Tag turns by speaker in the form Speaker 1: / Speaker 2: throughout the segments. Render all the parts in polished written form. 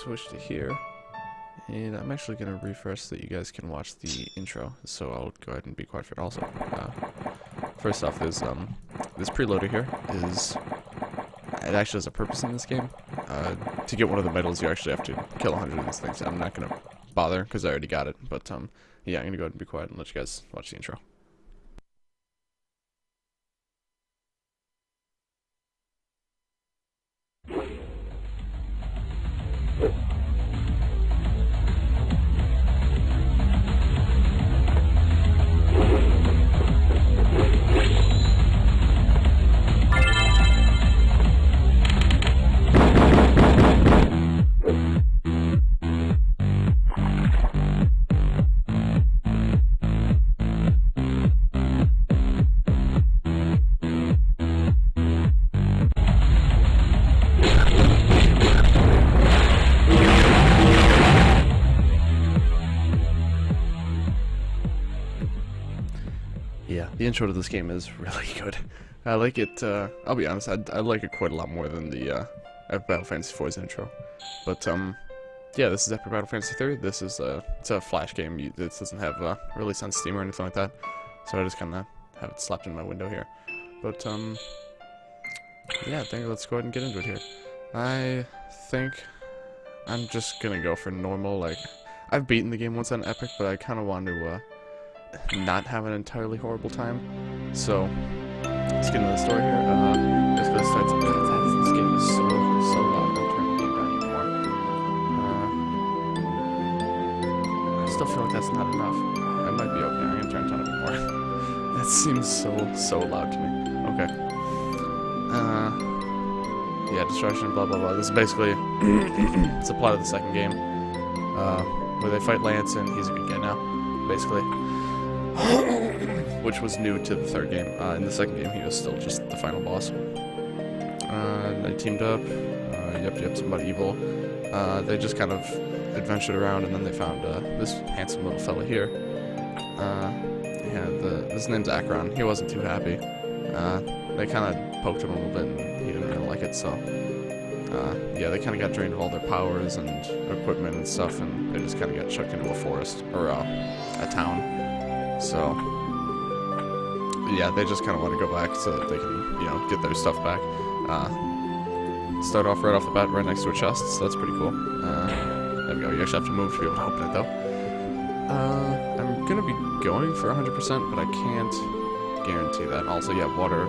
Speaker 1: switch to here, and I'm actually going to refresh so that you guys can watch the intro, so I'll go ahead and be quiet for it also. First off, there's this preloader here it actually has a purpose in this game. To get one of the medals, you actually have to kill 100 of these things. I'm not going to bother because I already got it, but yeah, I'm going to go ahead and be quiet and let you guys watch the intro. Yeah, the intro to this game is really good. I like it, I'll be honest, I like it quite a lot more than the Final Fantasy IV's intro. But, yeah, this is after Final Fantasy III. This is, it's a Flash game. This doesn't have a release on Steam or anything like that. So I just kind of have it slapped in my window here. But, yeah, I think let's go ahead and get into it here. I think I'm just gonna go for normal, like, I've beaten the game once on Epic, but I kind of want to, not have an entirely horrible time. So, let's get into the story here. Basically, this starts. This game is so loud. I'm turning the game down even more. I still feel like that's not enough. That might be okay. I'm gonna turn it down a bit more. That seems so loud to me. Okay. Yeah, destruction, blah blah blah. This is basically it's the plot of the second game, where they fight Lance and he's a good guy now, basically. Which was new to the third game. In the second game, he was still just the final boss. They teamed up. Yep, somebody evil. They just kind of adventured around, and then they found this handsome little fella here. Yeah, his name's Acheron. He wasn't too happy. They kind of poked him a little bit, and he didn't really like it. So, yeah, they kind of got drained of all their powers and equipment and stuff, and they just kind of got chucked into a forest or a town. So, yeah, they just kind of want to go back so that they can, get their stuff back. Start off right off the bat, right next to a chest, so that's pretty cool. There we go, you actually have to move to be able to open it, though. I'm gonna be going for 100%, but I can't guarantee that. Also, yeah, water,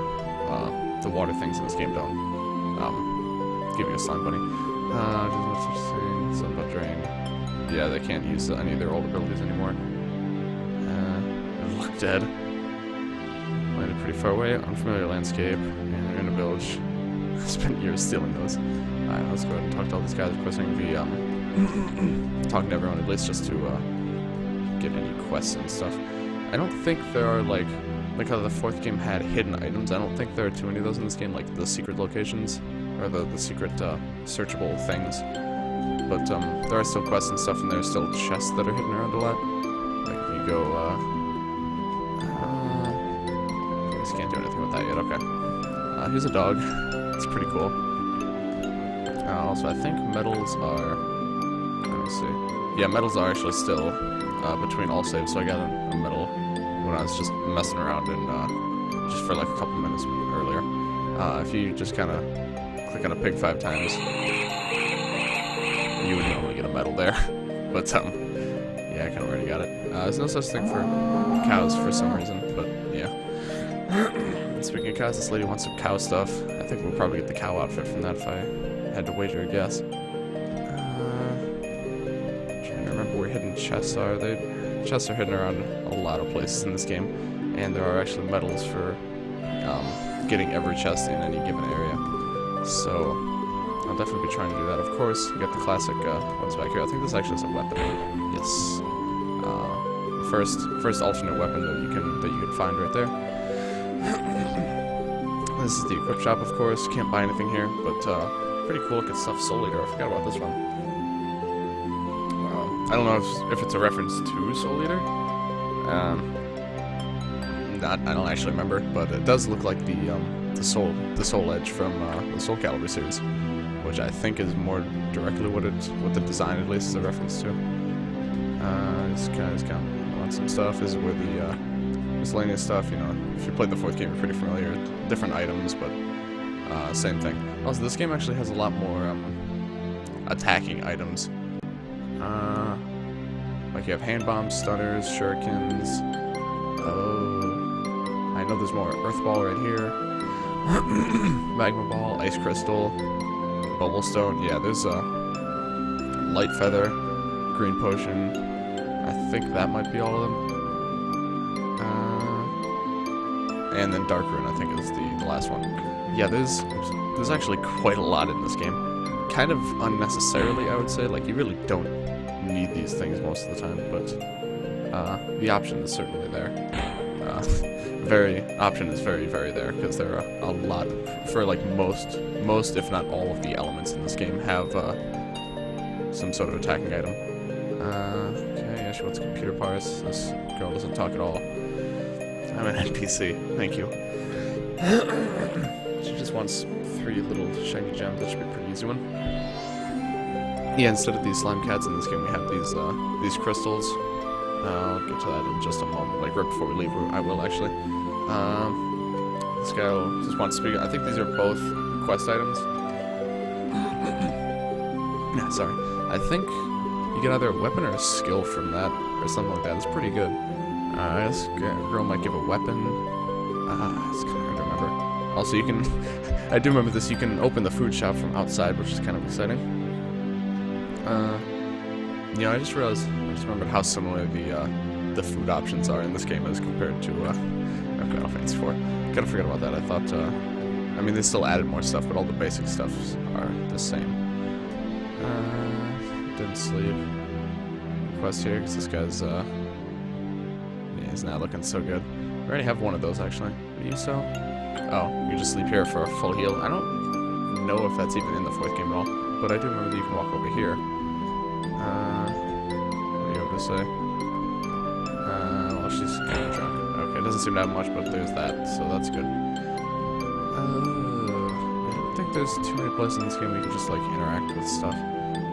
Speaker 1: the water things in this game don't, give you a slime bunny. Something drain. Yeah, they can't use any of their old abilities anymore. Look dead. Landed pretty far away, unfamiliar landscape, and they're in a village. I spent years stealing those. Alright, let's go ahead and talk to all these guys. Of course, I'm gonna be talking to everyone at least just to get any quests and stuff. I don't think there are like how the fourth game had hidden items. I don't think there are too many of those in this game, like the secret locations or the secret searchable things. But there are still quests and stuff, and there are still chests that are hidden around a lot. Like if you go. Can't do anything with that yet, okay. Here's a dog. It's pretty cool. Also, I think medals are... Let me see. Yeah, medals are actually still between all saves, so I got a medal when I was just messing around and just for like a couple minutes earlier. If you just kind of click on a pig 5 times, you would normally get a medal there. But, yeah, I kind of already got it. There's no such thing for cows for some reason, but yeah. Speaking of cows, this lady wants some cow stuff. I think we'll probably get the cow outfit from that if I had to wager a guess. Trying to remember where hidden chests are. Chests are hidden around a lot of places in this game, and there are actually medals for getting every chest in any given area. So I'll definitely be trying to do that. Of course, you got the classic ones back here. I think this actually is a weapon. Yes. First alternate weapon that you can find right there. This is the equip shop, of course. Can't buy anything here, but pretty cool looking stuff. Soul Eater, I forgot about this one. I don't know if it's a reference to Soul Eater. I don't actually remember, but it does look like the Soul Edge from the Soul Calibur series, which I think is more directly what the design at least is a reference to. This guy's got on some stuff. This is where the miscellaneous stuff, you know, if you played the 4th game, you're pretty familiar. Different items, but same thing. Also, this game actually has a lot more attacking items. Like you have hand bombs, stunners, shurikens. Oh, I know there's more. Earth ball right here. Magma ball, ice crystal, bubble stone. Yeah, there's light feather, green potion. I think that might be all of them. And then dark rune, I think, is the last one. Yeah, there's actually quite a lot in this game. Kind of unnecessarily, I would say. Like, you really don't need these things most of the time, but the option is certainly there. Option is very, very there, because there are a lot, for like most if not all of the elements in this game have some sort of attacking item. Okay, yeah, she wants computer parts. This girl doesn't talk at all. I'm an NPC, thank you. She just wants 3 little shiny gems. That should be a pretty easy one. Yeah, instead of these slime cats in this game, we have these crystals. I'll get to that in just a moment. Like right before we leave, I will actually. This guy just wants to speak. I think these are both quest items. Yeah, sorry. I think you get either a weapon or a skill from that, or something like that. It's pretty good. This girl might give a weapon. It's kind of hard to remember. Also, you can. I do remember this. You can open the food shop from outside, which is kind of exciting. You know, I just remembered how similar the food options are in this game as compared to Final Fantasy IV. Kind of forgot about that. I thought, I mean, they still added more stuff, but all the basic stuff are the same. Didn't sleep. Quest here, because this guy's, yeah, he's not looking so good. We already have one of those, actually. What do you sell? Oh, you just sleep here for a full heal. I don't know if that's even in the 4th game at all, but I do remember that you can walk over here. What do you have to say? Well, she's kind of drunk. Okay, it doesn't seem to have much, but there's that, so that's good. I don't think there's too many places in this game where you can just, like, interact with stuff.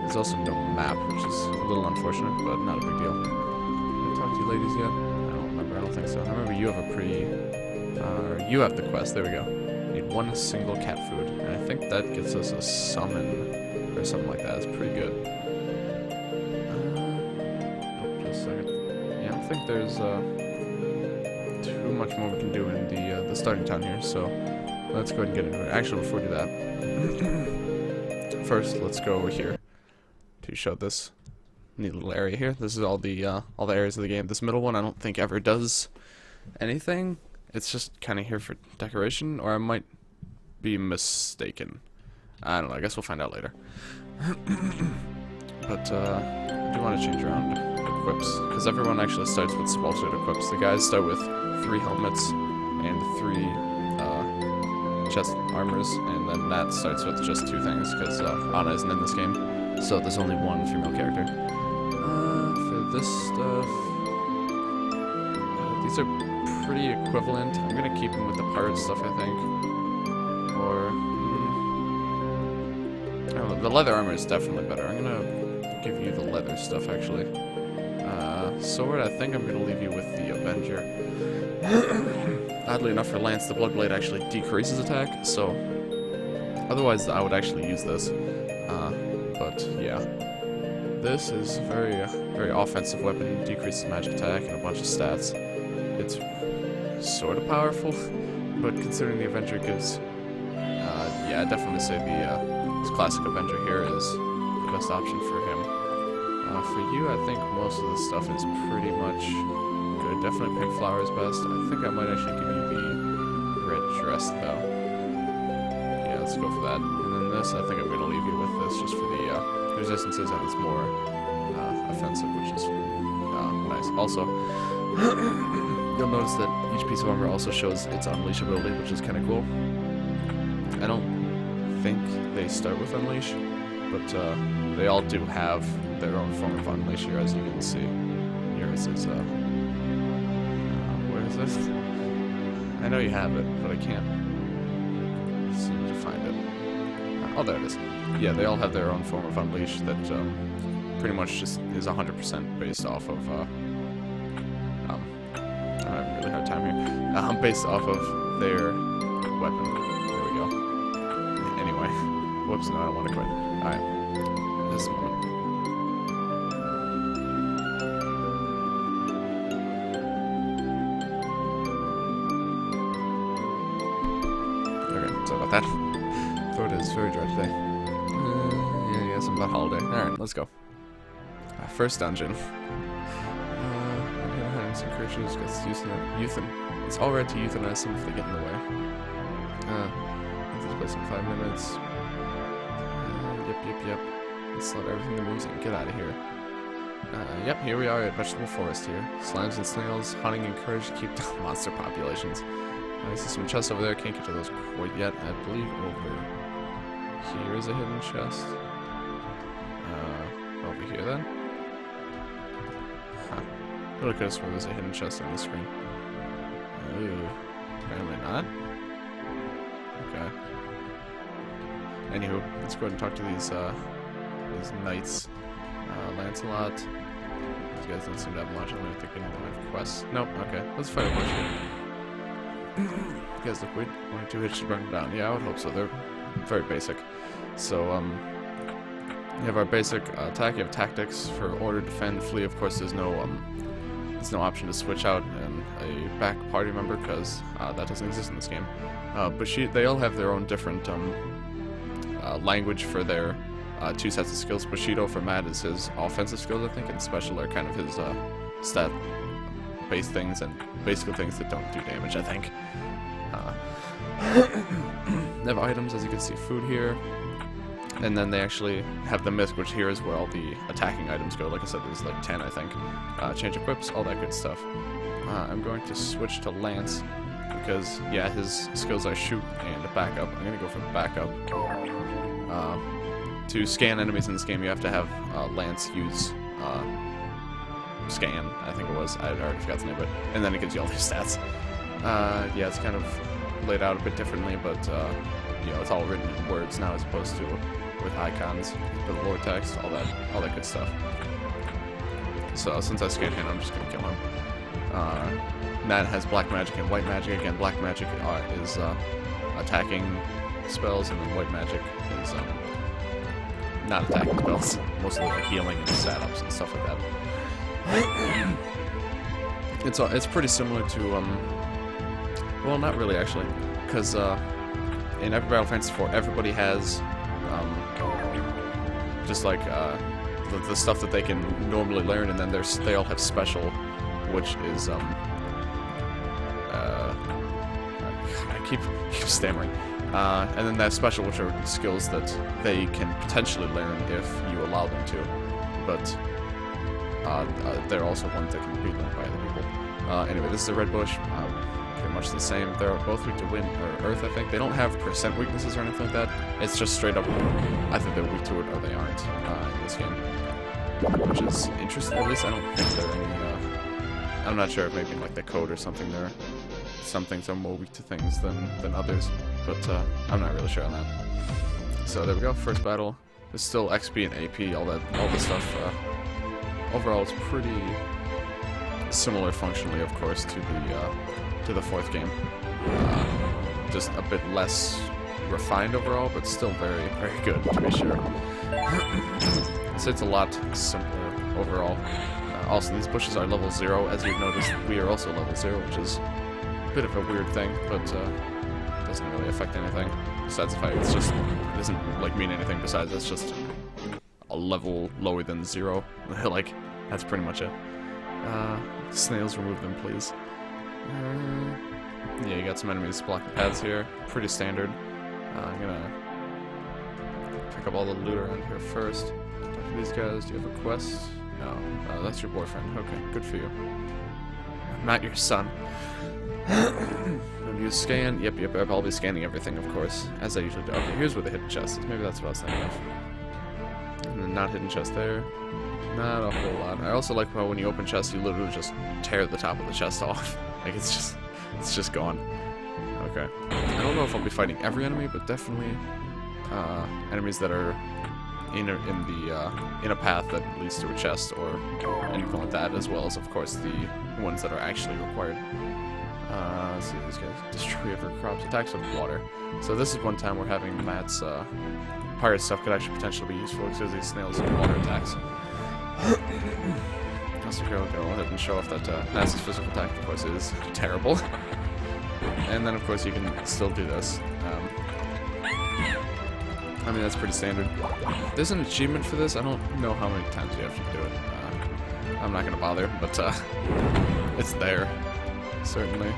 Speaker 1: There's also no map, which is a little unfortunate, but not a big deal. Did I talk to you ladies yet? I don't remember, I don't think so. I remember you have a you have the quest, there we go. You need 1 single cat food, and I think that gets us a summon, or something like that. It's pretty good. Just a second. Yeah, I don't think there's too much more we can do in the starting town here, so let's go ahead and get into it. Actually, before we do that, first let's go over here to show this neat little area here. This is all the areas of the game. This middle one I don't think ever does anything. It's just kind of here for decoration, or I might be mistaken. I don't know. I guess we'll find out later. But I do want to change around equips, because everyone actually starts with sweltered equips. The guys start with 3 helmets and 3 chest armors, and then Nat starts with just 2 things, because Anna isn't in this game, so there's only 1 female character. For this stuff, these are pretty equivalent. I'm gonna keep them with the pirate stuff, I think. Or I don't know, the leather armor is definitely better. I'm gonna give you the leather stuff, actually. Sword, I think I'm gonna leave you with the Avenger. Oddly enough, for Lance, the Bloodblade actually decreases attack, so otherwise I would actually use this. But yeah, this is a very offensive weapon. Decreases magic attack and a bunch of stats. It's sort of powerful, but considering the Avenger gives, yeah, I'd definitely say this classic Avenger here is the best option for him. For you, I think most of this stuff is pretty much good. Definitely Pink Flower is best. I think I might actually give you the red dress, though. Yeah, let's go for that. And then this, I think I'm going to leave you with this just for the resistances, and it's more offensive, which is nice. Also, you'll notice that each piece of armor also shows its Unleash ability, which is kind of cool. I don't think they start with Unleash, but they all do have their own form of Unleash here, as you can see. Yours is, where is this? I know you have it, but I can't seem to find it. Oh, there it is. Yeah, they all have their own form of Unleash that pretty much just is 100% based off of, I'm having a really hard time here. Based off of their weapon. There we go. Anyway. Whoops, no, I don't want to quit. Alright. This one. Okay, sorry about that. Thought it is very dry today. Yeah, something about holiday. Alright, let's go. First dungeon. Some creatures gets it's alright to euthanize them if they get in the way. This place in 5 minutes. Yep. Let's let everything that moves and get out of here. Yep, here we are at Vegetable Forest here. Slimes and snails, hunting encouraged to keep down monster populations. I see some chests over there, can't get to those quite yet. I believe over here is a hidden chest. Over here then? Huh. Really could have sworn there's a hidden chest on the screen. Ooh. Apparently not. Okay. Anywho, let's go ahead and talk to these knights. Lancelot. These guys don't seem to have much. I don't think any of them have quests. Nope, okay. Let's fight a bunch here. You guys look weird. 1 or 2 hits should bring them down. Yeah, I would hope so. They're very basic. So, you have our basic attack. You have tactics for order, defend, flee. Of course, there's no option to switch out and a back party member because that doesn't exist in this game. But they all have their own different language for their 2 sets of skills. Bushido for Matt is his offensive skills, I think, and special are kind of his stat-based things and basic things that don't do damage, I think. They have items, as you can see, food here. And then they actually have the myth, which here is where all the attacking items go. Like I said, there's like 10, I think. Change equips, all that good stuff. I'm going to switch to Lance because, yeah, his skills are shoot and backup. I'm going to go for backup. To scan enemies in this game, you have to have Lance use scan, I think it was. I already forgot the name of it. And then it gives you all these stats. Yeah, it's kind of laid out a bit differently, but you know, it's all written in words now as opposed to with icons, the lore text, all that good stuff. So since I scan him, I'm just gonna kill him. Matt has black magic and white magic. Again, black magic is attacking spells, and then white magic is not attacking spells, mostly like healing and setups and stuff like that. It's pretty similar to well, not really actually, because in every Final Fantasy IV, everybody has just like the stuff that they can normally learn, and then they all have special, which is I keep stammering. And then they have special, which are skills that they can potentially learn if you allow them to, but they're also ones that can be learned by other people. Anyway, this is a red bush. Pretty much the same. They're both weak to wind or earth, I think. They don't have percent weaknesses or anything like that. It's just straight up, I think they're weak to it or they aren't in this game. Which is interesting. At least I don't think there are any, I'm not sure if maybe in like the code or something there, some things are more weak to things than others. But I'm not really sure on that. So there we go, first battle. There's still XP and AP, all the stuff. Overall, it's pretty similar functionally, of course, to the fourth game. Just a bit less refined overall, but still very, very good, to be sure. So it's a lot simpler overall. Also, these bushes are level 0. As you've noticed, we are also level 0, which is a bit of a weird thing, but doesn't really affect anything. Besides the fact it doesn't like mean anything besides it's just a level lower than 0. Like, that's pretty much it. Snails, remove them, please. Yeah, you got some enemies blocking paths here. Pretty standard. I'm gonna pick up all the loot around here first. Talk to these guys. Do you have a quest? No. That's your boyfriend. Okay, good for you. Not your son. Don't use scan. Yep. I'll be scanning everything, of course, as I usually do. Okay, here's where the hidden chest is. Maybe that's what I was thinking of. And then not hidden chest there. Not a whole lot. I also like how when you open chests, you literally just tear the top of the chest off. Like, it's just gone. Okay. I don't know if I'll be fighting every enemy, but definitely enemies that are in a path that leads to a chest or anything like that, as well as, of course, the ones that are actually required. Let's see, these guys destroy every crops, attacks with water. So this is one time where having Matt's pirate stuff could actually potentially be useful because these snails and water attacks. Let's go ahead and show off that Nasa's physical attack, of course, is terrible. And then, of course, you can still do this. I mean, that's pretty standard. There's an achievement for this. I don't know how many times you have to do it. I'm not going to bother, but it's there, certainly.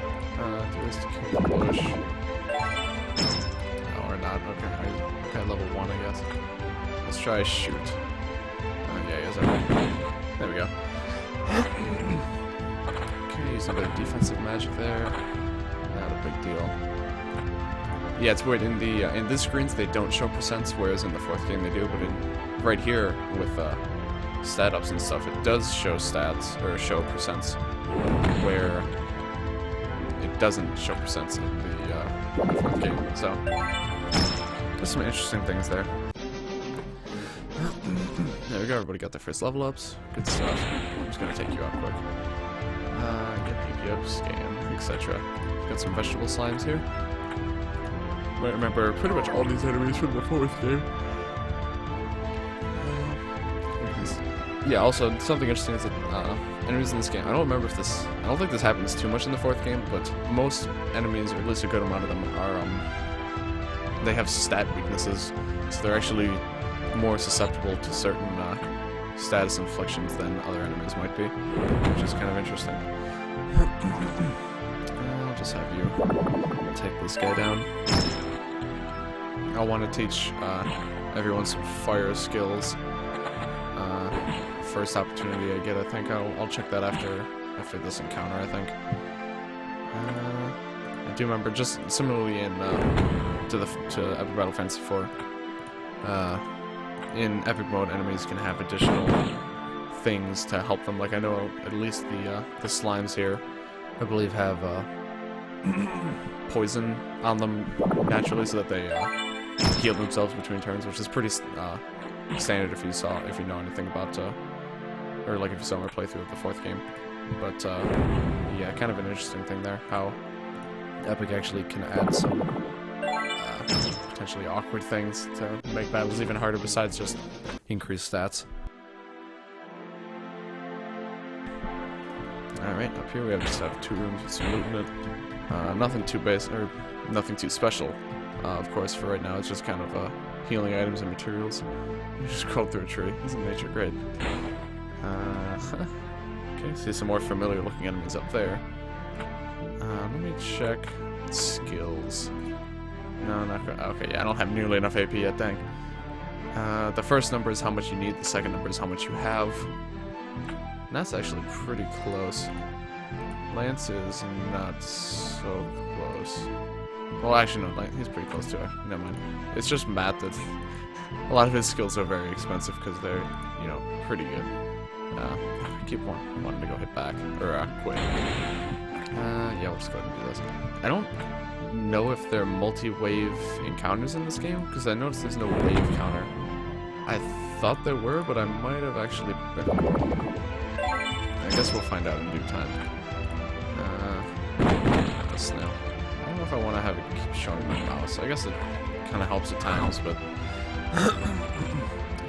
Speaker 1: Do this to kill the bush. Oh, or not. Okay, level 1, I guess. Let's try shoot. Yeah, he has everything. There we go. Okay, use a bit of defensive magic there. Not a big deal. Yeah, it's weird. In these screens they don't show percents, whereas in the 4th game they do. But right here with stat ups and stuff, it does show stats or show percents, where it doesn't show percents in the 4th game. So there's some interesting things there. There we go. Everybody got their first level ups. Good stuff. I'm just gonna take you out quick. Get PP up, scan, etc. Got some vegetable slimes here. I remember pretty much all these enemies from the 4th game. Yeah, also, something interesting is that enemies in this game, I don't think this happens too much in the 4th game, but most enemies, or at least a good amount of them, are, they have stat weaknesses, so they're actually more susceptible to certain status inflictions than other enemies might be, which is kind of interesting. I'll just have you take this guy down. I want to teach everyone some fire skills. First opportunity I get, I think I'll check that after this encounter. I think. I do remember, just similarly in to Epic Battle Fantasy 4. In Epic Mode, enemies can have additional things to help them. Like I know at least the slimes here, I believe, have poison on them naturally, so that they heal themselves between turns, which is pretty standard if you know anything about or like if you saw my playthrough of the 4th game. But yeah, kind of an interesting thing there, how Epic actually can add some potentially awkward things to make battles even harder besides just increased stats. Alright, up here we just have 2 rooms with some loot in it. Nothing too basic, or nothing too special, of course, for right now. It's just kind of healing items and materials. You just crawl through a tree. Isn't nature great? Okay, see some more familiar looking enemies up there. Let me check skills. No, not good. Okay, yeah, I don't have nearly enough AP yet, dang. The first number is how much you need, the second number is how much you have. And that's actually pretty close. Lance is not so close. Well, actually, no, he's pretty close to it. Never mind. It's just Matt that a lot of his skills are very expensive because they're, you know, pretty good. I keep wanting to go hit back, or quit. Yeah, we'll just go ahead and do this. I don't know if there are multi-wave encounters in this game, because I noticed there's no wave counter. I thought there were, but I might have actually been wrong. I guess we'll find out in due time. Snail. I don't know if I want to have it keep showing my mouse. I guess it kind of helps at times, but I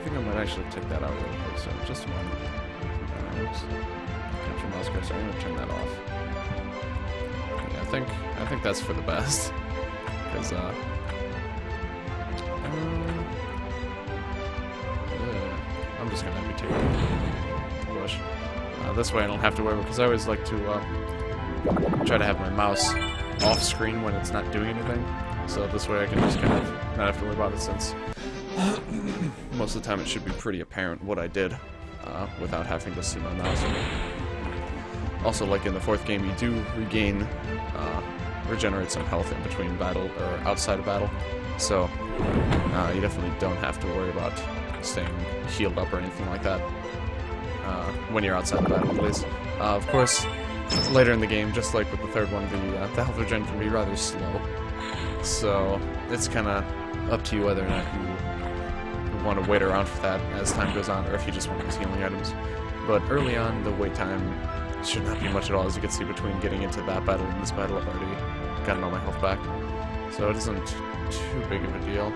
Speaker 1: think I might actually take that out really quick. So just a moment. Oops. Capture mouse cursor. I'm gonna turn that off. Yeah, I think that's for the best, because I'm just gonna be taking the bush. This way I don't have to worry, because I always like to try to have my mouse off screen when it's not doing anything. So this way I can just kind of not have to worry about it, since most of the time it should be pretty apparent what I did without having to see my mouse. Also, like in the 4th game, you do regenerate some health in between battle, or outside of battle. So you definitely don't have to worry about staying healed up or anything like that when you're outside the battle, at least. Of course, later in the game, just like with the 3rd one, the health regen can be rather slow. So it's kind of Up to you whether or not you want to wait around for that as time goes on, or if you just want these healing items. But early on, the wait time should not be much at all, as you can see between getting into that battle and this battle. I've already gotten all my health back, so it isn't too big of a deal.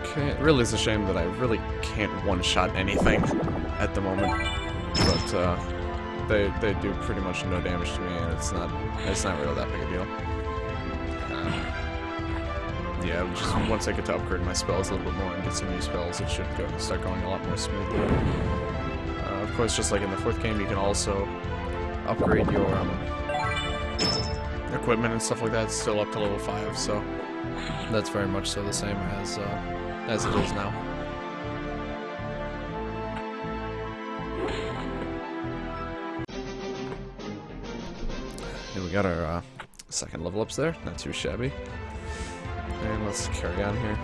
Speaker 1: Okay, it really is a shame that I really can't one-shot anything at the moment, but they do pretty much no damage to me, and it's not really that big a deal. Yeah, just once I get to upgrade my spells a little bit more and get some new spells, it should start going a lot more smoothly. Of course, just like in the 4th game, you can also upgrade your equipment and stuff like that. It's still up to level 5, so that's very much so the same as it is now. Here we got our second level ups there, not too shabby. And let's carry on here.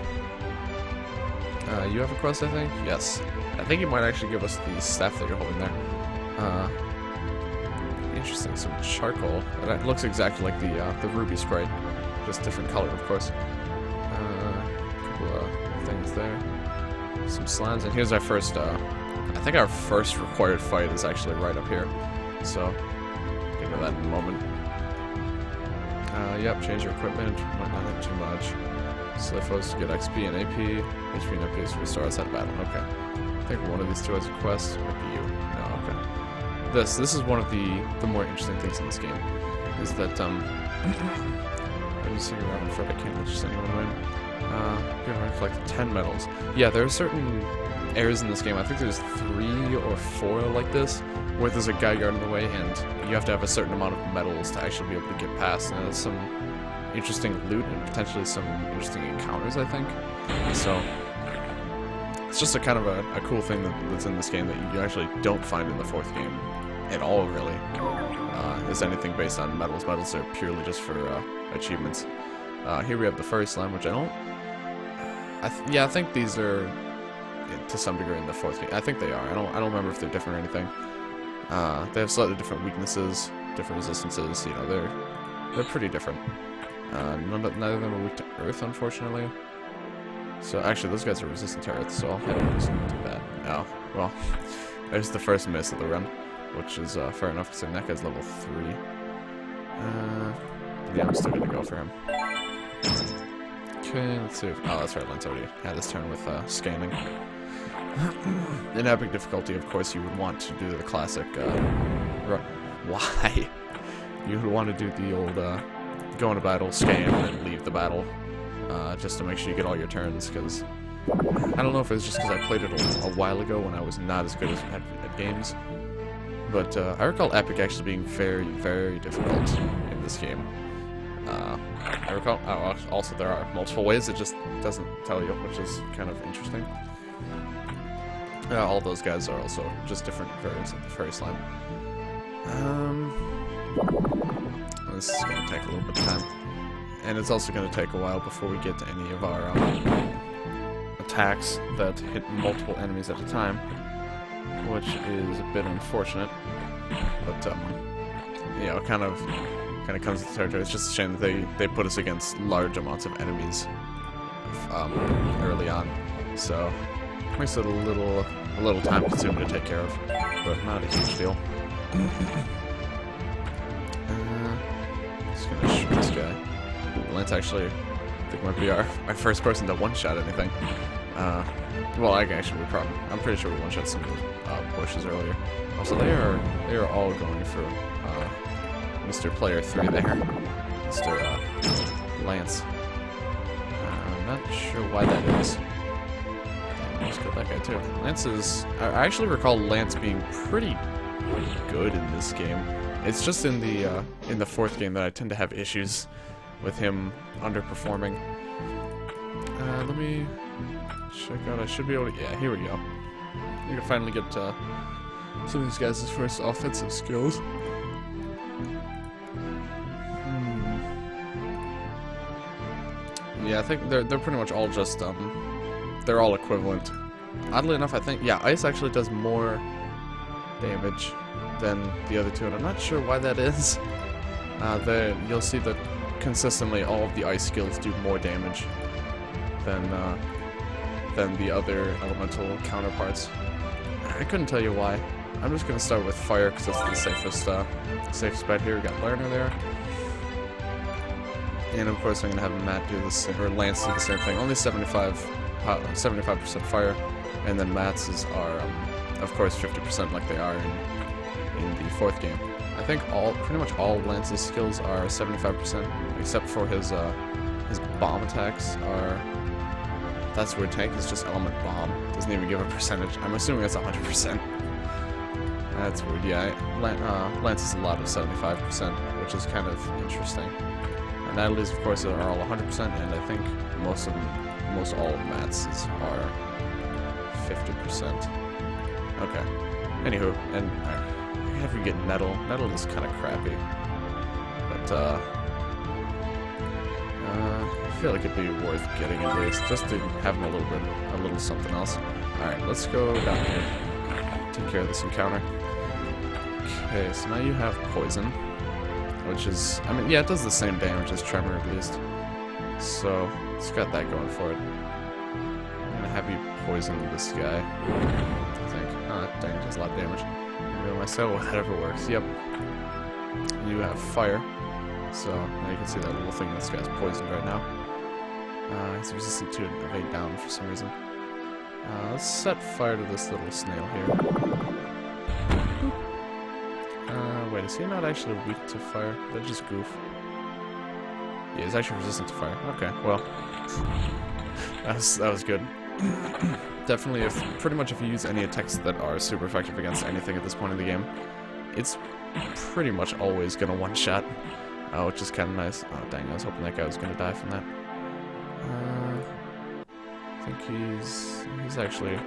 Speaker 1: You have a quest, I think? Yes. I think you might actually give us the staff that you're holding there. Interesting, some charcoal. That looks exactly like the ruby sprite, just different color, of course. A couple of things there. Some slimes, and here's our first, I think our first required fight is actually right up here. So, get into that in a moment. Yep, change your equipment, might not have too much. Slay foes to get XP and AP, HP and AP to restore outside of battle. Okay. I think one of these two has a quest. Might be you. No, okay. This is one of the more interesting things in this game. Is that, I'm just sitting around in front, I can't let just anyone win. Give her like 10 medals. Yeah, there are certain areas in this game, I think there's 3 or 4 like this, where there's a guy guard in the way, and you have to have a certain amount of medals to actually be able to get past, and there's some interesting loot and potentially some interesting encounters, I think. So it's just a kind of a cool thing that's in this game that you actually don't find in the 4th game at all, really. Is anything based on medals. Medals are purely just for achievements. Here we have the furry slime, which I don't... I think these are to some degree in the 4th game. I think they are. I don't remember if they're different or anything. They have slightly different weaknesses, different resistances. You know, they're pretty different. Neither of them are weak to Earth, unfortunately. So actually, those guys are resistant to Earth, so I'll have no reason to do that. Oh, well, there's the first miss of the run, which is fair enough, because that guy's level 3. Yeah, I'm still gonna go for him. Okay, let's see if... Oh, that's right, Lance already had this turn with scanning. In epic difficulty, of course, you would want to do the classic run. Why? You would want to do the old go into battle, scan, and then leave the battle, just to make sure you get all your turns, because I don't know if it's just because I played it a while ago when I was not as good at games, but I recall epic actually being very, very difficult in this game. I recall, also there are multiple ways, it just doesn't tell you, which is kind of interesting. All those guys are also just different variants of the fairy slime. This is going to take a little bit of time. And it's also going to take a while before we get to any of our attacks that hit multiple enemies at a time, which is a bit unfortunate. But, you know, it kind of comes with the territory. It's just a shame that they put us against large amounts of enemies early on. So, it makes it a little time consuming to take care of, but not a huge deal. Just gonna shoot this guy. Lance actually, I think, might be our first person to one-shot anything. Well, I'm pretty sure we one-shot some of those bushes earlier. Also, they are all going for Mr. Player 3 there, Mr. Lance. I'm not sure why that is. Let's kill that guy too. Lance is... I actually recall Lance being pretty good in this game. It's just in the 4th game that I tend to have issues with him underperforming. Let me check out. I should be able to... Yeah, here we go. You can finally get some of these guys' first offensive skills. Yeah, I think they're pretty much all just they're all equivalent. Oddly enough, I think, yeah, ice actually does more damage than the other two, and I'm not sure why that is. You'll see that consistently all of the ice skills do more damage than the other elemental counterparts. I couldn't tell you why. I'm just gonna start with fire because that's the safest bet here. We got Lerner there, and of course I'm gonna have Matt do this, or Lance do the same thing. Only 75% fire, and then Matt's are of course 50% like they are in the fourth game. I think pretty much all Lance's skills are 75%, except for his bomb attacks are. That's where tank is just element bomb. Doesn't even give a percentage. I'm assuming it's 100%. That's weird. Yeah, Lance is a lot of 75%, which is kind of interesting. And Natalie's, of course, are all 100%, and I think most all of Matt's are 50%. Okay. Anywho, and if we get Nettle is kind of crappy, but I feel like it'd be worth getting at least, just to having a little something else. All right, let's go down here. Take care of this encounter. Okay, so now you have poison, which is, I mean, yeah, it does the same damage as Tremor at least. So it's got that going for it. I'm gonna have you poison this guy. I think. Oh, dang, it does a lot of damage. Myself, whatever works. Yep. You have fire, so now you can see that little thing. This guy's poisoned right now. He's resistant to evade down for some reason. Let's set fire to this little snail here. Wait, is he not actually weak to fire? That just goof. Yeah, he's actually resistant to fire. Okay, well, that was good. Definitely, pretty much if you use any attacks that are super effective against anything at this point in the game, it's pretty much always gonna one-shot, which is kind of nice. Oh dang, I was hoping that guy was gonna die from that. I think he's actually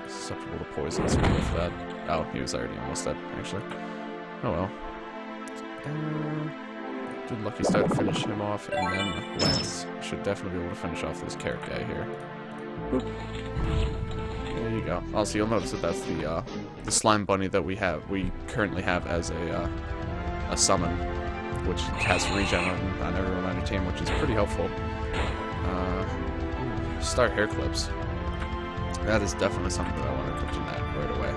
Speaker 1: susceptible to poison, so we'll go for that. Oh, he was already almost dead, actually. Oh well. Did Lucky Star to finish him off, and then Lance should definitely be able to finish off this carrot guy here. Boop. There you go. Also, you'll notice that that's the slime bunny that we currently have as a summon, which casts regen on everyone on your team, which is pretty helpful. Start hair clips. That is definitely something that I want to put in that right away.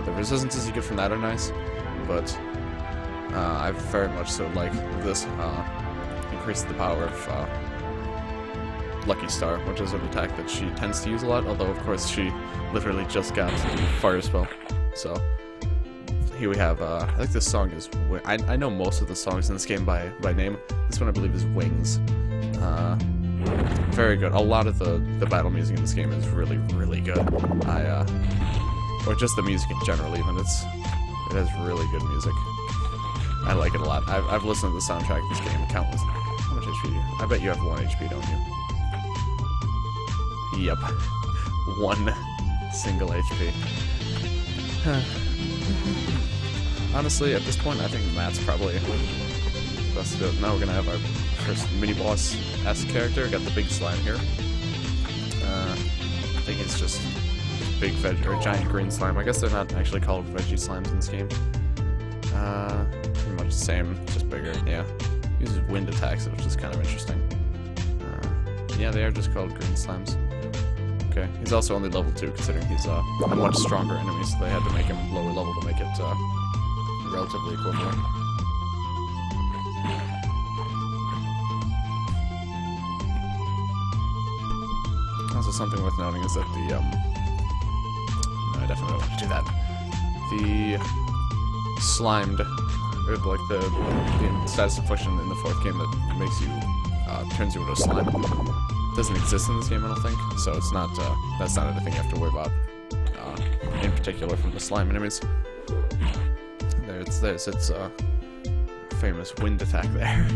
Speaker 1: The resistances you get from that are nice, but I very much so like this increases the power of Lucky Star, which is an attack that she tends to use a lot, although of course she literally just got Fire Spell. So here we have, I think this song is, I know most of the songs in this game by name. This one I believe is Wings. Very good. A lot of the battle music in this game is really, really good. Or just the music in general even, it has really good music. I like it a lot. I've listened to the soundtrack of this game countless. How much HP do you have? I bet you have 1 HP, don't you? Yep. 1 single HP. Honestly, at this point, I think Matt's probably best to do it. Now we're gonna have our first mini-boss-esque character. Got the big slime here. I think it's just big veg or giant green slime. I guess they're not actually called veggie slimes in this game. Pretty much the same, just bigger. Yeah, uses wind attacks, which is kind of interesting. Yeah, they are just called green slimes. Okay, he's also only level 2, considering he's a much stronger enemy, so they had to make him lower level to make it relatively equivalent. Also, something worth noting is that no, I definitely don't want to do that. The slimed, or like the status affliction in the 4th game that makes you, turns you into a slime, doesn't exist in this game, I don't think, so it's not, that's not anything you have to worry about, in particular from the slime enemies. It's a famous wind attack there.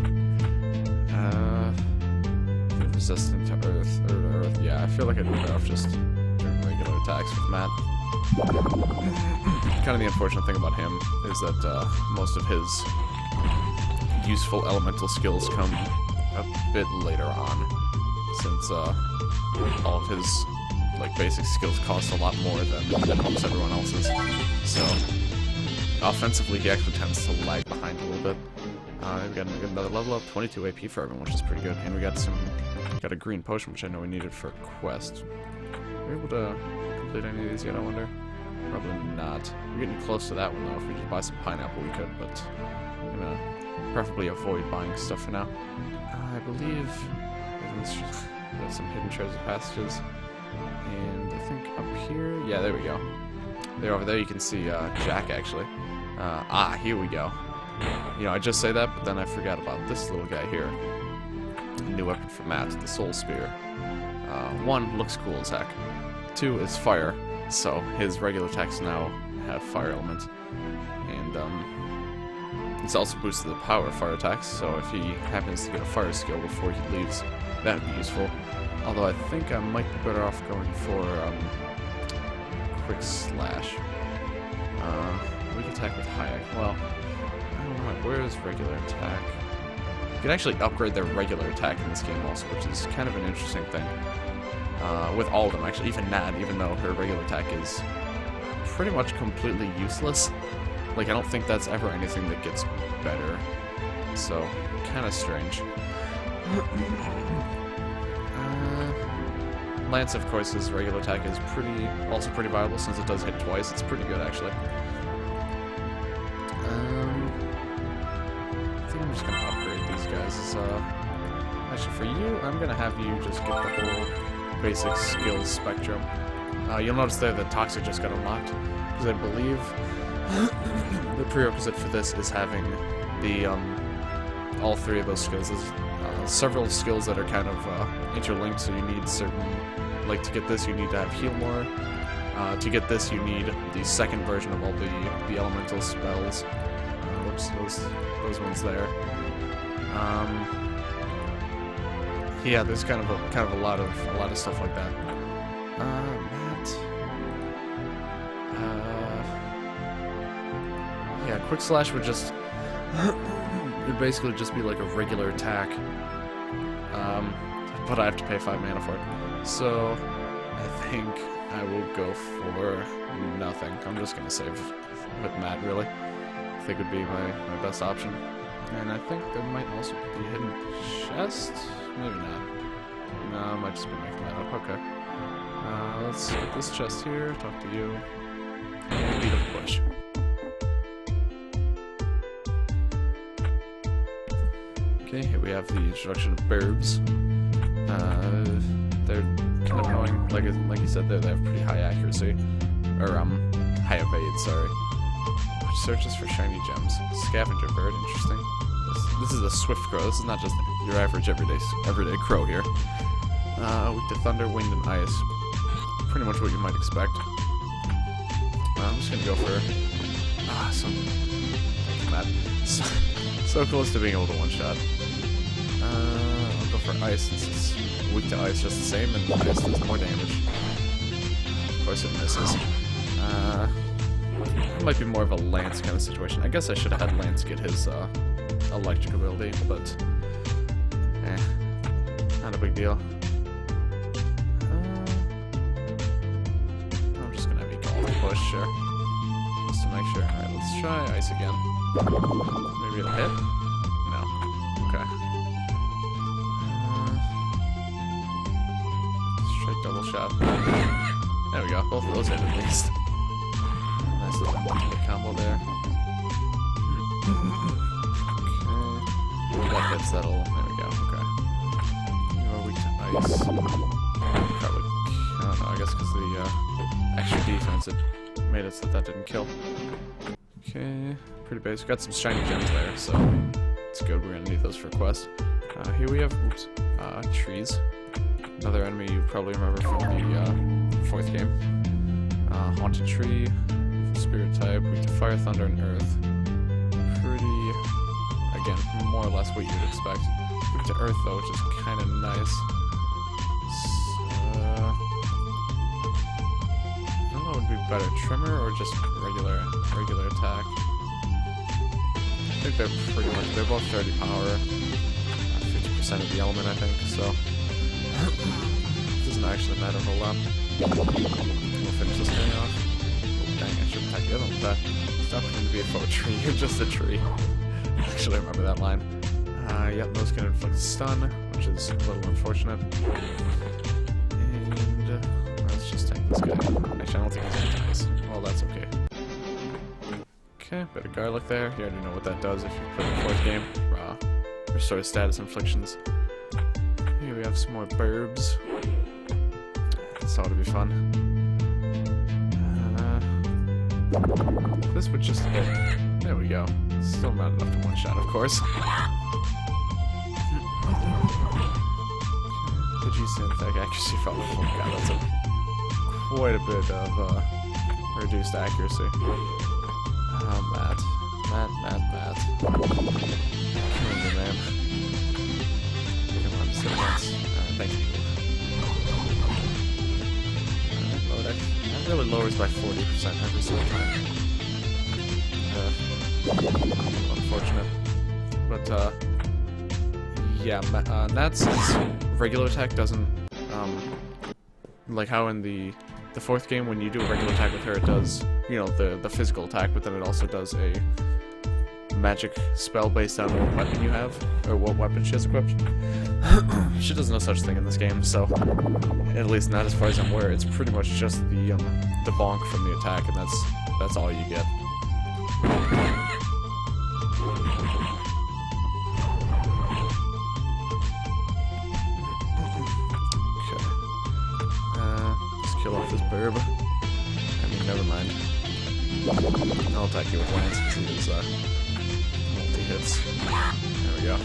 Speaker 1: Resistant to earth, yeah, I feel like I'd be better off just doing regular attacks with Matt. Kind of the unfortunate thing about him is that most of his useful elemental skills come a bit later on, since all of his like basic skills cost a lot more than almost everyone else's. So offensively, he actually tends to lag behind a little bit. We got another level up, 22 AP for everyone, which is pretty good. And we got a green potion, which I know we needed for a quest. Are we able to complete any of these yet, I wonder? Probably not. We're getting close to that one, though. If we just buy some pineapple, we could, but I'm gonna preferably avoid buying stuff for now. I believe there's some hidden treasure passages. And I think up here, yeah, there we go. There, over there, you can see Jack, actually. Here we go. You know, I just say that, but then I forgot about this little guy here. A new weapon for Matt, the Soul Spear. 1, looks cool as heck. 2, is fire, so his regular attacks now have fire element. And it's also boosted the power of fire attacks, so if he happens to get a fire skill before he leaves, that would be useful. Although I think I might be better off going for Quick Slash. Weak attack with Hayek. Well, I don't know. Where is regular attack? You can actually upgrade their regular attack in this game also, which is kind of an interesting thing. With all of them, actually. Even Nad, even though her regular attack is pretty much completely useless. Like, I don't think that's ever anything that gets better. So, kind of strange. Lance, of course, his regular attack is also pretty viable since it does hit twice. It's pretty good, actually. I think I'm just gonna upgrade these guys. Actually, for you, I'm gonna have you just get the whole basic skills spectrum. You'll notice there that Toxic just got unlocked, because I believe the prerequisite for this is having the all 3 of those skills. There's several skills that are kind of interlinked, so you need certain. Like, to get this, you need to have Heal More. To get this, you need the second version of all the elemental spells. Those ones there. Yeah, there's kind of a lot of stuff like that. Matt. Yeah, Quick Slash would just it'd basically just be like a regular attack. But I have to pay 5 mana for it. So I think I will go for nothing. I'm just gonna save with Matt, really. I think would be my best option. And I think there might also be a hidden chest. Maybe not. No, I might just be making that up. Okay. Let's get this chest here, talk to you, and beat up the bush. Okay, here we have the introduction of Burbs. They're kind of annoying. Like you said, they have pretty high accuracy. Or, high evade, sorry. Which searches for shiny gems. Scavenger bird, interesting. This is a swift crow. This is not just your average everyday crow here. Weak to thunder, wind, and ice. Pretty much what you might expect. I'm just gonna go for so close to being able to one-shot. I'll go for ice since it's weak to ice just the same, and ice does more damage. Of course it misses. It might be more of a Lance kind of situation. I guess I should have had Lance get his electric ability, but not a big deal. I'm just gonna have you call the push, sure. Just to make sure. Alright, let's try ice again. Maybe it'll hit? No. Okay. Straight double shot. There we go. Both of those hit at least. Nice little one-hit combo there. Okay. That hits, that'll. There we go. Okay. You are weak to ice. Probably. I don't know. I guess because the extra defense it made it so that didn't kill. Okay. Pretty basic. Got some shiny gems there, so it's good. We're gonna need those for a quest. Here we have trees. Another enemy you probably remember from the 4th game. Haunted tree, spirit type, weak to fire, thunder, and earth. Pretty, again, more or less what you'd expect. Weak to earth though, which is kind of nice. I don't know what would be better, trimmer or just regular attack. I think they're both 30 power, 50% of the element, I think, so it doesn't actually matter a whole lot. We'll finish this thing off. Oh, dang, I should attack the other one with that. Stop pretending to be a faux tree, you're just a tree. Actually, I remember that line. Yep, those can inflict stun, which is a little unfortunate. And let's just tank this guy. Actually, I don't think he's gonna tank this. Well, that's okay. Okay, bit of garlic there. You already know what that does if you play the 4th game. Restore status inflictions. Here we have some more burbs. This ought to be fun. This would just hit. There we go. Still not enough to one-shot, of course. The G-Sin attack accuracy problem. Oh my god, that's quite a bit of reduced accuracy. Matt. Killing me, man. Come on, just hit once. Thank you. That really lowers by 40% every single time. Unfortunate. But, yeah, Nat's regular attack doesn't, like how in the 4th game, when you do a regular attack with her, it does, you know, the physical attack, but then it also does a magic spell based on what weapon you have, or what weapon she has equipped. She does no such thing in this game, so at least not as far as I'm aware. It's pretty much just the bonk from the attack, and that's all you get. Okay. Let's kill off this burb. I mean, never mind. I'll attack you with Lance because it is multi-hits. There we go.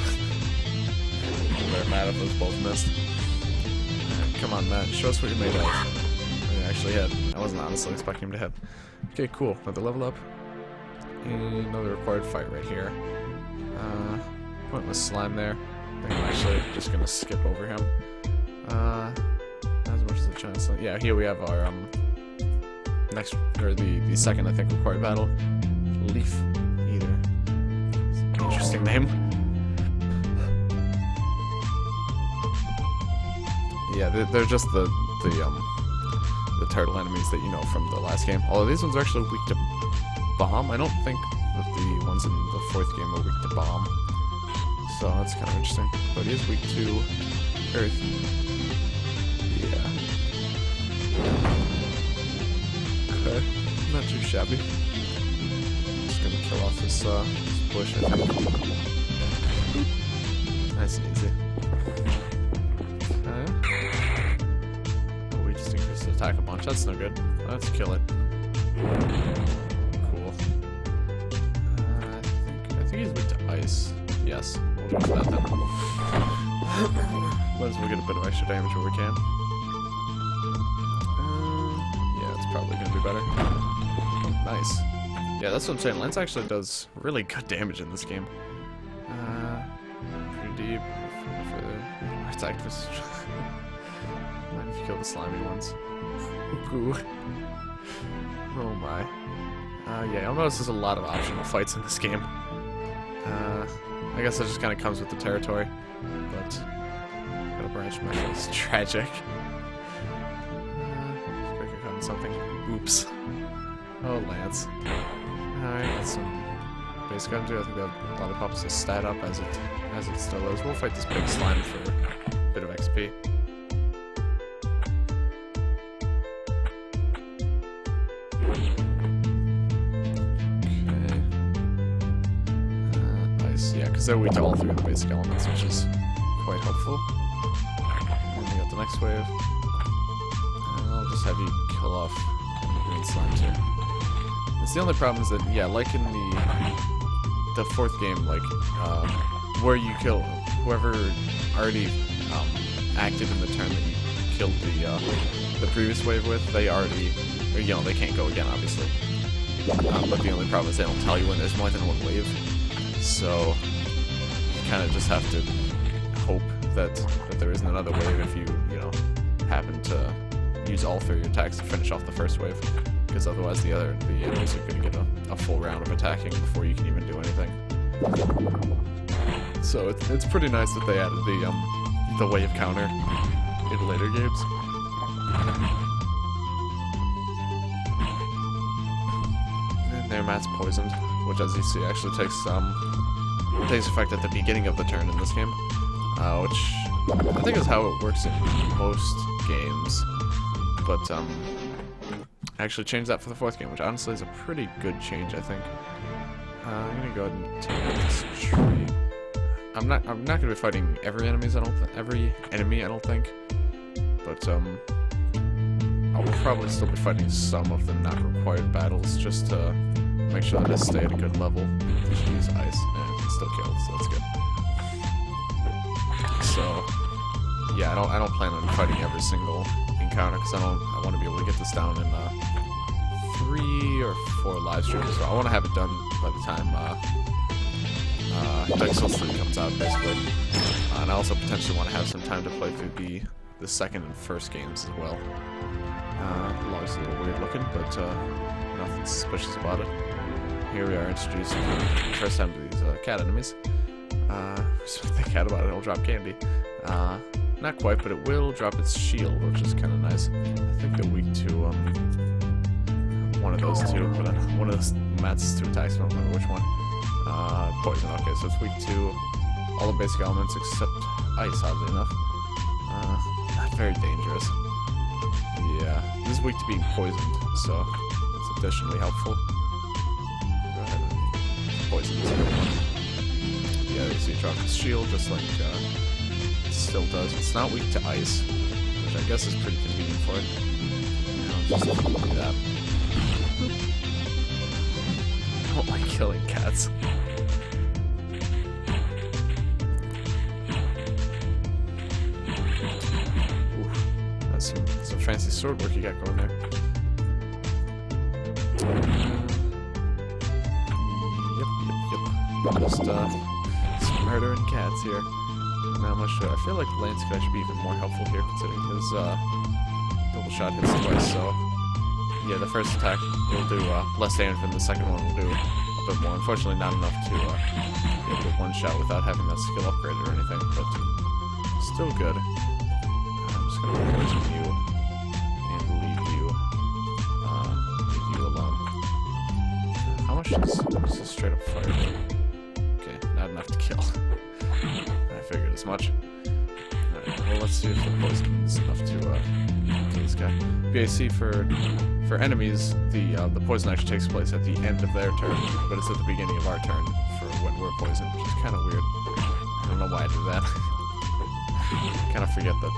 Speaker 1: They're mad if those both missed. Right, come on, Matt. Show us what you're made of. He actually hit. I wasn't honestly expecting him to hit. Okay, cool. Another level up. And another required fight right here. Pointless slime there. I think I'm actually just gonna skip over him. As much as a chance. Yeah, here we have our next, or the second, I think, required battle. Leaf Eater. Interesting name. Yeah, they're just the turtle enemies that you know from the last game. Although these ones are actually weak to bomb. I don't think that the ones in the 4th game are weak to bomb. So that's kind of interesting. But he is weak to earth. Yeah. Okay. Not too shabby. Just gonna kill off this bush, I think. Nice and easy. Okay. Oh, we just increased the attack a bunch. That's no good. Let's kill it. Cool. I think he's weak to ice. Yes. We'll go for that then. Might as well get a bit of extra damage where we can. Yeah, it's probably gonna be better. Oh, nice. Yeah, that's what I'm saying. Lance actually does really good damage in this game. Pretty deep. Further attack this. Mind if you kill the slimy ones? Ooh. Oh my. Yeah, you'll notice there's a lot of optional fights in this game. I guess it just kind of comes with the territory, but gotta branch my face. Tragic. Quick, I found something. Oops. Oh, Lance. Alright, got some basic gun too. I think the Lollipop's a stat up as it still is. We'll fight this big slime for a bit of XP. Yeah, because they're weak to all 3 of the basic elements, which is quite helpful. And we got the next wave. And I'll just have you kill off the green slime too. It's the only problem is that, yeah, like in the 4th game, like, where you kill whoever already acted in the turn that you killed the previous wave with, they already, or, you know, they can't go again, obviously. But the only problem is they don't tell you when there's more than 1 wave. So you kind of just have to hope that there isn't another wave if you happen to use all 3 attacks to finish off the first wave, because otherwise the enemies are going to get a full round of attacking before you can even do anything. So it's pretty nice that they added the wave counter in later games. And there, Matt's poisoned, which, as you see, actually takes takes effect at the beginning of the turn in this game, which I think is how it works in most games. But I actually changed that for the 4th game, which honestly is a pretty good change, I think. I'm gonna go ahead and take out this tree. I'm not gonna be fighting every enemy, I don't think. But I will probably still be fighting some of the not required battles just to make sure that I stay at a good level. Use ice and it can still kill, so that's good. So yeah, I don't plan on fighting every single encounter because I want to be able to get this down in 3 or 4 live streams. So I want to have it done by the time Dark Souls 3 comes out, basically. And I also potentially want to have some time to play through the 2nd and 1st games as well. The log's a little weird looking, but nothing suspicious about it. Here we are introduced for the first time to these cat enemies. So the cat about it, it'll drop candy. Not quite, but it will drop its shield, which is kind of nice. I think they're weak to one of those two, but one of those mats 2 attacks, I don't remember which one. Poison, okay, so it's weak to all the basic elements except ice, oddly enough. Not very dangerous. Yeah, this is weak to being poisoned, so that's additionally helpful. Go ahead and poison this other one. Yeah, you see it drop its shield, just like it still does. It's not weak to ice, which I guess is pretty convenient for it. Just do that. I don't like killing cats. Some fancy sword work you got going there. Yep. Just some murdering cats here. Not much. I feel like Lance could actually be even more helpful here, considering his double shot hits twice. So yeah, the first attack will do less damage than the second one will do a bit more. Unfortunately, not enough to be able to one shot without having that skill upgraded or anything, but still good. I'm just gonna poison you. This is straight up fire. Okay, not enough to kill. I figured as much. Alright, well let's see if the poison is enough to kill this guy. BAC for enemies, the poison actually takes place at the end of their turn, but it's at the beginning of our turn for when we're poisoned, which is kind of weird. I don't know why I do that. Kind of forget that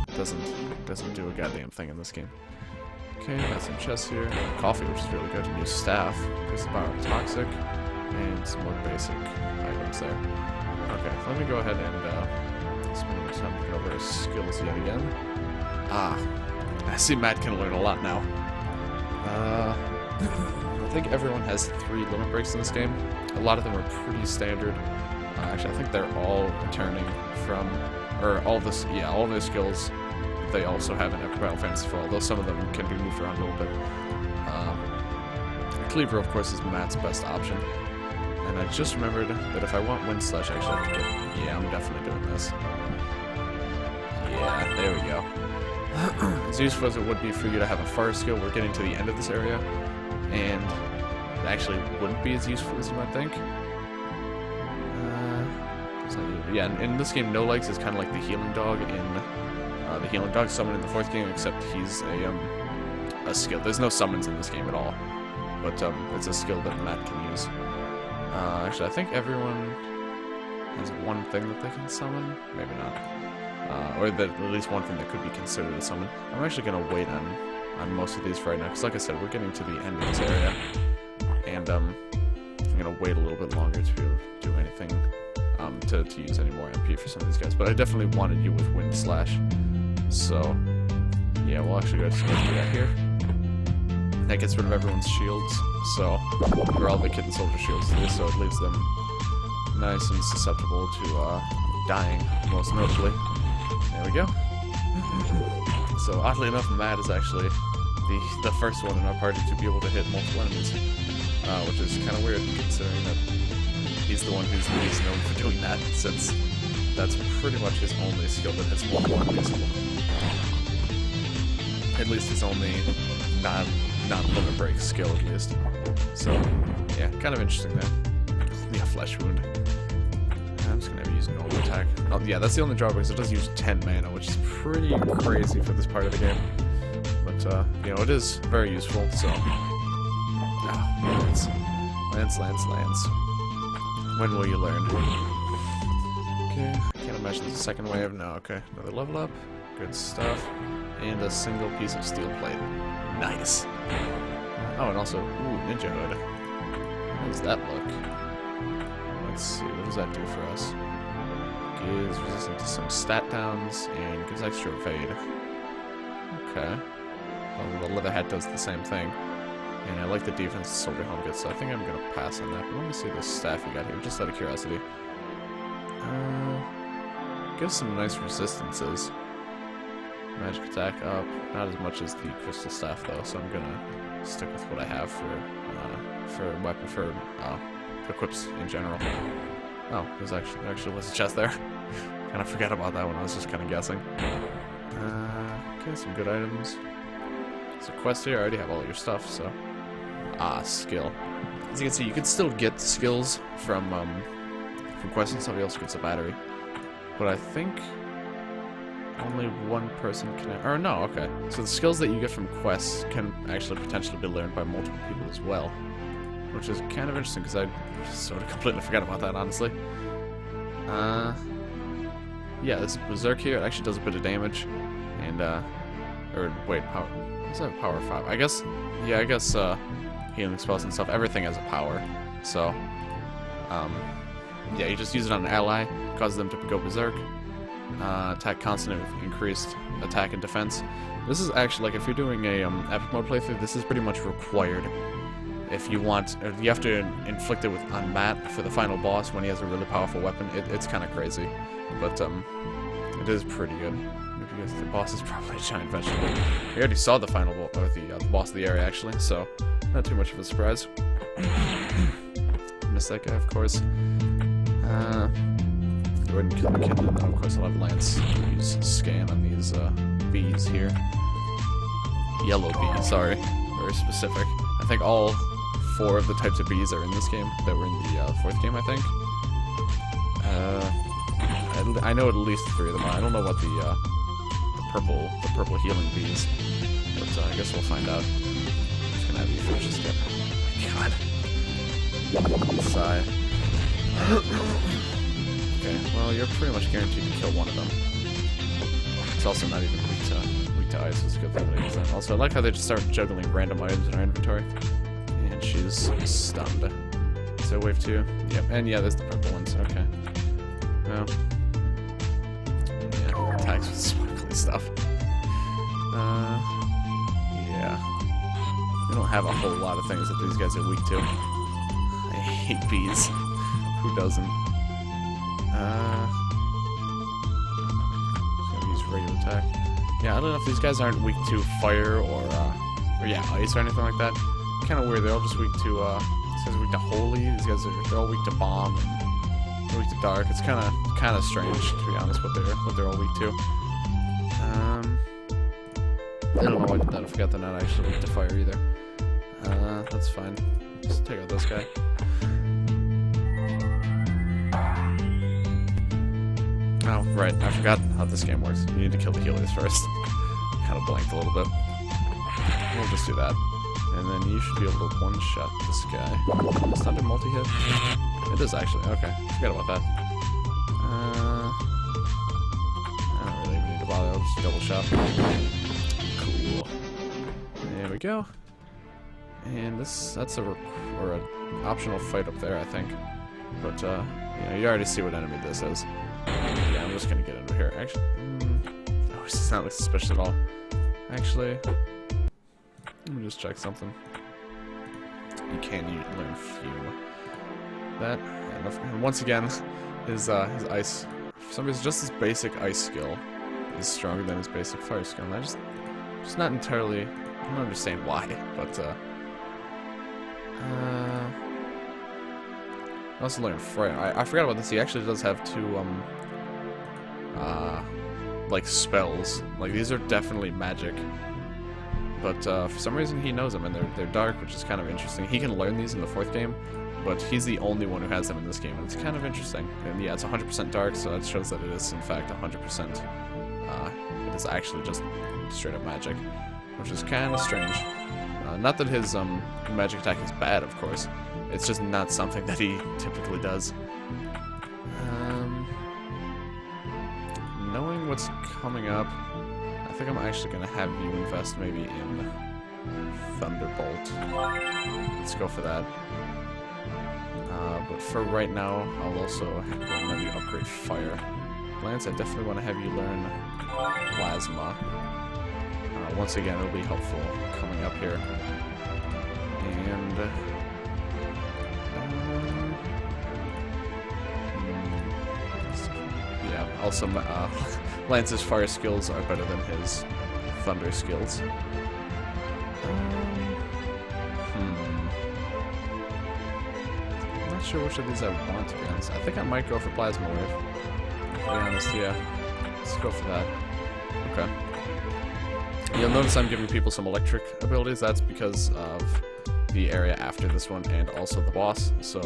Speaker 1: it doesn't do a goddamn thing in this game. Okay, got some chests here. Coffee, which is really good. New staff. Increase the power of toxic. And some more basic items there. Okay, let me go ahead and spend a bit of time to go over his skills yet again. I see Matt can learn a lot now. I think everyone has 3 limit breaks in this game. A lot of them are pretty standard. Actually, I think they're all returning from, or all their skills. They also have an Epic Battle Fantasy 4, although some of them can be moved around a little bit. Cleaver, of course, is Matt's best option. And I just remembered that if I want Wind Slash, I actually have to get... Yeah, I'm definitely doing this. Yeah, there we go. As useful as it would be for you to have a fire skill, we're getting to the end of this area, and it actually wouldn't be as useful as you might think. Yeah, in this game, No Legs is kind of like the healing dog in... the healing dog summon in the 4th game, except he's a skill. There's no summons in this game at all, but it's a skill that Matt can use. Actually, I think everyone has one thing that they can summon. Maybe not, or that at least one thing that could be considered a summon. I'm actually gonna wait on most of these for right now, because like I said, we're getting to the end of this area, and I'm gonna wait a little bit longer to be able to do anything, to use any more MP for some of these guys. But I definitely wanted you with Wind Slash. So, yeah, we'll actually go do that here. That gets rid of everyone's shields, so, or all the Kitten Soldier shields, so it leaves them nice and susceptible to dying, most notably. There we go. So, oddly enough, Matt is actually the first one in our party to be able to hit multiple enemies, which is kind of weird considering that he's the one who's least known for doing that, since that's pretty much his only skill that hits multiple enemies. At least his only non-limit break skill, at least. So, yeah, kind of interesting there. Yeah, Flesh Wound. I'm just gonna have you use normal attack. Oh, yeah, that's the only drawback, is it does use 10 mana, which is pretty crazy for this part of the game. But, you know, it is very useful, so... Lance. Lance. When will you learn? Okay, I can't imagine there's a second wave. No, okay. Another level up. Good stuff. And a single piece of steel plate. Nice. Oh, and also, ooh, Ninja Hood. How does that look? Let's see, what does that do for us? Gives resistance to some stat downs, and gives extra evade. Okay. Well, the leather hat does the same thing. And I like the defense Soldier Helm gets, so I think I'm gonna pass on that. But let me see the staff you got here, just out of curiosity. Gives some nice resistances. Magic attack up, not as much as the crystal staff though, so I'm gonna stick with what I have for weapon for equips in general. Oh, there actually was a chest there. Kind of forgot about that one. I was just kind of guessing. Okay, some good items. There's a quest here. I already have all your stuff, so skill. As you can see, you can still get skills from quests and stuff. You also get a battery, but I think only one person can. Or no, okay. So the skills that you get from quests can actually potentially be learned by multiple people as well, which is kind of interesting because I sort of completely forgot about that, honestly. Yeah, this Berserk here, it actually does a bit of damage, and or wait, power. What's that? Power 5. I guess. Yeah, I guess healing spells and stuff. Everything has a power, so yeah, you just use it on an ally, causes them to go berserk. Attack constant with increased attack and defense. This is actually, like, if you're doing a epic mode playthrough, this is pretty much required. If you want, you have to inflict it on Matt for the final boss when he has a really powerful weapon. It's kind of crazy, but it is pretty good. Because the boss is probably a giant vegetable. We already saw the final boss, or the boss of the area actually, so not too much of a surprise. Miss that guy, of course. Go ahead and kill the kid, and then of course I'll have Lance use scan on these bees here. Yellow bees, sorry, very specific. I think all 4 of the types of bees are in this game that were in the 4th game, I think. I know at least 3 of them are. I don't know what the purple healing bees, but I guess we'll find out. I'm just gonna have you finish this step. Oh my god. Sigh. Okay, well, you're pretty much guaranteed to kill one of them. It's also not even weak to ice, it's a good thing that it isn't. Also, I like how they just start juggling random items in our inventory. And she's stunned. So wave 2. Yep, and yeah, there's the purple ones, okay. Well, yeah, attacks with sparkly stuff. Yeah. We don't have a whole lot of things that these guys are weak to. I hate bees. Who doesn't? Gonna use regular attack. Yeah, I don't know if these guys aren't weak to fire or yeah, ice or anything like that. Kind of weird. They're all just weak to these guys are weak to holy. These guys they're all weak to bomb. And they're weak to dark. It's kind of strange, to be honest, what they're all weak to. I don't know why I did that. I forgot they're not actually weak to fire either. That's fine. Just take out this guy. Oh, right. I forgot how this game works. You need to kill the healers first. Kind of blanked a little bit. We'll just do that. And then you should be able to one-shot this guy. It's not a multi-hit? It is actually. Okay. Forget about that. I don't really even need to bother. I'll just double shot. Cool. There we go. And that's an optional fight up there, I think. But, you know, you already see what enemy this is. Yeah, I'm just gonna get into here. Actually, oh, it does not look suspicious at all. Actually, let me just check something. You can learn Fume. That, and once again, his ice, for some reason, just his basic ice skill is stronger than his basic fire skill. And I just not entirely, I don't understand why, but I also learned Fire. I forgot about this. He actually does have 2 like spells. Like these are definitely magic, but for some reason he knows them, and they're dark, which is kind of interesting. He can learn these in the 4th game, but he's the only one who has them in this game, and it's kind of interesting. And yeah, it's 100% dark, so that shows that it is in fact 100%. It is actually just straight up magic, which is kind of strange. Not that his magic attack is bad, of course. It's just not something that he typically does. Knowing what's coming up, I think I'm actually going to have you invest maybe in Thunderbolt. Let's go for that. But for right now, I'll also have you upgrade Fire. Lance, I definitely want to have you learn Plasma. Once again, it'll be helpful coming up here. And yeah, also Lance's fire skills are better than his thunder skills. I'm not sure which of these I want, to be honest. I think I might go for Plasma Wave. To be honest, yeah. Let's go for that. Okay. You'll notice I'm giving people some electric abilities. That's because of the area after this one, and also the boss. So,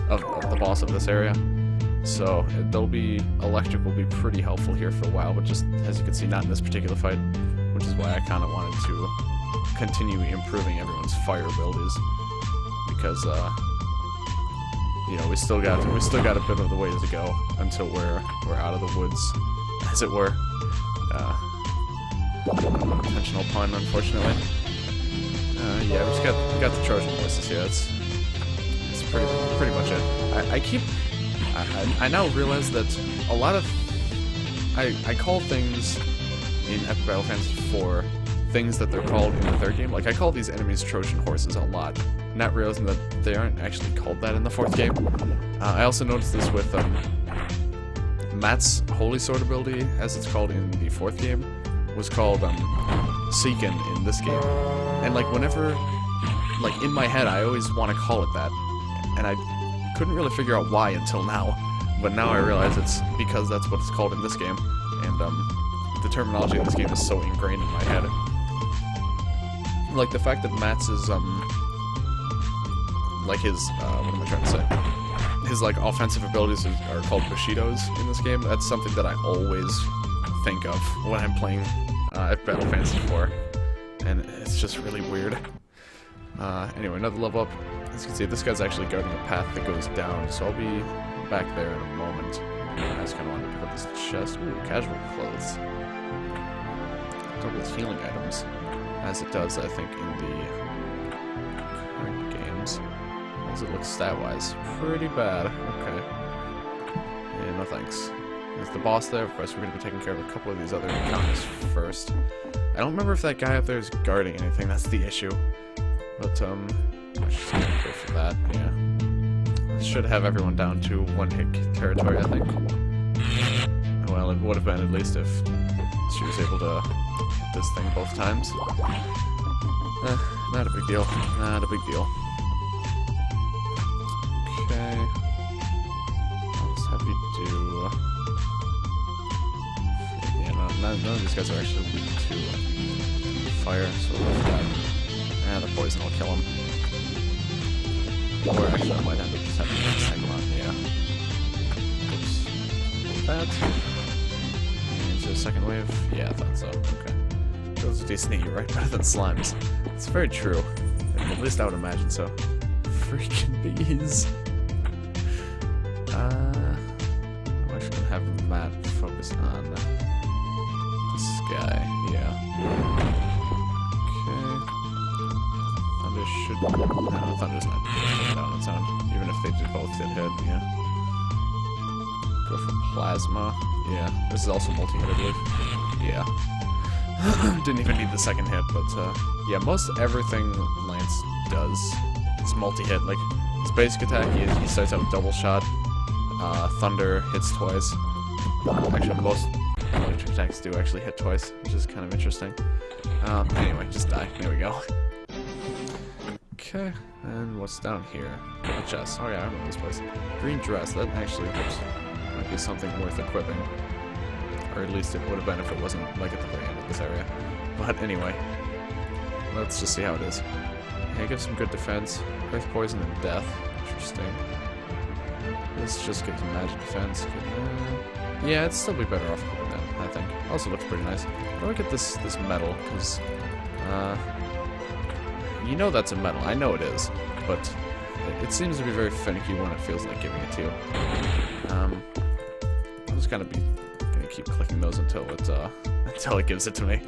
Speaker 1: of the boss of this area. So there'll be electric will be pretty helpful here for a while, but just as you can see, not in this particular fight, which is why I kind of wanted to continue improving everyone's fire abilities, because you know, we still got a bit of the way to go until we're out of the woods, as it were. Unintentional pun, unfortunately. Yeah, we just got the Trojan horses here. That's pretty much it. I now realize that a lot of I call things in Epic Battle Fantasy 4 things that they're called in the third game. Like, I call these enemies Trojan horses a lot, not realizing that they aren't actually called that in the fourth game. I also noticed this with Matt's Holy Sword ability, as it's called in the fourth game, was called Seekin in this game. And like, whenever, like, in my head, I always want to call it that, and I couldn't really figure out why until now. But now I realize it's because that's what it's called in this game, and the terminology in this game is so ingrained in my head. Like, the fact that Matt's is like his what am I trying to say? His like offensive abilities are called Bushidos in this game. That's something that I always think of when I'm playing Battle Fantasy 4, and it's just really weird. Anyway, another level up. As you can see, this guy's actually guarding a path that goes down, so I'll be back there in a moment. I just kind of wanted to pick up this chest. Ooh, casual clothes. Doubles healing items, as it does, I think, in the current games. How does it look stat-wise? Pretty bad. Okay. Yeah, no thanks. There's the boss there. Of course, we're going to be taking care of a couple of these other encounters first. I don't remember if that guy up there is guarding anything. That's the issue. But, I'm just gonna go for that, yeah. Should have everyone down to one-hit territory, I think. Well, it would have been, at least, if she was able to hit this thing both times. Not a big deal. Not a big deal. Okay. I'll just have you do... Yeah, none of these guys are actually weak to fire, so we'll have that. The poison will kill him. Or actually, I might end up just having to take him out, yeah. Oops. That. Is there a second wave? Yeah, I thought so. Okay. Those are decent, you're right, better than slimes. It's very true. At least I would imagine so. Freaking bees. I'm actually gonna have Matt focus on this guy, yeah. Should... No, Thunder's not down on its own, even if they both did hit, yeah. Go for Plasma. Yeah, this is also multi-hit, I believe. Yeah. Didn't even need the second hit, but, yeah, most everything Lance does is multi-hit. Like, his basic attack, he starts out with double shot. Thunder hits twice. Actually, most electric attacks do actually hit twice, which is kind of interesting. Anyway, just die. There we go. Okay, and what's down here? A chest. Oh yeah, I remember this place. Green dress. That actually might be something worth equipping. Or at least it would have been if it wasn't like at the very end of this area. But anyway, let's just see how it is. Yeah, it gives some good defense. Earth poison and death. Interesting. Let's just get some magic defense. Yeah, it'd still be better off equipping that, I think. Also looks pretty nice. How do I get this metal? Because, you know that's a metal. I know it is, but it seems to be very finicky when it feels like giving it to you. I'm just gonna keep clicking those until it gives it to me.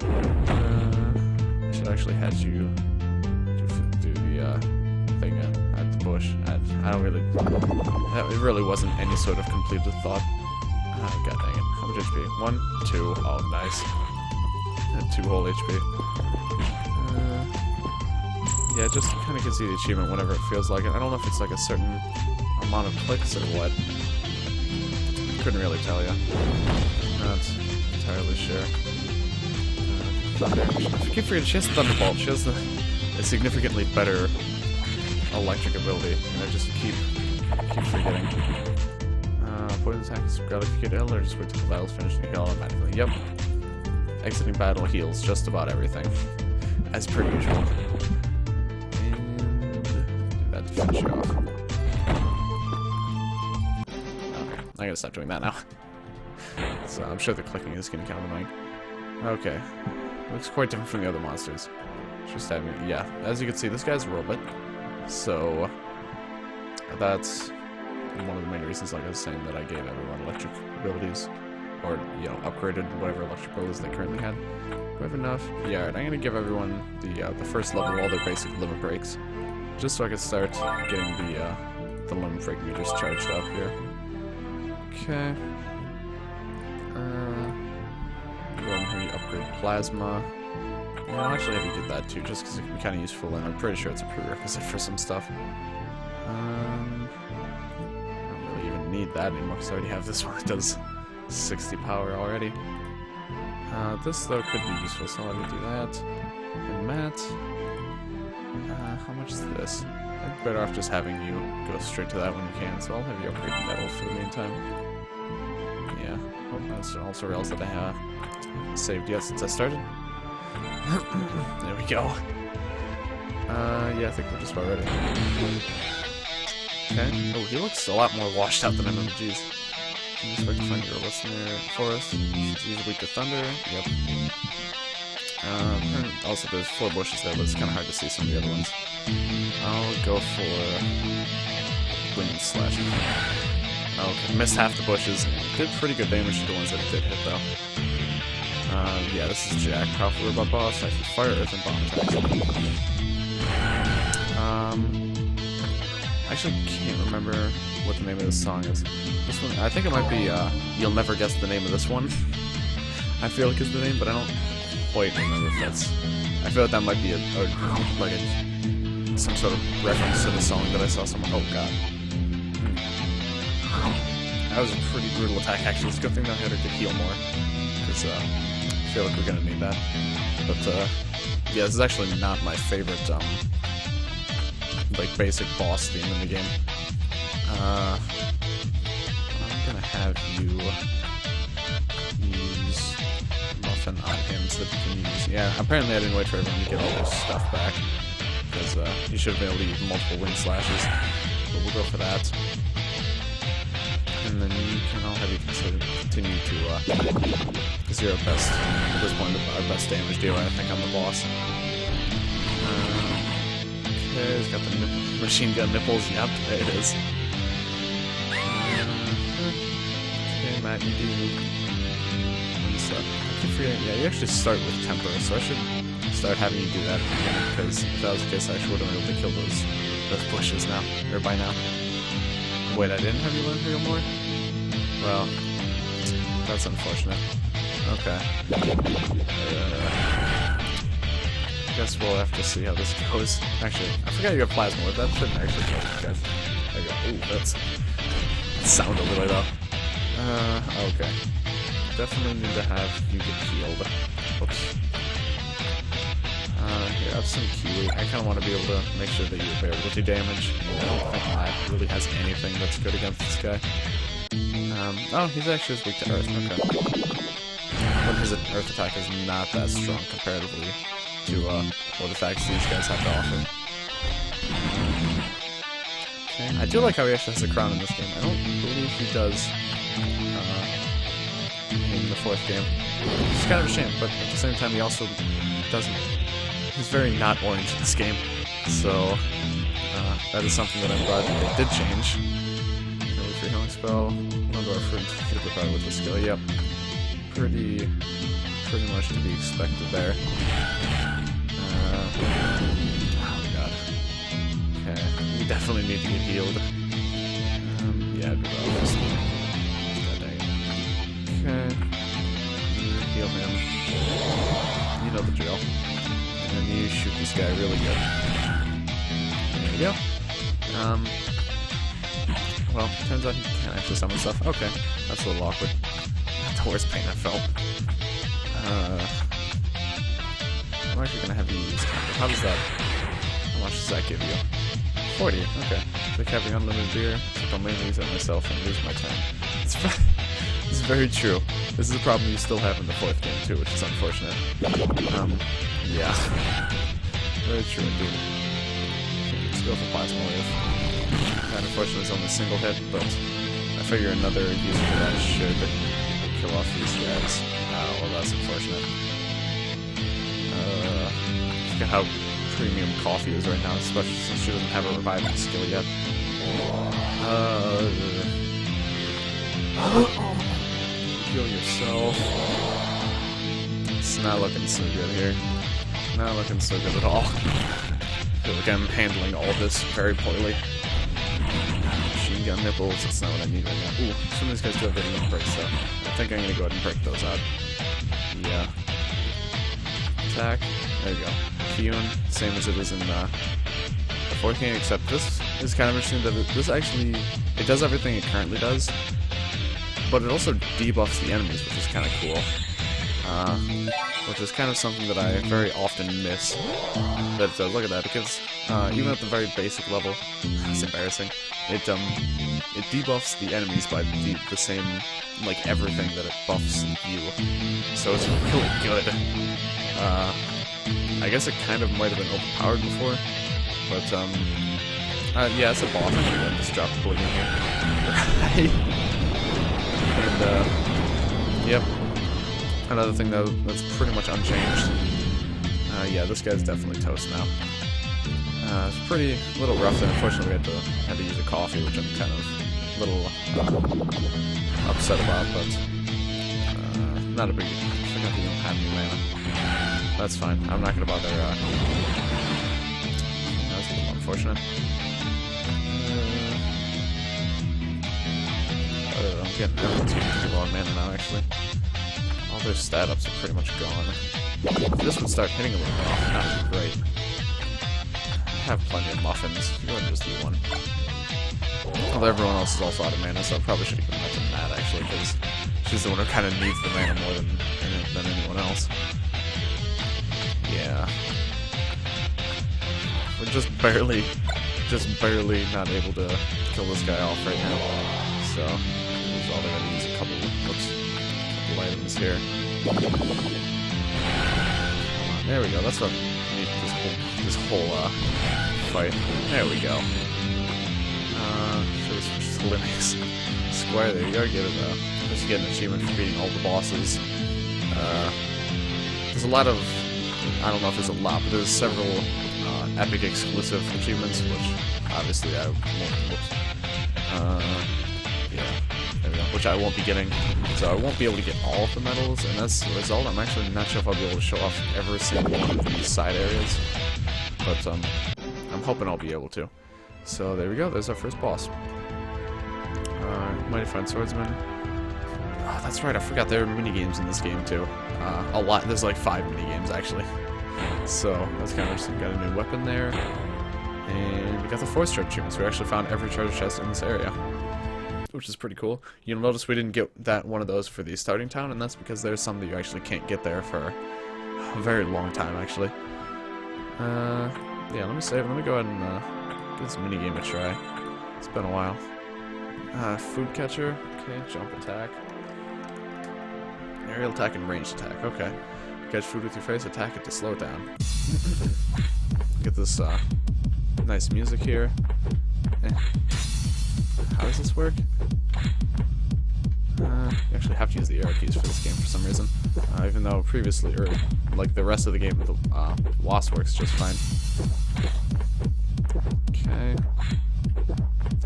Speaker 1: I should actually have you do the thing at the bush. I don't really. It really wasn't any sort of completed thought. Oh, God dang it! How much HP? 1, 2. Oh, nice. 2 whole HP. Yeah, just kind of can see the achievement whenever it feels like it. I don't know if it's like a certain amount of clicks or what. Couldn't really tell you. Not entirely sure. I keep forgetting she has Thunderbolt. She has a significantly better electric ability, and I just keep forgetting. Poison attack is got if you get ill, or just wait till the battle's finished and you heal automatically. Yep. Exiting battle heals just about everything, as per usual. And do that to finish you off. Okay, I gotta stop doing that now. So I'm sure the clicking is getting kind of annoying. Okay. Looks quite different from the other monsters. Just having, yeah, as you can see, this guy's a robot. So that's one of the main reasons, like I was saying, that I gave everyone electric abilities, or you know, upgraded whatever electric abilities they currently had. Do I have enough? Yeah, alright, I'm gonna give everyone the first level of all their basic limit breaks, just so I can start getting the limit break meters charged up here. Okay. Go ahead and have you upgrade plasma. Yeah, I'll actually have you do that too, just because it can be kind of useful, and I'm pretty sure it's a prerequisite for some stuff. I don't really even need that anymore, because I already have this one that does 60 power already. This, though, could be useful, so let me do that. And Matt, how much is this? I'm better off just having you go straight to that when you can, so I'll have you upgrade metal for the meantime. Yeah, oh, that's also rails that I have saved yet since I started. There we go. Yeah, I think we're just about ready. Okay. Oh, he looks a lot more washed out than I remember. Jeez. Can you expect to find your robots in there for us? He's weak to thunder. Yep. And also, there's 4 bushes there, but it's kind of hard to see some of the other ones. I'll go for wind slash. Okay, missed half the bushes. Did pretty good damage to the ones that it did hit, though. Yeah, this is Jack, powerful robot boss. Actually, fire, earth, and bomb attacks. I actually can't remember what the name of this song is. This one, I think it might be, You'll Never Guess the Name of This One. I feel like it's the name, but I don't quite remember if that's... I feel like that might be some sort of reference to the song that I saw somewhere. Oh, God. That was a pretty brutal attack, actually. It's a good thing that I had her to heal more. Because, I feel like we're gonna need that. But, yeah, this is actually not my favorite, like, basic boss theme in the game. I'm gonna have you use Muffin on him so that you can use... Yeah, apparently I didn't wait for everyone to get all their stuff back. Because, you should have been able to use multiple wind slashes. But we'll go for that. And then you can all have you continue to zero best at this point, our best damage dealer, I think, on the boss. Okay, he's got the machine gun nipples. Yep, there it is. Okay, Matt, you do. I keep forgetting. Yeah, you actually start with temper, so I should start having you do that again, because if that was the case, I actually would have been able to kill those bushes now, or by now. Wait, I didn't have you learn heal more? Well, that's unfortunate. Okay. I guess we'll have to see how this goes. Actually, I forgot you have plasma with that. Shouldn't actually kill these guys. There you go. Ooh, that sounded really though. Okay. Definitely need to have you get healed. Oops. Here, I have some kiwi. I kind of want to be able to make sure that you bear with damage. I don't think Matt really has anything that's good against this guy. Oh, he's actually just weak to earth. Okay. But his earth attack is not that strong comparatively to what the facts these guys have to offer. Okay. I do like how he actually has a crown in this game. I don't believe he does in the fourth game. It's kind of a shame, but at the same time he also doesn't. He's very not orange in this game. So that is something that I'm glad that they did change. Early free healing spell. One fruit to hit the body with the skill. Yep. Pretty much to be expected there. Oh god. Okay. We definitely need to get healed. Yeah, I'd be well. God dang it. Okay. Heal him. You know the drill. And then you shoot this guy really good. There we go. Well, turns out he can't actually summon stuff. Okay, that's a little awkward. Not the worst pain I felt. I'm actually gonna have you use counter. How does that? How much does that give you? 40. Okay. It's like having unlimited beer. Except I'll mainly use it myself and lose my turn. It's very true. This is a problem you still have in the fourth game too, which is unfortunate. Yeah. Very true indeed. Let's go for Plasma Wave. That unfortunately is only a single hit, but I figure another user for that should kill off these guys. Well, that's unfortunate. Look at how premium coffee is right now, especially since she doesn't have a reviving skill yet. Heal yourself. It's not looking so good here. Not looking so good at all. I feel like I'm handling all this very poorly. Machine gun nipples, that's not what I need right now. Ooh, some of these guys do have very breaks though. I think I'm gonna go ahead and break those out. Yeah. Attack. There you go. Kyun, same as it is in the fourth game, except this is kind of interesting that this actually, it does everything it currently does, but it also debuffs the enemies, which is kind of cool. Which is kind of something that I very often miss. That it does. Look at that, because even at the very basic level, it's embarrassing. It debuffs the enemies by the same, like, everything that it buffs you. So it's really good. I guess it kind of might have been overpowered before, but yeah, it's a boss. I'm gonna just drop the Oblivion here. Right. And yep. Another thing that's pretty much unchanged. Yeah, this guy's definitely toast now. It's pretty little rough there. Unfortunately, we had to use a coffee, which I'm kind of a little upset about, but not a big deal. I forgot that you don't have any mana. That's fine. I'm not gonna bother. That's a little unfortunate. I'm getting everyone's getting too low on mana now, actually. All their stat ups are pretty much gone. If this would start hitting a little more often, that would be great. I have plenty of muffins. You wouldn't just eat one. Although everyone else is also out of mana, so I probably should have given that to Matt, actually, because she's the one who kind of needs the mana more than anyone else. Yeah. We're just barely not able to kill this guy off right now. So, there's all they're gonna use a couple items here. There we go. That's what I need this whole fight. There we go. Should have switched to Linux. Square. There you go. Get it. Just get an achievement for beating all the bosses. There's a lot of. I don't know if there's a lot, but there's several epic exclusive achievements, which obviously I won't. Yeah. There we go. Which I won't be getting, so I won't be able to get all of the medals, and as a result, I'm actually not sure if I'll be able to show off every single one of these side areas, but I'm hoping I'll be able to. So there we go, there's our first boss. Mighty Fine Swordsman. Oh, that's right, I forgot there are minigames in this game too. A lot, there's like 5 minigames actually. So, that's kind of interesting. Got a new weapon there, and we got the Force Treasure achievements. We actually found every treasure chest in this area, which is pretty cool. You'll notice we didn't get one of those for the starting town, and that's because there's some that you actually can't get there for a very long time, actually. Yeah, let me save. Let me go ahead and give this minigame a try. It's been a while. Food catcher. Okay, jump attack. Aerial attack and ranged attack. Okay. Catch food with your face, attack it to slow it down. Get this nice music here. How does this work? You actually have to use the arrow keys for this game for some reason. Even though previously, or like the rest of the game, the WASD works just fine. Okay.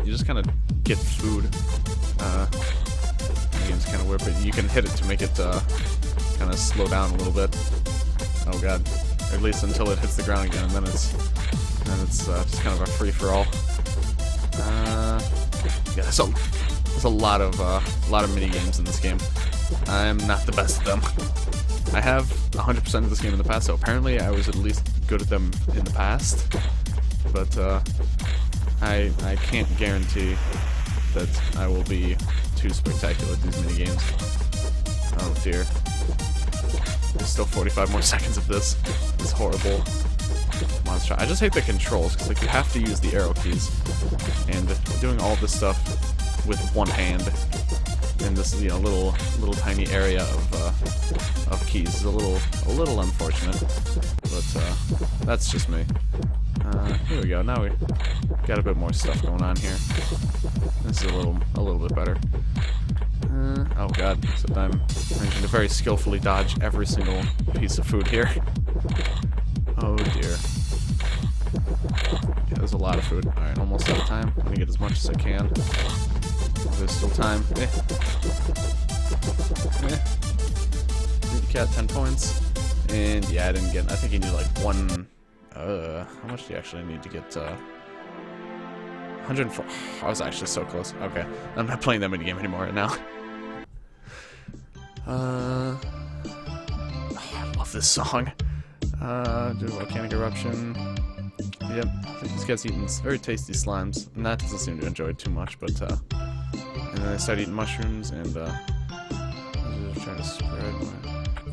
Speaker 1: You just kind of get food. The game's kind of weird, but you can hit it to make it kind of slow down a little bit. Oh god. Or at least until it hits the ground again, and then it's just kind of a free-for-all. Yeah, so there's a lot of mini games in this game. I'm not the best at them. I have 100% of this game in the past, so apparently I was at least good at them in the past. But I can't guarantee that I will be too spectacular at these mini games. Oh dear. There's still 45 more seconds of this. It's horrible. Come on, let's try. I just hate the controls, because like you have to use the arrow keys. And doing all this stuff with one hand in this, you know, little tiny area of keys is a little unfortunate. But that's just me. Here we go. Now we got a bit more stuff going on here. This is a little bit better. Oh god, except I'm managing to very skillfully dodge every single piece of food here. Oh dear. Yeah, there's a lot of food. Alright, almost out of time. Let me get as much as I can. There's still time. Feed the cat, 10 points. And yeah, I think you need like one... how much do you actually need to get, 104. I was actually so close. Okay. I'm not playing that minigame anymore right now. Oh, I love this song. Do volcanic eruption. Yep. I think this guy's eating very tasty slimes. And that doesn't seem to enjoy it too much, but, and then they start eating mushrooms, and, trying to spread.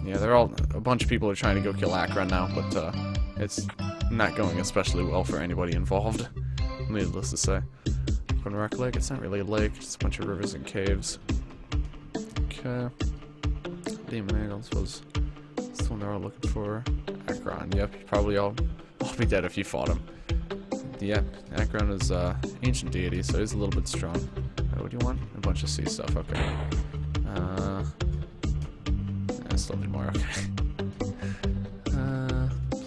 Speaker 1: Yeah, a bunch of people are trying to go kill Akron now, but, it's not going especially well for anybody involved. Needless to say. From Rock Lake, it's not really a lake, it's a bunch of rivers and caves. Okay. Demon Egg, I suppose that's the one they're all looking for. Akron, yep, you'd probably all be dead if you fought him. Yeah, Akron is ancient deity, so he's a little bit strong. What do you want? A bunch of sea stuff, okay. Yeah, still need more, okay.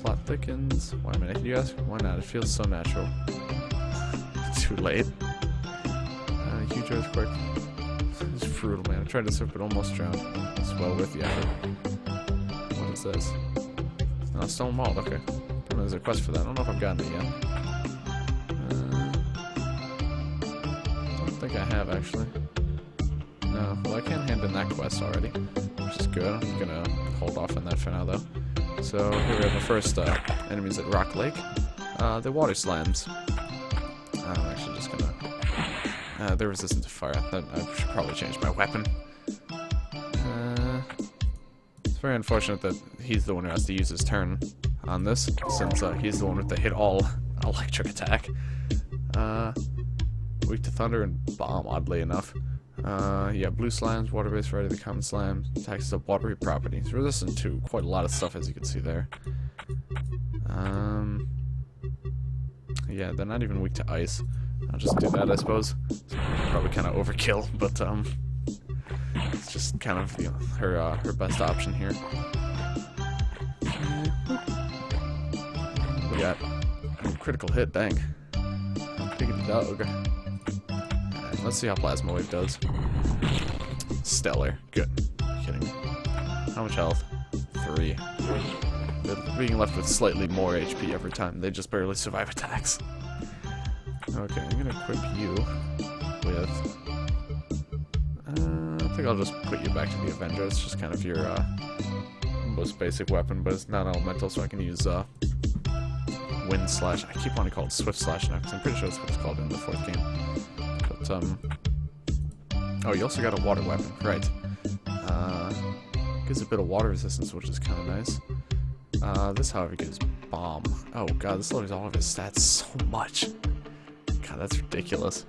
Speaker 1: Plot thickens. Why am I naked, you ask? Why not? It feels so natural. Too late. Huge earthquake. It's brutal, man. I tried to surf, but almost drowned. It's well worth the effort. What is this? Oh, stone wall. Okay. There's a quest for that. I don't know if I've gotten it yet. I don't think I have, actually. No. Well, I can't hand in that quest already, which is good. I'm gonna hold off on that for now, though. So here we have the first enemies at Rock Lake. The water slams. I'm actually just gonna... they're resistant to fire. I should probably change my weapon. It's very unfortunate that he's the one who has to use his turn on this, since he's the one with the hit all electric attack. Weak to thunder and bomb, oddly enough. Yeah, blue slimes, water-based variety of the common slime. Attacks up watery properties. Resistant to quite a lot of stuff, as you can see there. Yeah, they're not even weak to ice. I'll just do that, I suppose. It's probably kind of overkill, but it's just kind of, you know, her best option here. We got a critical hit, dang. Big dog. Alright, let's see how Plasma Wave does. Stellar. Good. Are you kidding me? How much health? 3. They're being left with slightly more HP every time. They just barely survive attacks. Okay, I'm gonna equip you with... I think I'll just put you back to the Avenger. It's just kind of your most basic weapon, but it's not elemental, so I can use Wind Slash. I keep wanting to call it Swift Slash now, because I'm pretty sure that's what it's called in the 4th game. But, oh, you also got a water weapon, right. Gives a bit of water resistance, which is kind of nice. This, however, gives Bomb. Oh god, this lowers all of his stats so much. God, that's ridiculous.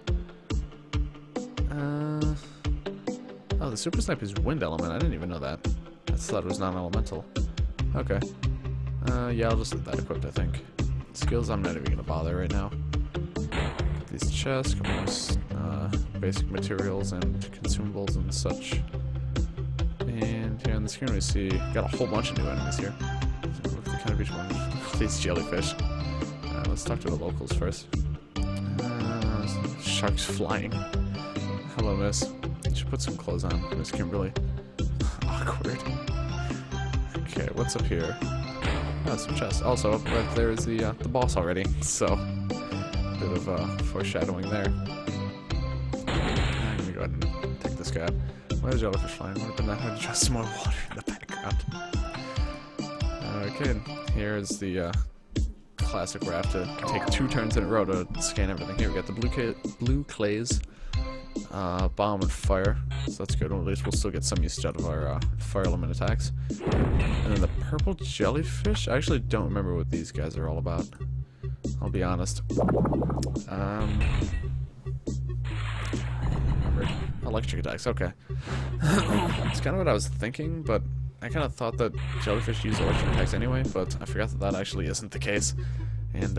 Speaker 1: Oh, the Super Snipe is Wind Element. I didn't even know that. I thought it was non-elemental. Okay. Yeah, I'll just leave that equipped, I think. Skills, I'm not even gonna bother right now. these chests, couple more basic materials and consumables and such. And here on the screen we see got a whole bunch of new enemies here. So look at kind of each one. These jellyfish. Let's talk to the locals first. Sharks flying. Hello, miss. You should put some clothes on. Miss Kimberly. Awkward. Okay, what's up here? Oh, some chests. Also, up right there is the boss already. So, bit of foreshadowing there. I'm gonna go ahead and take this guy out. Why is jellyfish flying? Would have been that hard to trust some more water in the background. Okay, here's the classic where I have to take 2 turns in a row to scan everything. Here we got the blue clays, bomb and fire, so that's good. Well, at least we'll still get some use out of our fire element attacks. And then the purple jellyfish, I actually don't remember what these guys are all about, I'll be honest. Electric attacks, okay. It's kind of what I was thinking, but I kind of thought that jellyfish use electric attacks anyway, but I forgot that that actually isn't the case. And,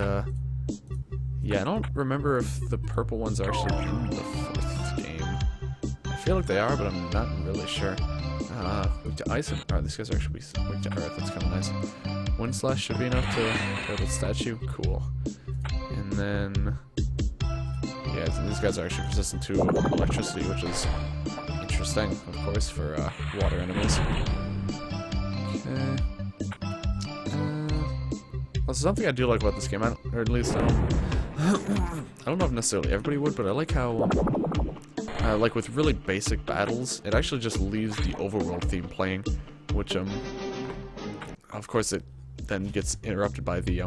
Speaker 1: yeah, I don't remember if the purple ones are actually in the 4th game. I feel like they are, but I'm not really sure. Weak to ice and... Alright, these guys are actually weak to earth, that's kind of nice. Wind slash should be enough to kill the statue, cool. And then... yeah, these guys are actually resistant to electricity, which is interesting, of course, for water enemies. Okay. Well, something I do like about this game, or at least I don't know if necessarily everybody would, but I like how, like with really basic battles, it actually just leaves the overworld theme playing, which of course it then gets interrupted by the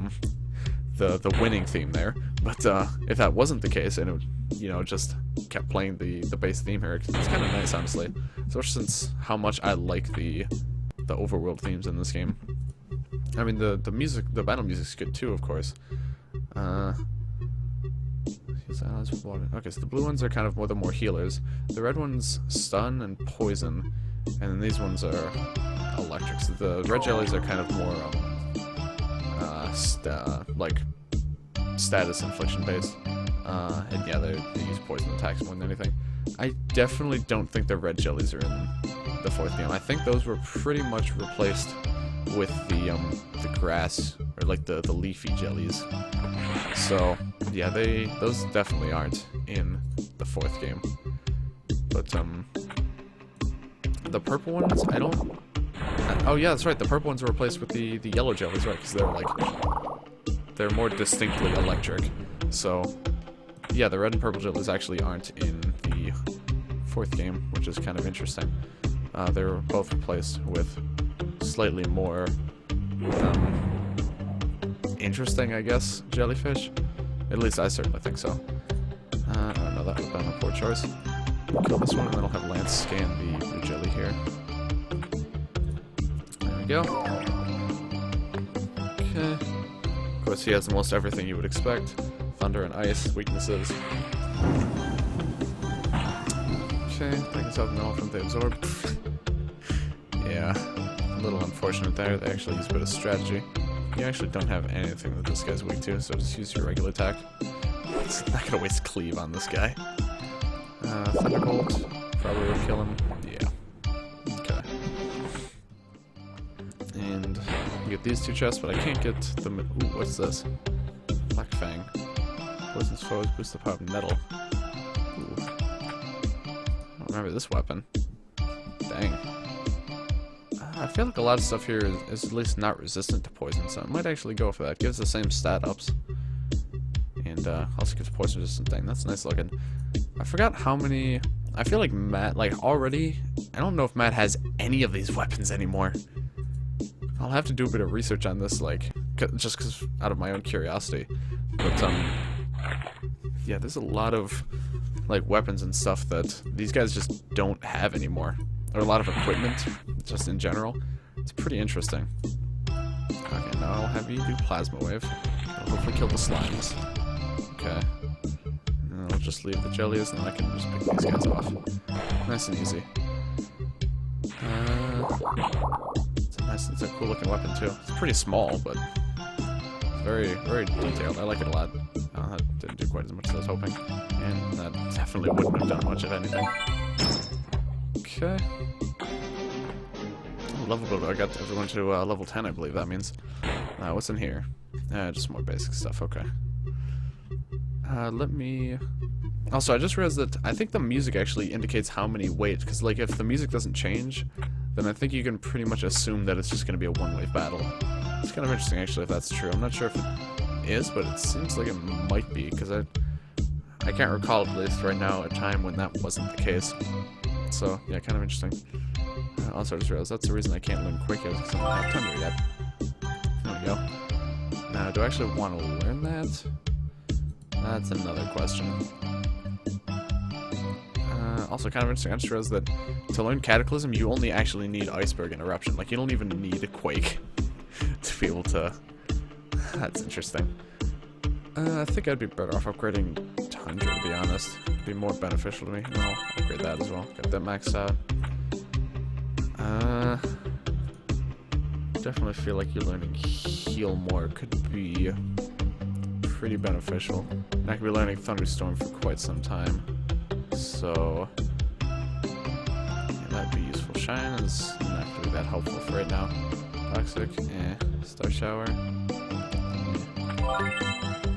Speaker 1: winning theme there. But if that wasn't the case, and it, you know, just kept playing the base theme here, it's kind of nice, honestly. Especially since how much I like the overworld themes in this game. I mean, the music, the battle music's good too, of course. Okay, so the blue ones are kind of the more healers. The red ones stun and poison, and then these ones are electric. So the red jellies are kind of more like status infliction based, and yeah, they use poison attacks more than anything. I definitely don't think the red jellies are in the 4th game. I think those were pretty much replaced with the grass, or like the leafy jellies. So yeah, those definitely aren't in the 4th game. But the purple ones, I don't. Oh yeah, that's right. The purple ones are replaced with the yellow jellies, right? Because they're more distinctly electric. So yeah, the red and purple jellies actually aren't in the 4th game, which is kind of interesting. They were both replaced with slightly more interesting, I guess, jellyfish. At least I certainly think so. I don't know, that would have been a poor choice. Kill this one, and then I'll have Lance scan the blue jelly here. There we go. Okay. Of course, he has almost everything you would expect. Thunder and ice, weaknesses. Okay, Dragons out an elephant, they absorb. Yeah, a little unfortunate there. They actually use a bit of strategy. You actually don't have anything that this guy's weak to, so just use your regular attack. It's not gonna waste cleave on this guy. Thunderbolt probably would kill him. Yeah. Okay. And you get these 2 chests, but I can't get the. Ooh, what's this? Black Fang. Poison's foes boost the power of metal. Ooh. I don't remember this weapon. Dang. I feel like a lot of stuff here is at least not resistant to poison, so I might actually go for that. Gives the same stat ups. And also gives poison resistant thing. That's nice looking. I forgot how many. I feel like Matt, like already, I don't know if Matt has any of these weapons anymore. I'll have to do a bit of research on this, like, just because out of my own curiosity. But, yeah, there's a lot of, like, weapons and stuff that these guys just don't have anymore. Or a lot of equipment, just in general. It's pretty interesting. Okay, now I'll have you do Plasma Wave. I'll hopefully kill the slimes. Okay. And then I'll just leave the jellies, and then I can just pick these guys off. Nice and easy. It's a cool looking weapon too. It's pretty small, but it's very, very detailed. I like it a lot. that didn't do quite as much as I was hoping. And that definitely wouldn't have done much of anything. Okay. Level builder, I got everyone to level 10, I believe that means. What's in here? Just more basic stuff, okay. Let me... Also, I just realized that I think the music actually indicates how many waves, because like if the music doesn't change, then I think you can pretty much assume that it's just going to be a one-wave battle. It's kind of interesting actually if that's true. I'm not sure if it is, but it seems like it might be, because I can't recall at least right now a time when that wasn't the case. So, yeah, kind of interesting. Also, I just realized that's the reason I can't learn Quick because I don't have Thunder yet. There we go. Now, do I actually want to learn that? That's another question. Also, kind of interesting, I just realized that to learn Cataclysm, you only actually need Iceberg and Eruption. Like, you don't even need a Quake to be able to... That's interesting. I think I'd be better off upgrading Tundra, to be honest. It'd be more beneficial to me. And I'll upgrade that as well. Get that maxed out. Definitely feel like you're learning Heal more could be pretty beneficial. And I could be learning Thunderstorm for quite some time. So, yeah, that'd be useful. Shine is not going to be that helpful for right now. Toxic, Star Shower. I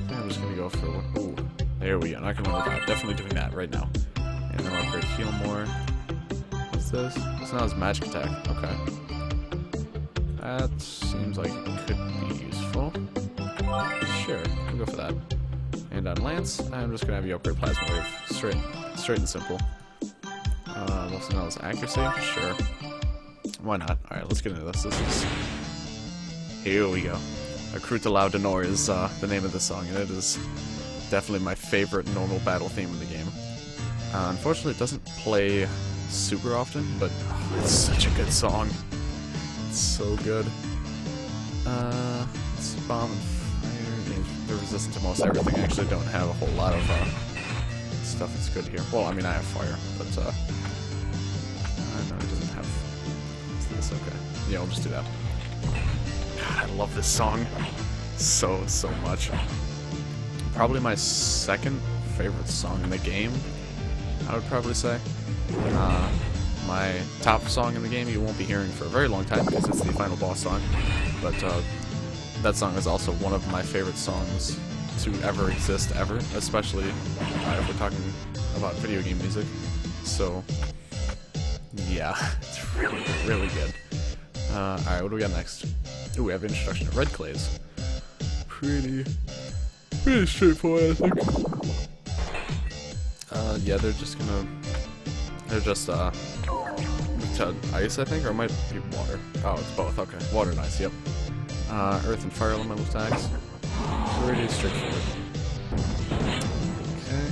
Speaker 1: think I'm just going to go for one. Ooh, there we go. Not going to look out. Definitely doing that right now. And then I'll upgrade Heal more. What's this? It's not his magic attack. Okay. That seems like it could be useful. Sure, we'll go for that. And on Lance, I'm just gonna have you upgrade Plasma Wave. Straight and simple. What's another accuracy? Sure. Why not? Alright, let's get into this. Here we go. Accrue to Laudonor is the name of the song, and it is definitely my favorite normal battle theme in the game. Unfortunately, it doesn't play super often, but it's such a good song. It's so good. It's Bomb and Fire. They're resistant to most everything. I actually don't have a whole lot of stuff that's good here. Well, I mean, I have Fire, but no, it doesn't have. Is this okay? Yeah, we'll just do that. God, I love this song so much. Probably my second favorite song in the game, I would probably say. My top song in the game you won't be hearing for a very long time because it's the final boss song, but that song is also one of my favorite songs to ever exist ever, especially if we're talking about video game music. So yeah, it's really good. Alright, what do we got next? Ooh, we have Introduction to Red Clays. Pretty straightforward, I think. Yeah, they're just to ice, I think, or it might be water. Oh, it's both, okay. Water and ice, yep. Earth and fire elemental attacks. Pretty straightforward. Okay.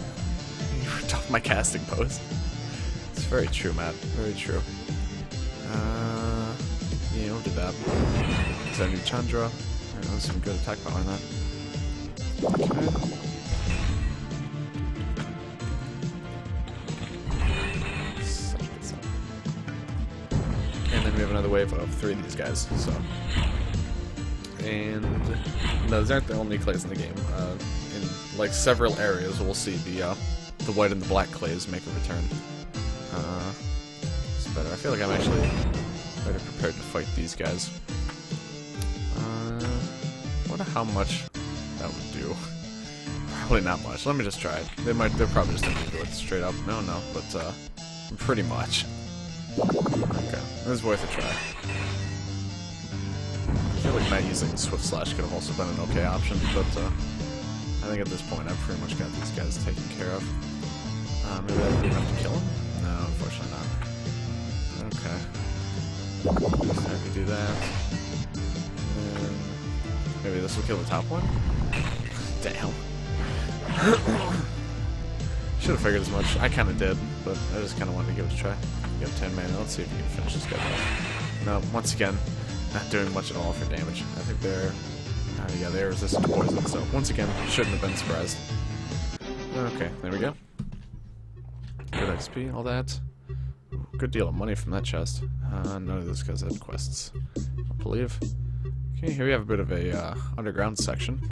Speaker 1: You ripped off my casting post. It's very true, Matt. Very true. Yeah, we'll do that. Because I need Chandra. There's some good attack power in that. Okay. And then we have another wave of 3 of these guys, so. And those aren't the only clays in the game. In like several areas, we'll see the white and the black clays make a return. It's better. I feel like I'm actually better prepared to fight these guys. Wonder how much that would do. Probably not much. Let me just try it. They're probably just gonna do it straight up. No, but pretty much. Okay, it was worth a try. I feel like Matt using Swift Slash could have also been an okay option, but I think at this point I've pretty much got these guys taken care of. Maybe I don't have to kill him? No, unfortunately not. Okay. So I can do that. And maybe this will kill the top one? Damn. Should have figured as much. I kind of did, but I just kind of wanted to give it a try. You have 10 mana. Let's see if you can finish this guy off. No, once again, not doing much at all for damage. I think they're... yeah, they're resistant to poison, so once again, shouldn't have been surprised. Okay, there we go. Good XP, all that. Good deal of money from that chest. None of this guys had quests, I believe. Okay, here we have a bit of a underground section.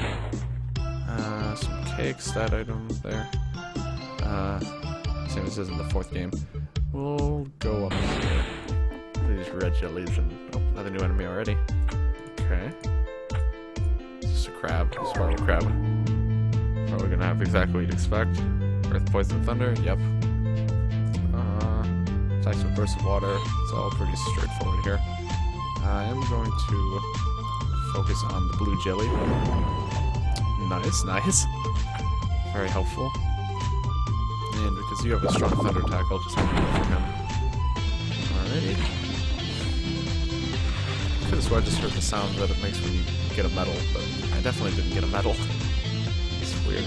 Speaker 1: Some cakes, that item there. Same as in the 4th game. We'll go up here. These red jellies and... Oh, another new enemy already. Okay. It's just a crab. A spiral crab. Probably gonna have exactly what you'd expect. Earth, poison, thunder. Yep. Attacks with bursts of water. It's all pretty straightforward here. I am going to focus on the blue jelly. Nice, nice. Very helpful. And because you have a strong thunder attack, I'll just have to go for him. Alrighty. Could have sworn I just heard the sound that it makes when you get a medal, but I definitely didn't get a medal. It's weird.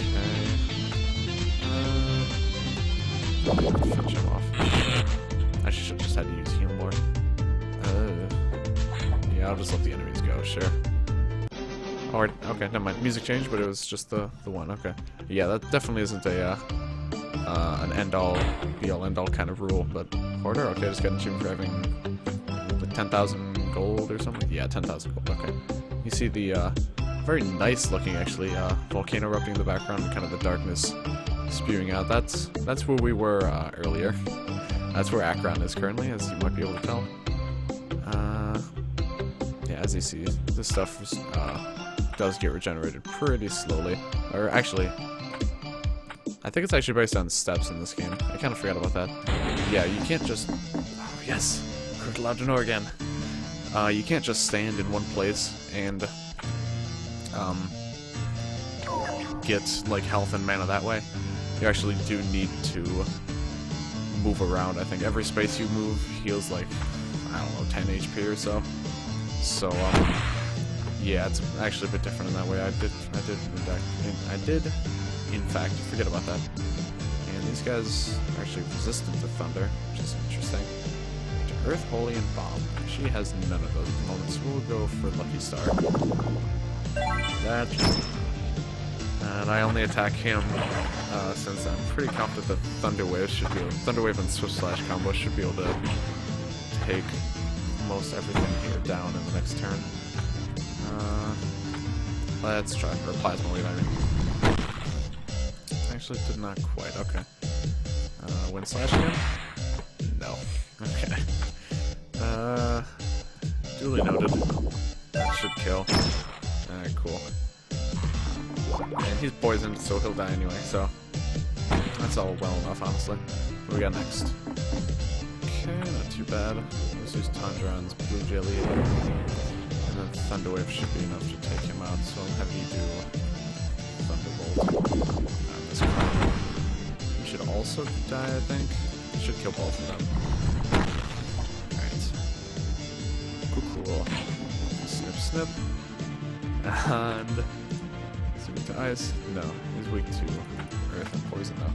Speaker 1: Okay. Finish him off. I should have just had to use heal more. Yeah, I'll just let the enemies go, sure. Oh, okay, never mind. Music changed, but it was just the one. Okay. Yeah, that definitely isn't a an end-all, be-all, end-all kind of rule. But Hoarder, okay, just got an achievement for having like 10,000 gold or something. Yeah, 10,000 gold. Okay. You see the very nice-looking, actually, volcano erupting in the background, and kind of the darkness spewing out. That's where we were earlier. That's where Akron is currently, as you might be able to tell. Yeah, as you see, this stuff does get regenerated pretty slowly. Or actually, I think it's actually based on steps in this game. I kind of forgot about that. Yeah, you can't just... Oh, yes! We're allowed to know again. You can't just stand in one place and get, like, health and mana that way. You actually do need to move around. I think every space you move heals, like, I don't know, 10 HP or so. So, yeah, it's actually a bit different in that way. I did, in fact, forget about that. And these guys are actually resistant to thunder, which is interesting. To Earth, Holy, and Bomb. She has none of those at the moment, so we'll go for Lucky Star. That. And I only attack him since I'm pretty confident that Thunder Wave should be able, Thunder Wave and Swift Slash combo should be able to take most everything here down in the next turn. Let's try for a Plasma Wave, I mean. Actually, did not quite. Okay. Wind Slash again? No. Okay. Duly noted. That should kill. Alright, cool. And he's poisoned, so he'll die anyway, so that's all well enough, honestly. What do we got next? Okay, not too bad. Let's use Tundron's Blue Jelly. And then Thunderwave should be enough to take him out, so I'll have you do Thunderbolt on this card. You should also die, I think. You should kill both of them. Alright. Cool. Snip, snip. And... is he weak to ice? No, he's weak to earth and poison, though.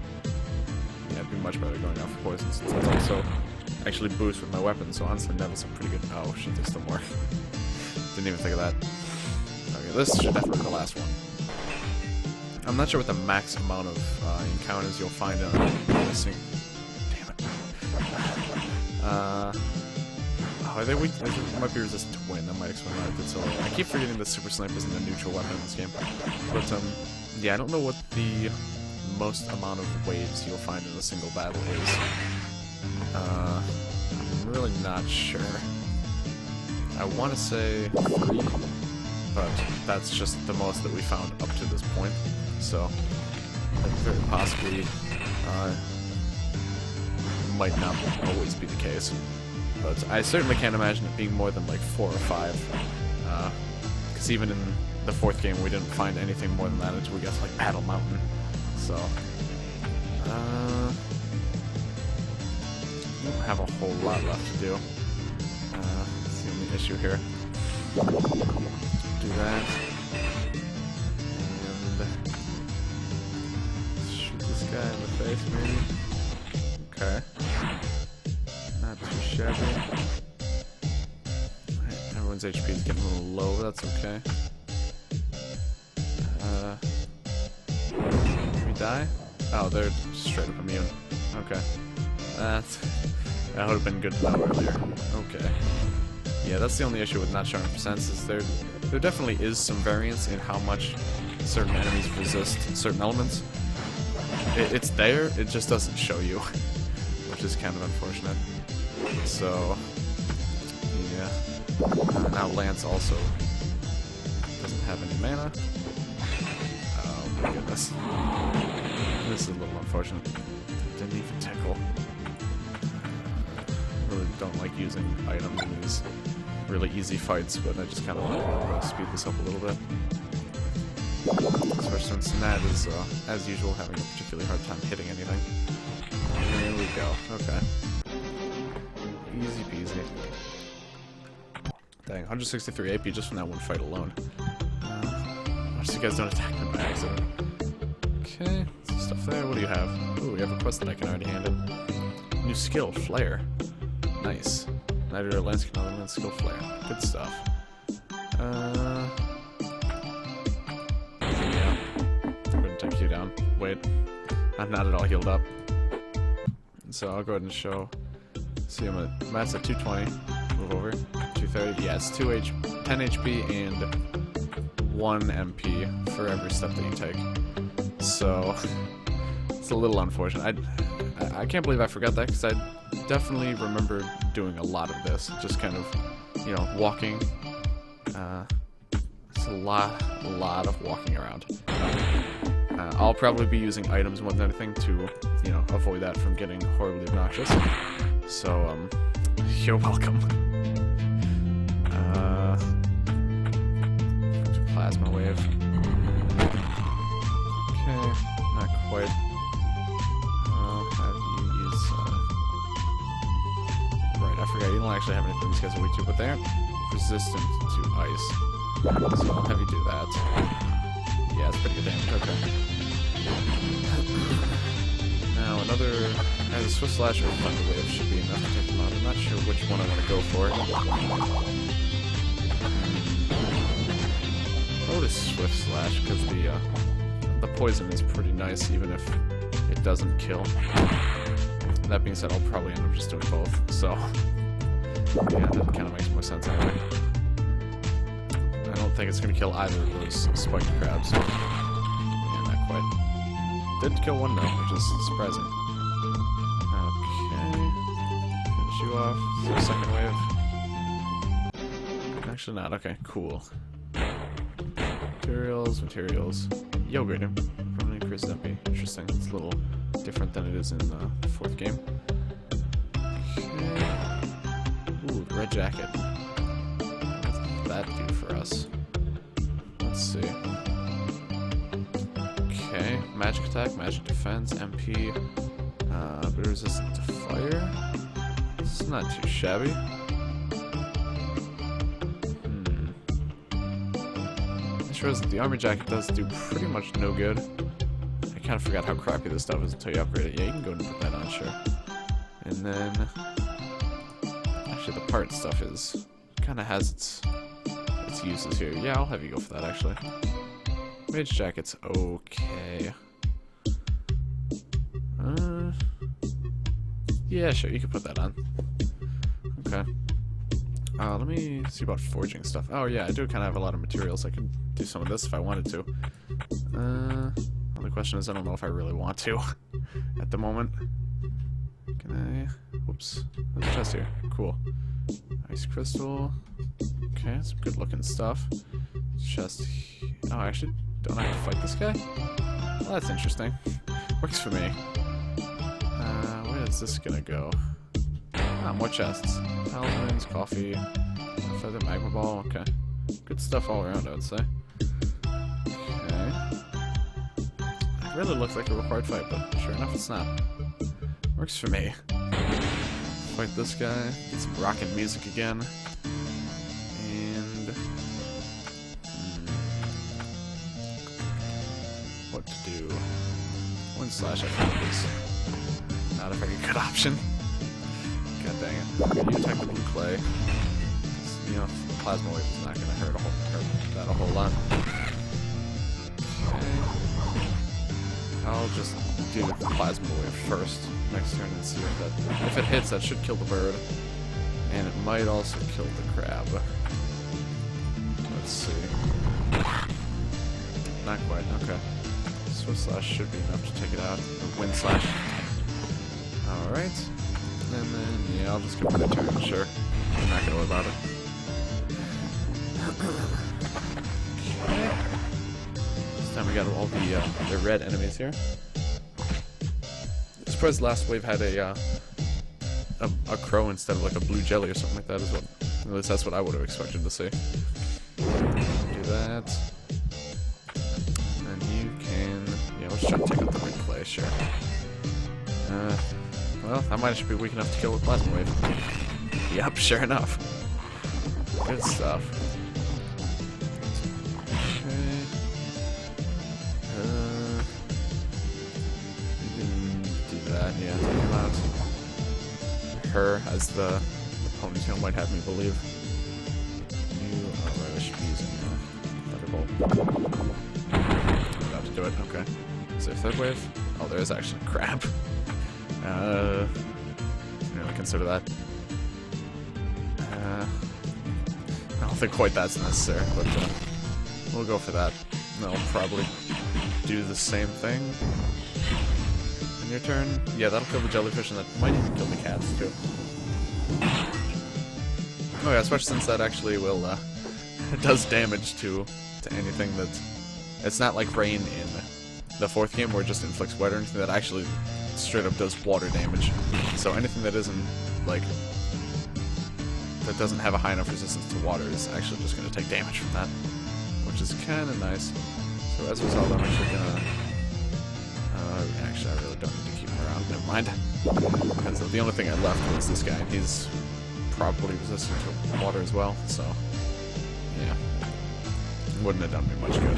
Speaker 1: Yeah, it'd be much better going out for poison, since that's also actually boost with my weapon, so honestly, Neville's a pretty good... Oh, shit, there's still more. Didn't even think of that. Okay, this should definitely be the last one. I'm not sure what the max amount of encounters you'll find in a single... Damn it. Oh, are they weak? It might be resistant to wind. That might explain why I did so well. I keep forgetting that Super Sniper isn't a neutral weapon in this game. But, yeah, I don't know what the most amount of waves you'll find in a single battle is. I'm really not sure. I want to say 3, but that's just the most that we found up to this point. So, that very possibly might not always be the case. But I certainly can't imagine it being more than like 4 or 5. Because even in the 4th game, we didn't find anything more than that until we got to like Battle Mountain. So, don't have a whole lot left to do. That's the only issue here. Do that. And shoot this guy in the face, maybe. Okay. Not too shabby. Right, everyone's HP is getting a little low, but that's okay. Did we die? Oh, they're straight up immune. Okay. That would have been good to know earlier. Okay. Yeah, that's the only issue with not showing percents is there definitely is some variance in how much certain enemies resist certain elements. It's there, it just doesn't show you, which is kind of unfortunate. So, yeah. Now Lance also doesn't have any mana. Oh my goodness. This is a little unfortunate. Didn't even tickle. Really don't like using items in these really easy fights, but I just kind of want to speed this up a little bit. Especially since Nat is, as usual, having a particularly hard time hitting anything. There we go. Okay. Easy peasy. Dang, 163 AP just from that one fight alone. Watch you guys don't attack me by accident. Okay, some stuff there. What do you have? Ooh, we have a quest that I can already hand in. New skill, Flare. Nice. Knighter Lance can other than skill Flare. Good stuff. Yeah. I'm gonna take you down. Wait. I'm not at all healed up. So I'll go ahead and show. See, I'm at max at 220. Move over. 230. Yeah, it's 10 HP and 1 MP for every step that you take. So it's a little unfortunate. I can't believe I forgot that, because I definitely remember doing a lot of this. Just kind of, you know, walking. It's a lot of walking around. I'll probably be using items more than anything to, you know, avoid that from getting horribly obnoxious. So, you're welcome. Plasma wave. Okay, not quite. I'll have you use, right, I forgot, you don't actually have anything these guys are weak to, but they aren't resistant to ice. So I'll have you do that. Yeah, it's pretty good damage, okay. Now another, as a Swift Slash or Thunder Wave should be enough to take them out. I'm not sure which one I want to go for. I'll go to Swift Slash, because the poison is pretty nice, even if it doesn't kill. That being said, I'll probably end up just doing both, so yeah, that kind of makes more sense anyway. I don't think it's going to kill either of those spiked crabs. Yeah, not quite. Did kill one though, which is surprising. Okay. Finish you off. Second wave. Actually not. Okay, cool. Materials. Yogurt. Permanently increased MP. Interesting. It's a little different than it is in the fourth game. Okay. Ooh, the red jacket. What does that do for us? Let's see. Okay, magic attack, magic defense, MP, but resistant to fire. This is not too shabby. It shows that the armor jacket does do pretty much no good. I kind of forgot how crappy this stuff is until you upgrade it. Yeah, you can go and put that on, sure. And then, actually, the part stuff is kind of has its uses here. Yeah, I'll have you go for that, actually. Mage jacket's okay. Yeah, sure, you can put that on. Okay. Let me see about forging stuff. Oh yeah, I do kind of have a lot of materials. I could do some of this if I wanted to. Only question is, I don't know if I really want to at the moment. Can I? Whoops. There's a chest here. Cool. Ice crystal. Okay, some good looking stuff. Chest. Oh, I actually don't have to fight this guy? Well, that's interesting. Works for me. Where is this gonna go? Ah, more chests. Talismans, coffee, feather magma ball. Okay. Good stuff all around, I would say. Okay. It really looks like a required fight, but sure enough, it's not. Works for me. Fight this guy. Get some rockin' music again. And what to do? One slash I think is not a very good option. God dang it. Okay, you attack the blue clay. You know, plasma wave is not gonna hurt that a whole lot. Okay. I'll just do the plasma wave first next turn and see if it hits, that should kill the bird. And it might also kill the crab. Let's see. not quite. Okay. Swift Slash should be enough to take it out. Wind Slash. Alright. And then, yeah, I'll just give it a turn, sure. I'm not gonna worry about it. Okay. This time we got all the red enemies here. I'm surprised last wave had a crow instead of like a blue jelly or something like that, at least that's what I would have expected to see. Do that. And you can... yeah, let's try to take out the red clay, sure. Well, that might just be weak enough to kill with Plasma Wave. Yep, sure enough. Good stuff. Okay. You can do that, yeah, take him out. Her as the ponytail might have me believe. You are I should be using Thunderbolt. I'm about to do it, okay. Is there a third wave? Oh, there is actually crap. I consider that. I don't think quite that's necessary, but we'll go for that. And I'll probably do the same thing. In your turn. Yeah, that'll kill the jellyfish, and that might even kill the cats too. Oh yeah, especially since that actually will it does damage to anything that it's not like rain in the 4th game where it just inflicts wet or anything. That actually straight up does water damage. So anything that isn't like that doesn't have a high enough resistance to water is actually just going to take damage from that, which is kind of nice. So as a result, I'm actually gonna actually I really don't need to keep him around. Never mind, because the only thing I left was this guy, and he's probably resistant to water as well. So yeah, wouldn't have done me much good.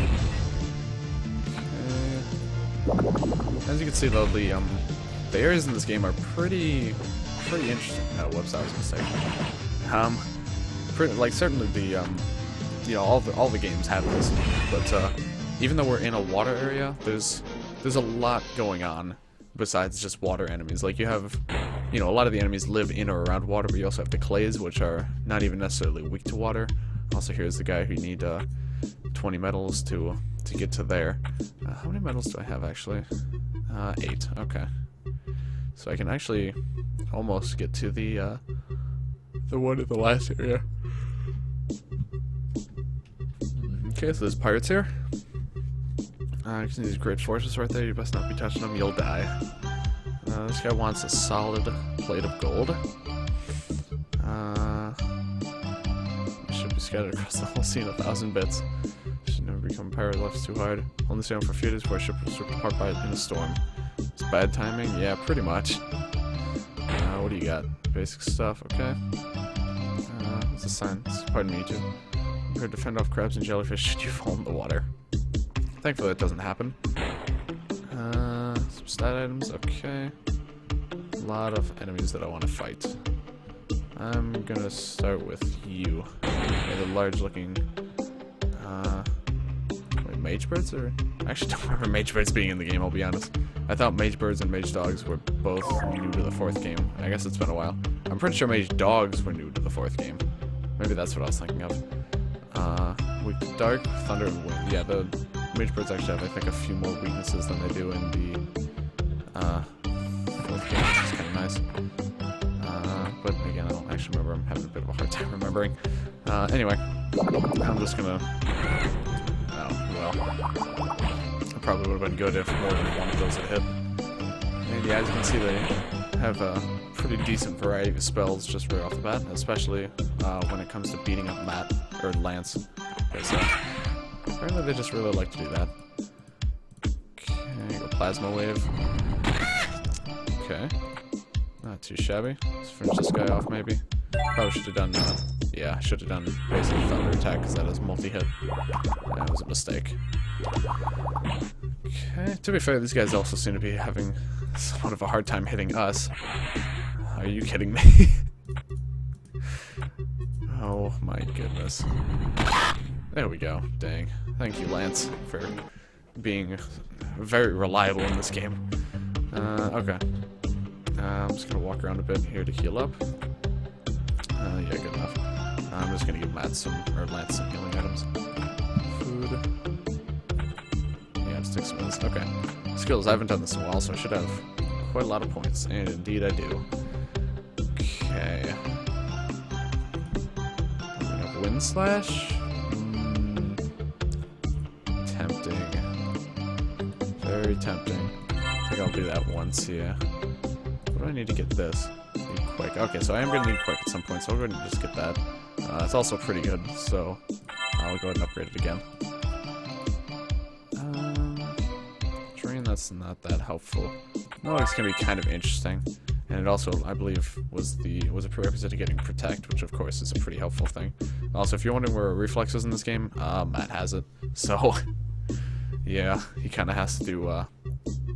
Speaker 1: As you can see though, the areas in this game are pretty interesting. Oh, whoops, that was a mistake. Certainly the all the games have this, but even though we're in a water area, there's a lot going on besides just water enemies. Like you have, a lot of the enemies live in or around water, but you also have the clays, which are not even necessarily weak to water. Also, here's the guy who you need 20 medals to get to there. How many medals do I have actually? 8. Okay. So I can actually almost get to the one in the last area. Okay, so there's pirates here. You can see these great forces right there. You best not be touching them, you'll die. This guy wants a solid plate of gold. Should be scattered across the whole scene 1,000 bits. Should never become a pirate, life's too hard. Only stay on for a few days before a ship was ripped apart in a storm. It's bad timing? Yeah, pretty much. What do you got? Basic stuff, okay. What's the sign? Pardon me, too. Prepare to fend off crabs and jellyfish should you fall in the water. Thankfully that doesn't happen. Some stat items, okay. A lot of enemies that I want to fight. I'm gonna start with you. The large looking wait, mage birds? Or I actually don't remember mage birds being in the game, I'll be honest. I thought mage birds and mage dogs were both new to the 4th game. I guess it's been a while. I'm pretty sure mage dogs were new to the 4th game. Maybe that's what I was thinking of. Weak to dark, thunder, and wind. Yeah, the mage birds actually have, I think, a few more weaknesses than they do in the 4th game, which is kind of nice. But again, I don't actually remember. I'm having a bit of a hard time remembering. Anyway, I'm just gonna... oh, well. It probably would have been good if more than one of those had hit. And yeah, as you can see, they have a pretty decent variety of spells just right off the bat, especially when it comes to beating up Matt, or Lance. Because apparently they just really like to do that. Okay, go Plasma Wave. Okay. Not too shabby. Let's finish this guy off, maybe. Probably should have done, yeah, should have done basic Thunder Attack, because that is multi-hit. That was a mistake. Okay, to be fair, these guys also seem to be having somewhat of a hard time hitting us. Are you kidding me? Oh my goodness. There we go. Dang. Thank you, Lance, for being very reliable in this game. Okay. I'm just gonna walk around a bit here to heal up. Yeah, good enough. I'm just gonna give Matt some, or Lance some healing items. Food. Okay. Skills, I haven't done this in a while, so I should have quite a lot of points. And indeed I do. Okay. We have Wind Slash. Tempting. Very tempting. I think I'll do that once, yeah. What do I need to get this? Need Quick. Okay, so I am going to need Quick at some point, so I'll go ahead and just get that. It's also pretty good, so I'll go ahead and upgrade it again. Drain, that's not that helpful. No, it's going to be kind of interesting. And it also, I believe, was a prerequisite to getting Protect, which of course is a pretty helpful thing. Also, if you're wondering where Reflex is in this game, Matt has it. So, yeah, he kind of has to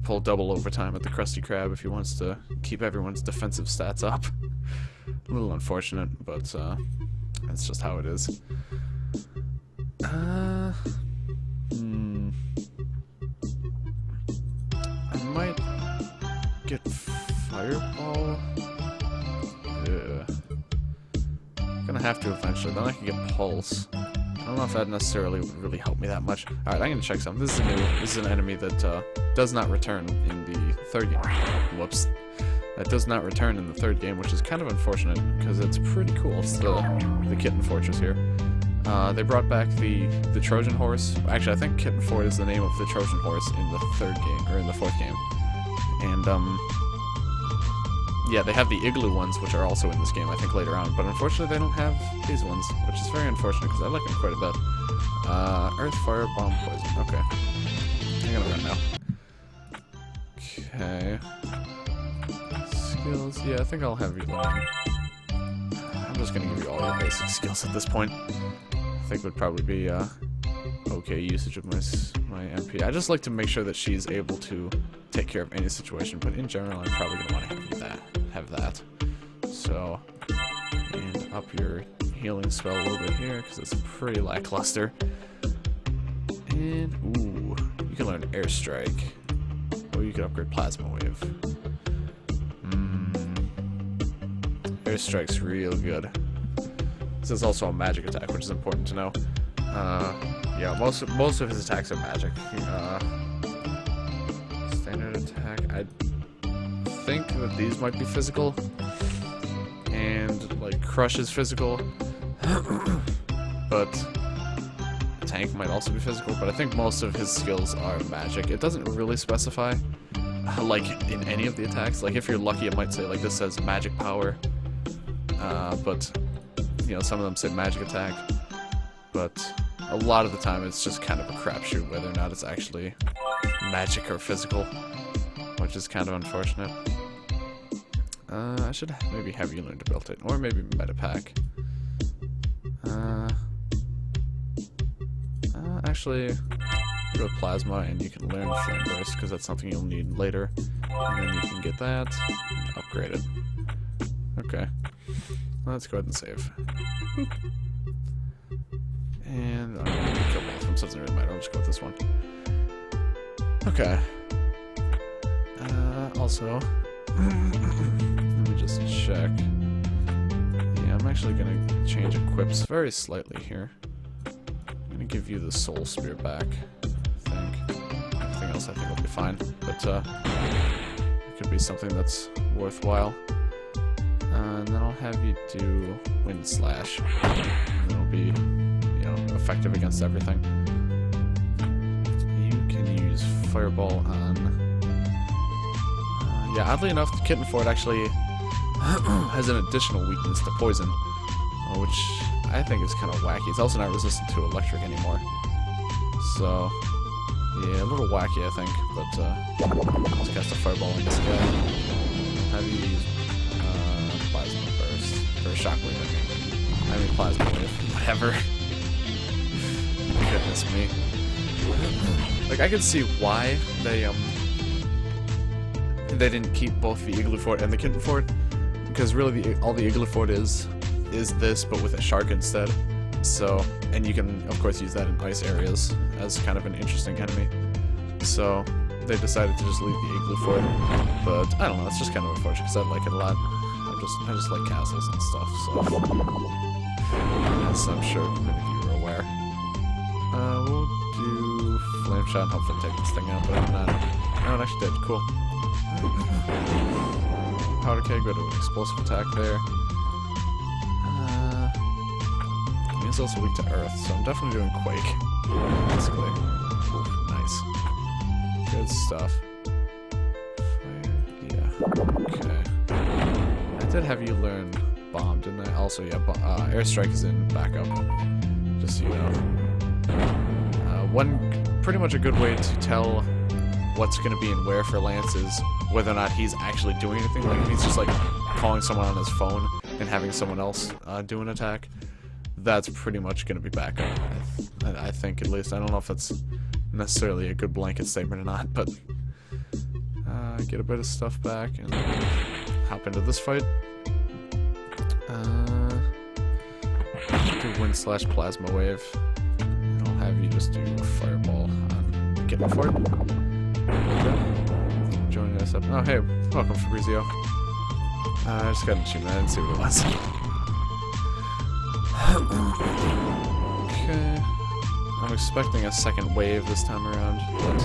Speaker 1: pull double overtime at the Krusty Krab if he wants to keep everyone's defensive stats up. A little unfortunate, but that's just how it is. I might get Fireball. I'm gonna have to eventually. Then I can get Pulse. I don't know if that necessarily would really help me that much. Alright, I'm gonna check something. This is an enemy that does not return in the third game. Whoops. That does not return in the third game, which is kind of unfortunate, because it's pretty cool. It's the Kitten Fortress here. They brought back the Trojan Horse. Actually, I think Kitten Fort is the name of the Trojan Horse in the third game, or in the fourth game. And, yeah, they have the Igloo ones, which are also in this game, I think, later on. But unfortunately, they don't have these ones, which is very unfortunate, because I like them quite a bit. Earth, Fire, Bomb, Poison. Okay. I'm gonna run now. Okay. Skills. Yeah, I think I'll have you learn. I'm just gonna give you all your basic skills at this point. I think would probably be okay usage of my MP. I just like to make sure that she's able to take care of any situation, but in general, I'm probably gonna want to have that. So, and up your healing spell a little bit here because it's pretty lackluster. And ooh, you can learn Airstrike, or you can upgrade Plasma Wave. Airstrike's real good. This is also a magic attack, which is important to know. Yeah, most of his attacks are magic. Standard attack. I think that these might be physical, and like Crush is physical, but Tank might also be physical. But I think most of his skills are magic. It doesn't really specify, like in any of the attacks. Like if you're lucky, it might say like this says Magic Power. But, you know, some of them say magic attack, but a lot of the time it's just kind of a crapshoot whether or not it's actually magic or physical, which is kind of unfortunate. I should maybe have you learn to build it, or maybe Metapack. Actually, go with Plasma and you can learn Flame Burst, because that's something you'll need later, and then you can get that and upgrade it. Okay. Let's go ahead and save. And I'm going to kill both of them, so it doesn't really matter. I'll just go with this one. Okay. Also, let me just check. Yeah, I'm actually going to change equips very slightly here. I'm going to give you the Soul Spear back, I think. Everything else I think will be fine. But, it could be something that's worthwhile. And then I'll have you do Wind Slash. And it'll be, you know, effective against everything. You can use Fireball on... yeah, oddly enough, the Kitten Fort actually has an additional weakness to Poison, which I think is kind of wacky. It's also not resistant to Electric anymore. So, yeah, a little wacky, I think. But, let's cast a Fireball on this guy. Have you use Plasma Burst, or Shockwave, I mean Plasma Wave, whatever. Goodness me. Like, I could see why they didn't keep both the Igloo Fort and the Kitten Fort, because really all the Igloo Fort is this, but with a shark instead. So, and you can of course use that in ice areas as kind of an interesting enemy. So, they decided to just leave the Igloo Fort, but I don't know, it's just kind of unfortunate because I like it a lot. I just like castles and stuff, so as I'm sure many of you are aware. We'll do Flame random shot and hopefully take this thing out, but I'm not. No, it actually did. Cool. Powder keg, go to an explosive attack there. He's also weak to earth, so I'm definitely doing Quake. Basically. Ooh, nice. Good stuff. Yeah. Okay. I did have you learn bomb, didn't I? Also, yeah, airstrike is in backup. Just so you know. Pretty much a good way to tell what's going to be in where for Lance is whether or not he's actually doing anything. Like, if he's just, like, calling someone on his phone and having someone else do an attack, that's pretty much going to be backup. I think, at least. I don't know if that's necessarily a good blanket statement or not, but get a bit of stuff back and hop into this fight. Do wind/plasma wave. I'll have you just do fireball on Get Fort. Joining us up. Oh, hey, welcome, Fabrizio. I just got an achievement. I didn't see what it was. Okay. I'm expecting a second wave this time around, but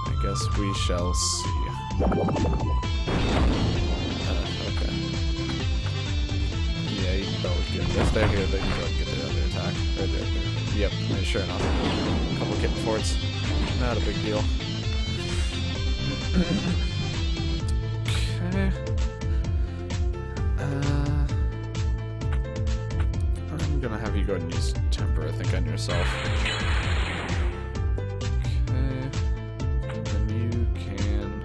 Speaker 1: I guess we shall see. Okay. Yeah, you can probably get it. If they're here, they can probably get the other attack. Right there. Yep, sure enough. A couple kitten forts. Not a big deal. Okay. I'm gonna have you go ahead and use temper, I think, on yourself. Okay. And then you can.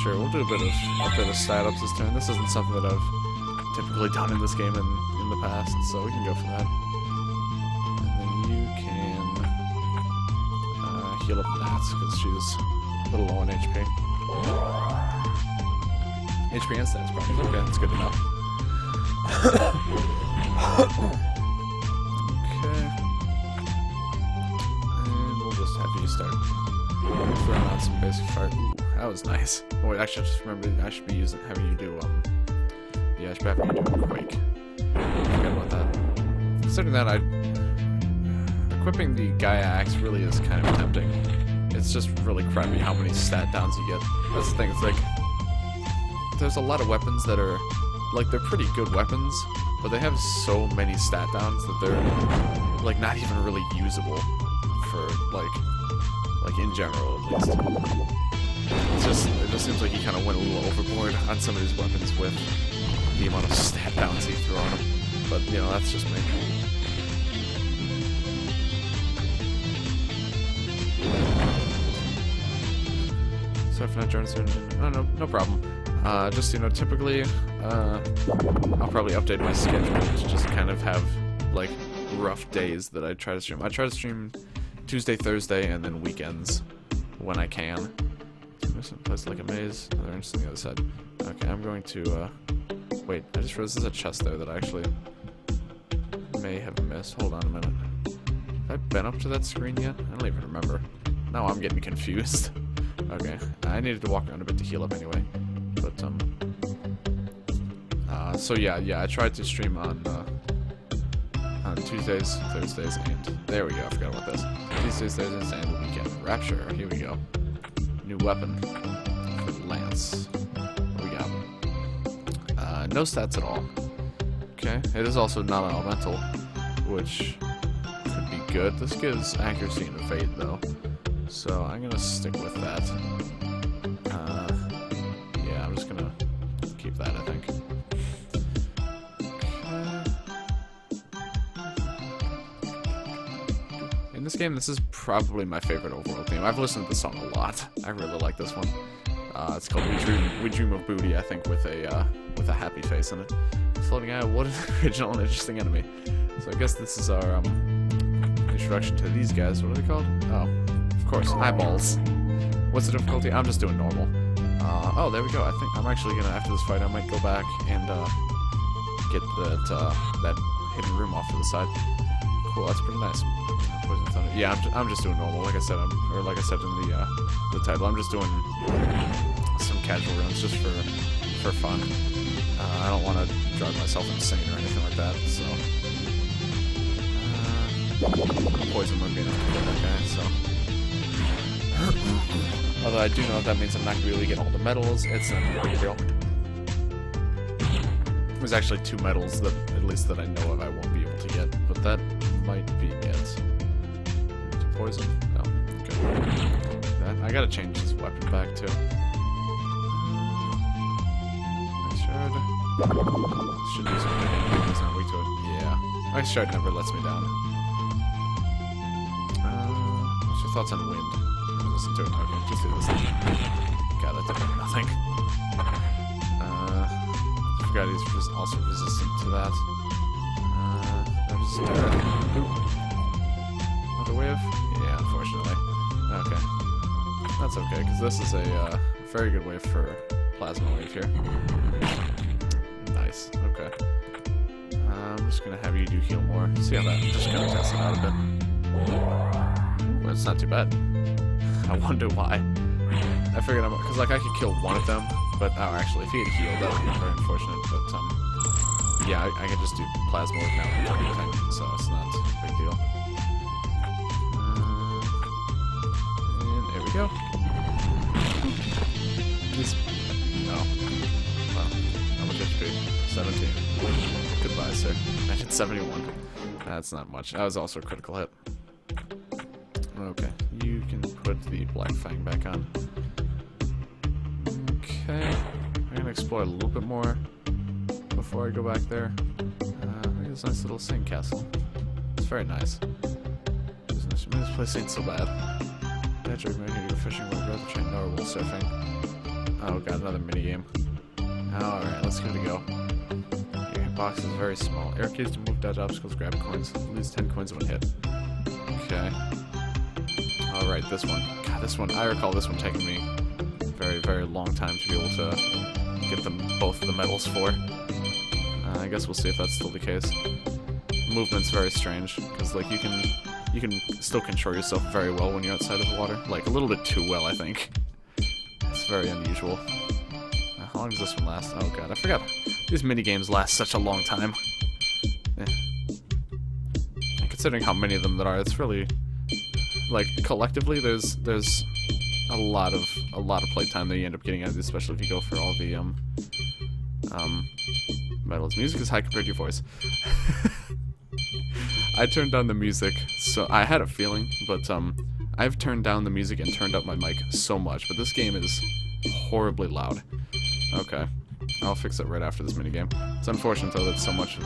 Speaker 1: Sure, we'll do a bit of stat-ups this turn. This isn't something that I've typically done in this game in the past, so we can go for that. And then you can heal up Nats, because she's a little low on HP. HP and stats problems. Okay, that's good to know. Okay. And we'll just have you start throwing out some basic fire. Ooh, that was nice. Oh wait, actually, I just remembered I should be having you do, yeah, I should be having you do Quake. Forgot about that. Considering that, equipping the Gaia Axe really is kind of tempting. It's just really crappy how many stat downs you get. That's the thing, it's like, there's a lot of weapons that are, like, they're pretty good weapons, but they have so many stat downs that they're, like, not even really usable for, like in general, at least. It just seems like he kind of went a little overboard on some of these weapons with the amount of stat downs he threw on them. But, you know, that's just me. Sorry for not joining soon. Oh, no problem. Just, you know, typically, I'll probably update my schedule to just kind of have, like, rough days that I try to stream. I try to stream Tuesday, Thursday, and then weekends when I can. There's some place like a maze. Oh, they're interesting on the other side. Okay, I'm going to, wait, I just realized there's a chest there that I actually may have missed. Hold on a minute. Have I been up to that screen yet? I don't even remember. Now I'm getting confused. Okay, I needed to walk around a bit to heal up anyway. But, so yeah, I tried to stream on Tuesdays, Thursdays, and there we go, I forgot about this. Tuesdays, Thursdays, and the weekend. Rapture, here we go. New weapon for Lance. What we got? No stats at all. Okay, it is also not an elemental, which could be good. This gives accuracy and evade, though. So I'm gonna stick with that. Yeah, I'm just gonna keep that, I think. In this game, this is probably my favorite overall theme. I've listened to this song a lot. I really like this one. It's called We Dream of Booty, I think, with a happy face in it. Floating eye, what an original and interesting enemy. So I guess this is our introduction to these guys. What are they called? Oh. Of course, eyeballs. What's the difficulty? I'm just doing normal. Oh, there we go. I think I'm actually gonna, after this fight, I might go back and get that hidden room off to the side. Cool, that's pretty nice. Poison Thunder. Yeah, I'm just doing normal. Like I said, like I said in the title, I'm just doing some casual runs just for fun. I don't want to drive myself insane or anything like that. So Poison would be enough to kill that guy, so. Although I do know that means I'm not going to be able to get all the medals. It's not a big deal. There's actually 2 medals that, at least that I know of, I won't be able to get, but that might be it. Poison? No. Okay. I gotta change this weapon back too. Should use it. He's not weak to it. Yeah. My shard never lets me down. What's your thoughts on wind? Listen to it. Okay, just do this thing. God, that did nothing. I forgot he's also resistant to that. Another wave? Yeah, unfortunately. Okay. That's okay, because this is a very good wave for Plasma Wave here. Nice. Okay. I'm just gonna have you do heal more. See how that just kind of tests it out a bit. Well, it's not too bad. I wonder why. I figured because like I could kill one of them, but actually, if he had healed, that would be very unfortunate. But yeah, I could just do Plasma Wave now and everything, so it's not a big deal. And there we go. No. Well, how much HP? 17. Goodbye, sir. I hit 71. That's not much. That was also a critical hit. Okay, you can put the Black Fang back on. Okay, I'm gonna explore a little bit more before I go back there. Look at this nice little sand castle. It's very nice. This place ain't so bad. Natural community fishing, rather train narwhal surfing. Oh god, another minigame. Alright, let's give it a go. Your hitbox is very small. Air keys to move, dodge obstacles, grab coins. Lose 10 coins when hit. Okay. Alright, this one. God, this one. I recall this one taking me very, very long time to be able to get them both the medals for. I guess we'll see if that's still the case. Movement's very strange, because like you can still control yourself very well when you're outside of the water. Like a little bit too well, I think. It's very unusual. How long does this one last? Oh god, I forgot. These minigames last such a long time. And considering how many of them there are, it's really like collectively there's a lot of playtime that you end up getting out of this, especially if you go for all the medals. Music is high compared to your voice. I turned down the music, so I had a feeling, but I've turned down the music and turned up my mic so much, but this game is horribly loud. Okay, I'll fix it right after this minigame. It's unfortunate though that so much of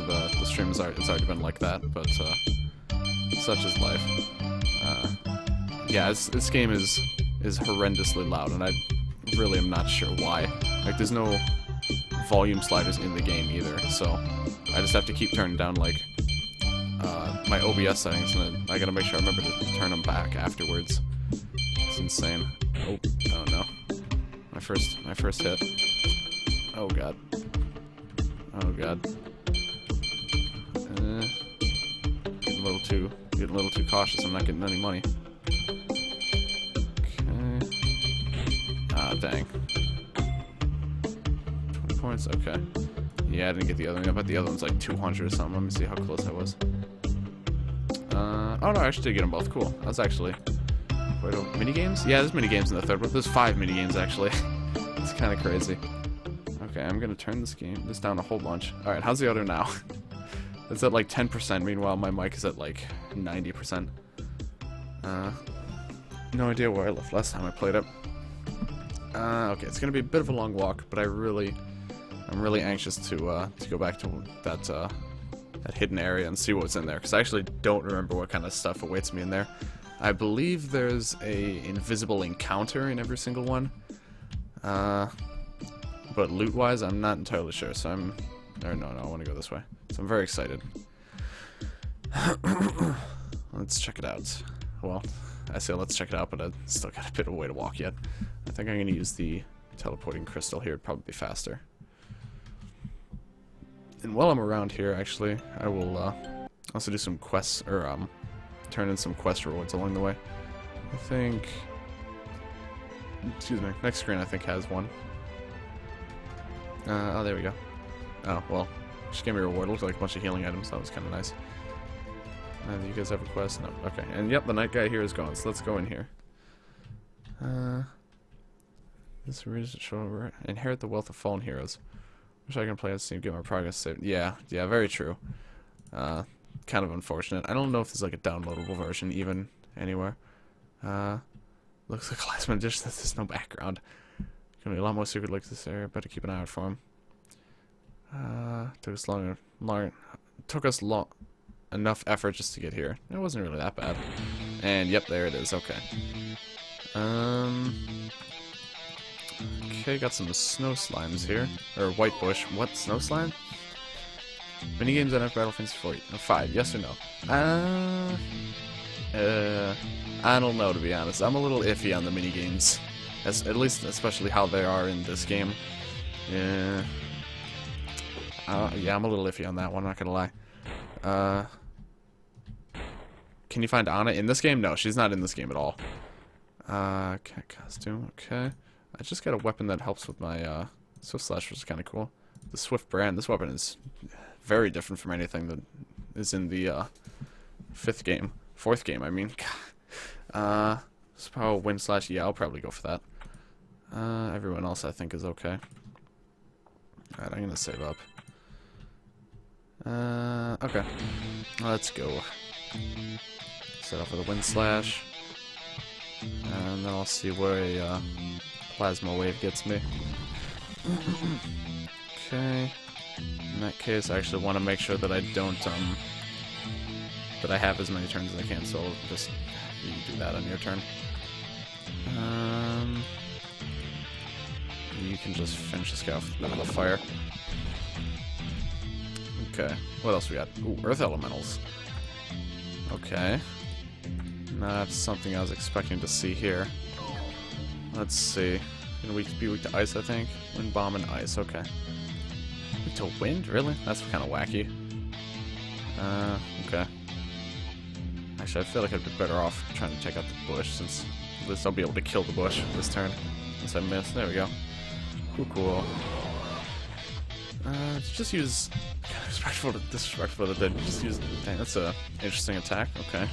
Speaker 1: the stream has already been like that, but such is life. Yeah, this game is horrendously loud, and I really am not sure why. Like, there's no volume sliders in the game either, so I just have to keep turning down like my OBS settings, and I gotta make sure I remember to turn them back afterwards. It's insane. Oh no. My first hit. Oh god. Oh god. Getting a little too cautious. I'm not getting any money. Okay. Ah, dang. 20 points. Okay. Yeah, I didn't get the other one. I bet the other one's like 200 or something. Let me see how close I was. Oh no, I actually did get them both. Cool. That's actually... Wait, minigames? Yeah, there's minigames in the third one. There's 5 minigames, actually. It's kind of crazy. Okay, I'm gonna turn this down a whole bunch. Alright, how's the other now? It's at like 10%, meanwhile my mic is at like 90%. No idea where I left last time I played it. Okay, it's gonna be a bit of a long walk, but I'm really anxious to go back to that hidden area and see what's in there, because I actually don't remember what kind of stuff awaits me in there. I believe there's a invisible encounter in every single one, but loot-wise, I'm not entirely sure. So no, I want to go this way. So I'm very excited. Let's check it out. Well, I say let's check it out, but I still got a bit of a way to walk yet. I think I'm gonna use the teleporting crystal here. It'd probably be faster. And while I'm around here, actually, I will also do some quests, or turn in some quest rewards along the way. I think... Excuse me, next screen I think has one. Oh, there we go. Oh, well, Just gave me a reward. It looked like a bunch of healing items. That was kind of nice. Do you guys have a quest? No. Okay. And yep, the night guy here is gone. So let's go in here. This reads show inherit the wealth of fallen heroes. Wish I can play as team, get my progress saved. Yeah, very true. Kind of unfortunate. I don't know if there's like a downloadable version even anywhere. Looks like a last minute dish that there's no background. Gonna be a lot more secret like this area. Better keep an eye out for him. Took us long enough effort just to get here. It wasn't really that bad. And yep, there it is. Okay. Okay, got some snow slimes here. Or white bush. What? Snow slime? Minigames on Battle Fantasy 5. Yes or no? I don't know, to be honest. I'm a little iffy on the minigames. At least, especially how they are in this game. Yeah. Yeah, I'm a little iffy on that one, not gonna lie. Can you find Anna in this game? No, she's not in this game at all. Cat costume, okay. I just got a weapon that helps with my, Swift Slash, which is kind of cool. The Swift brand. This weapon is very different from anything that is in the, fourth game, I mean. Power Wind Slash, yeah, I'll probably go for that. Everyone else I think is okay. Alright, I'm gonna save up. Okay. Let's go. Set up with a Wind Slash. And then I'll see where a Plasma Wave gets me. Okay. In that case, I actually want to make sure that I don't, that I have as many turns as I can, so I'll just you do that on your turn. You can just finish this guy off with Metal Fire. Okay, what else we got? Ooh, Earth Elementals. Okay. Not something I was expecting to see here. Let's see. Gonna be weak to ice, I think. Wind, bomb, and ice. Okay. Weak to wind? Really? That's kind of wacky. Okay. Actually, I feel like I'd be better off trying to take out the bush, since at least I'll be able to kill the bush this turn. Unless I miss. There we go. Cool. Just use disrespectful to the dead. Just use. Dang, that's a interesting attack. Okay.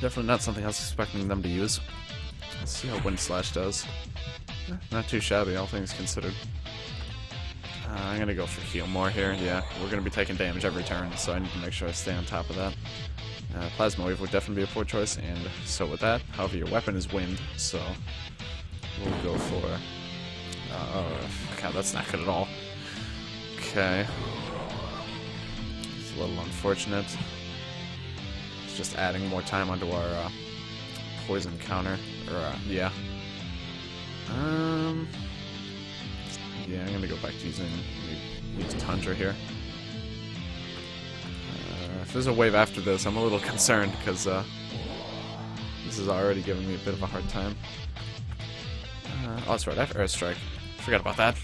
Speaker 1: Definitely not something I was expecting them to use. Let's see how Wind Slash does. Not too shabby, all things considered. I'm gonna go for heal more here. Yeah, we're gonna be taking damage every turn, so I need to make sure I stay on top of that. Plasma Wave would definitely be a poor choice, and so with that. However, your weapon is wind, so we'll go for. God, that's not good at all. Okay. It's a little unfortunate. It's just adding more time onto our poison counter. Or, yeah. Yeah, I'm gonna go back to use Tundra here. If there's a wave after this, I'm a little concerned, because this is already giving me a bit of a hard time. Oh, that's right, I have Earth Strike. Forgot about that.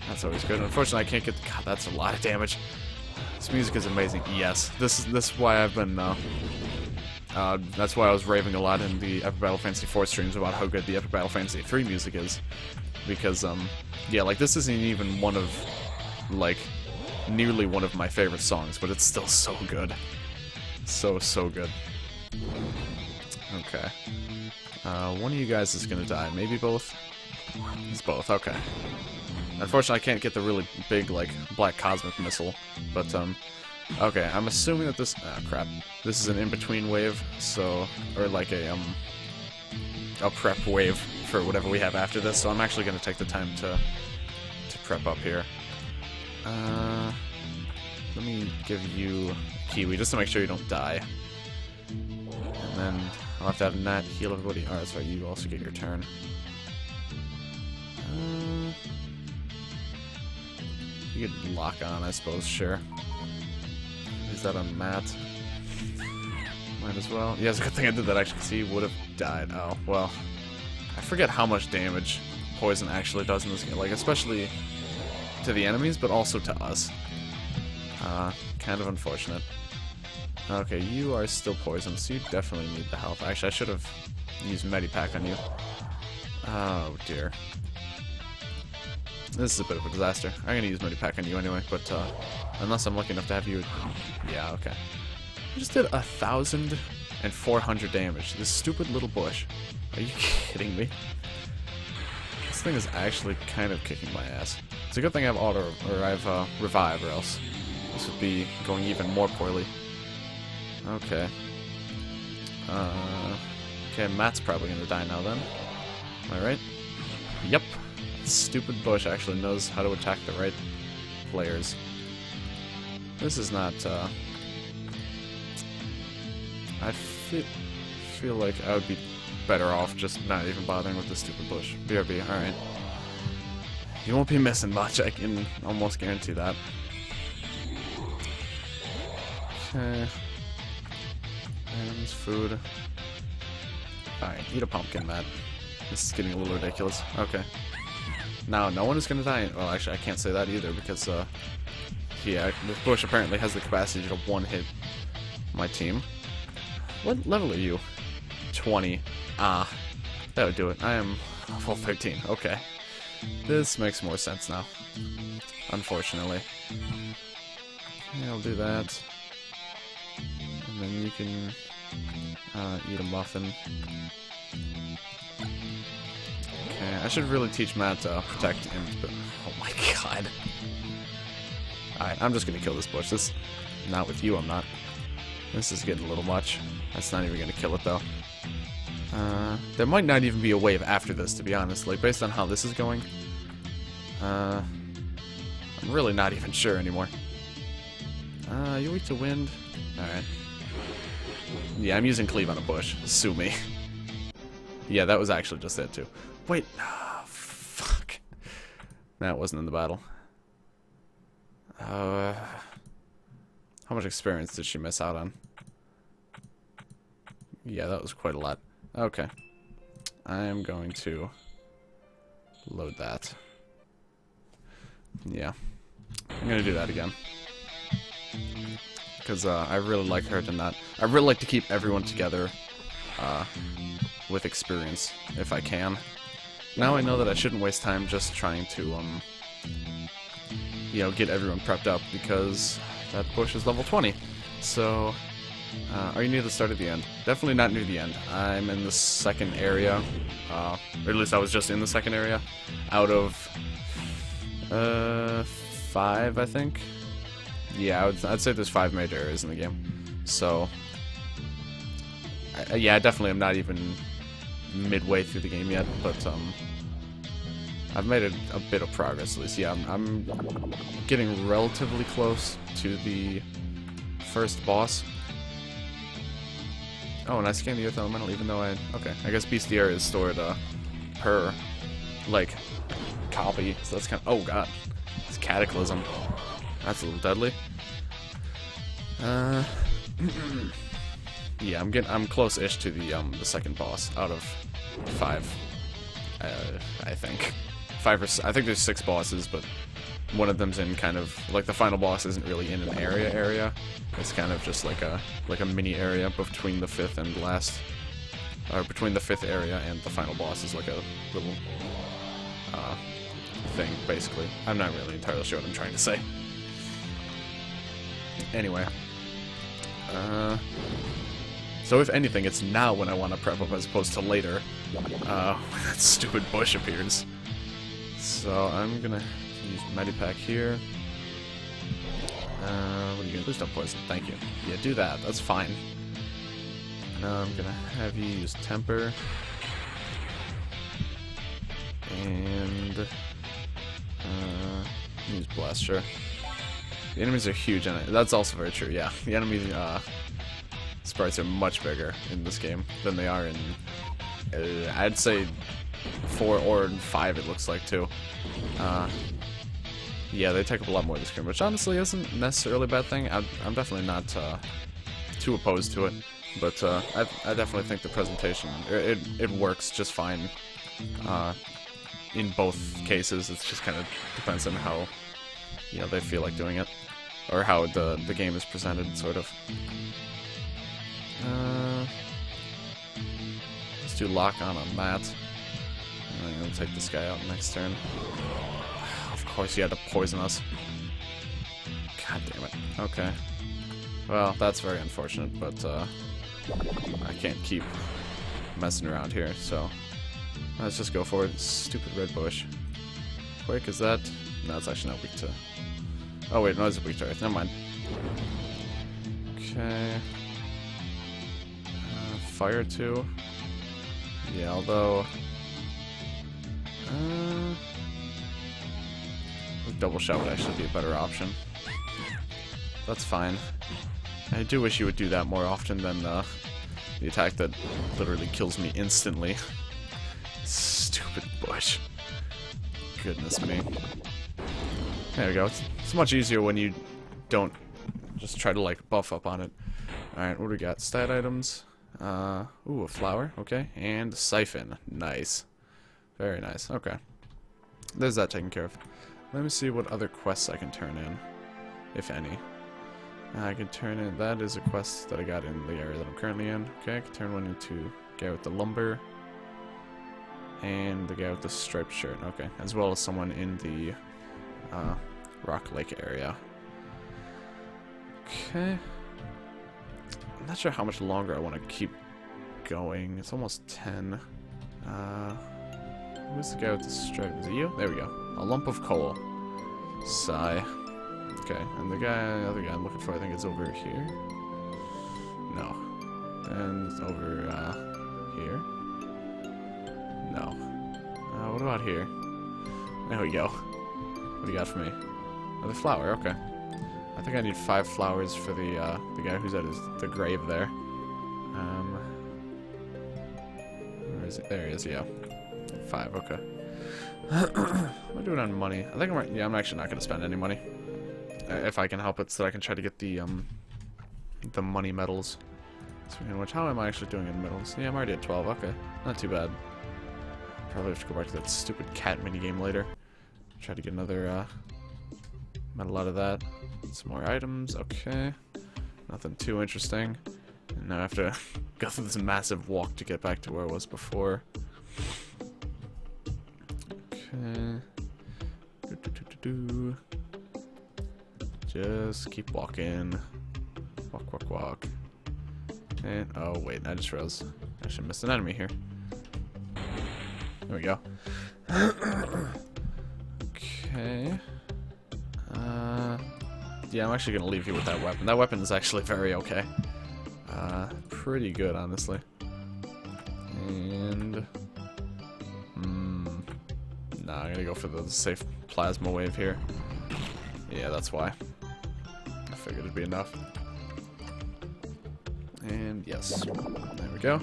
Speaker 1: That's always good. Unfortunately, I can't get. God, that's a lot of damage. This music is amazing. Yes, this is why I've been. That's why I was raving a lot in the Epic Battle Fantasy 4 streams about how good the Epic Battle Fantasy 3 music is, because yeah, like this isn't even one of, like, nearly one of my favorite songs, but it's still so good, so good. Okay. One of you guys is gonna die. Maybe both? It's both, okay. Unfortunately, I can't get the really big, like, black cosmic missile, but, okay, I'm assuming that this, crap. This is an in-between wave, so, or like a prep wave for whatever we have after this, so I'm actually gonna take the time to prep up here. Let me give you a Kiwi, just to make sure you don't die. And then I'll have to have Nat heal everybody. Oh, that's right, you also get your turn. You could lock on, I suppose, sure. Is that on Matt? Might as well. Yeah, it's a good thing I did that, actually, because he would have died. Oh, well. I forget how much damage poison actually does in this game, like, especially to the enemies, but also to us. Kind of unfortunate. Okay, you are still poisoned, so you definitely need the health. Actually, I should have used Medipack on you. Oh, dear. This is a bit of a disaster. I'm gonna use Medipack on you anyway, but unless I'm lucky enough to have you... Yeah, okay. I just did 1,400 damage. This stupid little bush. Are you kidding me? This thing is actually kind of kicking my ass. It's a good thing I have auto, or I have revive, or else this would be going even more poorly. Okay. Okay, Matt's probably gonna die now then. Am I right? Yep. Stupid bush actually knows how to attack the right players. This is not, I feel like I would be better off just not even bothering with this stupid bush. BRB, alright. You won't be missing much, I can almost guarantee that. Okay. Items, food. Alright, eat a pumpkin, Matt. This is getting a little ridiculous. Okay. Now, no one is going to die. Well, actually, I can't say that either because, yeah, this bush apparently has the capacity to one-hit my team. What level are you? 20. Ah, that would do it. I am level 13. Okay. This makes more sense now. Unfortunately. Okay, I'll do that. And then you can eat a muffin. Okay, I should really teach Matt to protect him. Oh my god. Alright, I'm just gonna kill this bush. This, not with you, I'm not. This is getting a little much. That's not even gonna kill it though. There might not even be a wave after this, to be honest. Like, based on how this is going. I'm really not even sure anymore. You weak to wind? Alright. Yeah, I'm using cleave on a bush. Sue me. Yeah, that was actually just it too. Wait, oh, fuck. That wasn't in the battle. How much experience did she miss out on? Yeah, that was quite a lot. Okay. I am going to load that. Yeah. I'm gonna do that again. Because I really like her to not... I really like to keep everyone together with experience, if I can. Now I know that I shouldn't waste time just trying to, you know, get everyone prepped up, because that bush is level 20. So, are you near the start or the end? Definitely not near the end. I'm in the second area, or at least I was just in the second area, out of 5, I think. Yeah, I'd say there's 5 major areas in the game. So, yeah, I definitely am not even midway through the game yet, but I've made a bit of progress at least. Yeah, I'm getting relatively close to the first boss. Oh, and I scanned the Earth Elemental even though okay, I guess Bestiaria is stored per, like, copy, so that's kind of... Oh god, it's Cataclysm. That's a little deadly. Yeah, I'm close-ish to the second boss out of 5. I think 5 or I think there's 6 bosses, but one of them's in kind of like the final boss isn't really in an area. It's kind of just like a mini area between the 5th and last, or between the 5th area and the final boss is like a little thing basically. I'm not really entirely sure what I'm trying to say. Anyway, so if anything, it's now when I want to prep up as opposed to later, when that stupid bush appears. So I'm gonna use Medipack here. What are you gonna... Please don't poison. Thank you. Yeah, do that. That's fine. Now I'm gonna have you use Temper. And use Blast, sure. The enemies are huge, and that's also very true, yeah. The enemy sprites are much bigger in this game than they are in, I'd say, 4 or 5 it looks like, too. Yeah, they take up a lot more of the screen, which honestly isn't necessarily a bad thing. I'm definitely not too opposed to it, but I definitely think the presentation, it works just fine in both cases. It's just kind of depends on how, you know, they feel like doing it, or how the game is presented, sort of. Let's do lock on Matt. I'm gonna take this guy out next turn. course you had to poison us. God damn it. Okay. Well, that's very unfortunate, but I can't keep messing around here, so let's just go for it. Stupid red bush. Quick, is that? No, it's actually not weak to... Oh wait, no, it's weak to earth. Never mind. Okay. Fire too. Yeah, although... double shot would actually be a better option. That's fine. I do wish you would do that more often than the attack that literally kills me instantly. Stupid bush. Goodness me. There we go. It's much easier when you don't just try to like buff up on it. Alright, what do we got? Stat items. Ooh, a flower. Okay. And siphon. Nice. Very nice. Okay. There's that taken care of. Let me see what other quests I can turn in. If any. I can turn in... That is a quest that I got in the area that I'm currently in. Okay, I can turn one into guy with the lumber. And the guy with the striped shirt. Okay. As well as someone in the Rock Lake area. Okay. I'm not sure how much longer I want to keep going. It's almost 10. Who's the guy with the stripe? Is it you? There we go. A lump of coal. Sigh. Okay, and the other guy I'm looking for, I think it's over here. No. And it's over, here. No. What about here? There we go. What do you got for me? Another flower, okay. I think I need 5 flowers for the guy who's at the grave there. Where is it? There he is, yeah. 5, okay. What am I doing on money? I think I'm actually not going to spend any money. If I can help it, so that I can try to get the money medals. Speaking of which, how am I actually doing in medals? Yeah, I'm already at 12, okay. Not too bad. Probably have to go back to that stupid cat minigame later. Try to get another medal out of that. Some more items, okay. Nothing too interesting. And now I have to go through this massive walk to get back to where I was before. Okay. Just keep walking. Walk, walk, walk. And, oh wait, I just realized I should miss an enemy here. There we go. Okay. Yeah, I'm actually gonna leave you with that weapon. That weapon is actually very okay. Pretty good, honestly. And... nah, I'm gonna go for the safe plasma wave here. Yeah, that's why. I figured it'd be enough. And yes. There we go.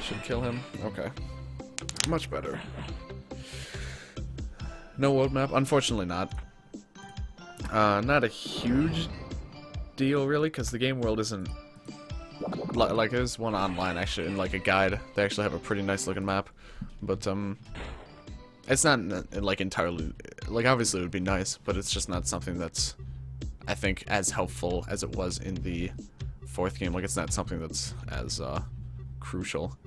Speaker 1: Should kill him. Okay. Much better. No world map? Unfortunately not. Not a huge deal, really, because the game world isn't... Like, there's one online, actually, in, like, a guide. They actually have a pretty nice looking map. But, it's not, like, entirely... Like, obviously it would be nice, but it's just not something that's, I think, as helpful as it was in the 4th game. Like, it's not something that's as, crucial.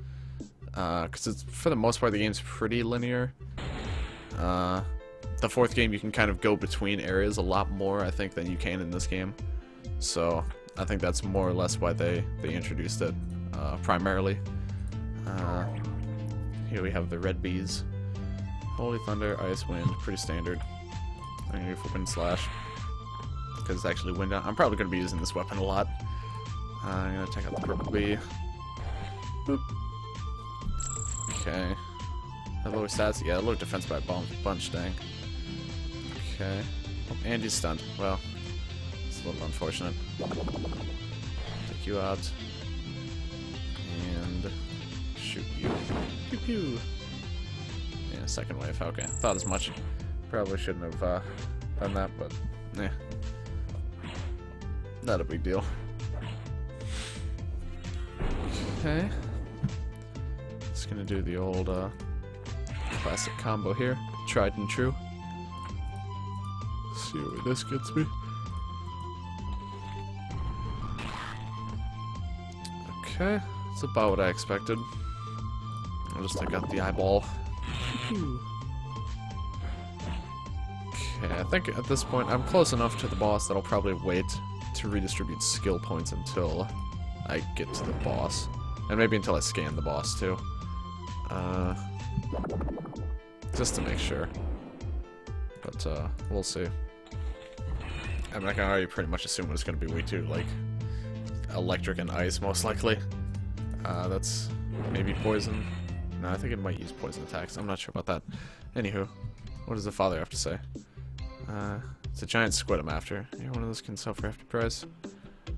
Speaker 1: Because it's, for the most part, the game's pretty linear. The 4th game, you can kind of go between areas a lot more, I think, than you can in this game. So, I think that's more or less why they introduced it, primarily. Here we have the red bees. Holy Thunder, Ice Wind, pretty standard. I'm gonna go for Wind Slash, because it's actually wind down. I'm probably gonna be using this weapon a lot. I'm gonna check out the purple bee. Boop. Okay. Lower stats? Yeah, low defense by a bunch, dang. Okay. Oh, and he's stunned. Well, it's a little unfortunate. Take you out. And shoot you. Pew pew. Yeah, second wave. Okay. Thought as much. Probably shouldn't have done that, but yeah. Not a big deal. Okay. Just gonna do the old classic combo here. Tried and true. See where this gets me. Okay, that's about what I expected. I'll just take out the eyeball.
Speaker 2: Okay, I think at this point I'm close enough to the boss that I'll probably wait to redistribute skill points until I get to the boss. And maybe until I scan the boss too. Just to make sure. But we'll see. I mean, I can already pretty much assume it's going to be way too, like, electric and ice, most likely. That's maybe poison. No, I think it might use poison attacks. I'm not sure about that. Anywho, what does the father have to say? It's a giant squid I'm after. You're one of those can sell for hefty price.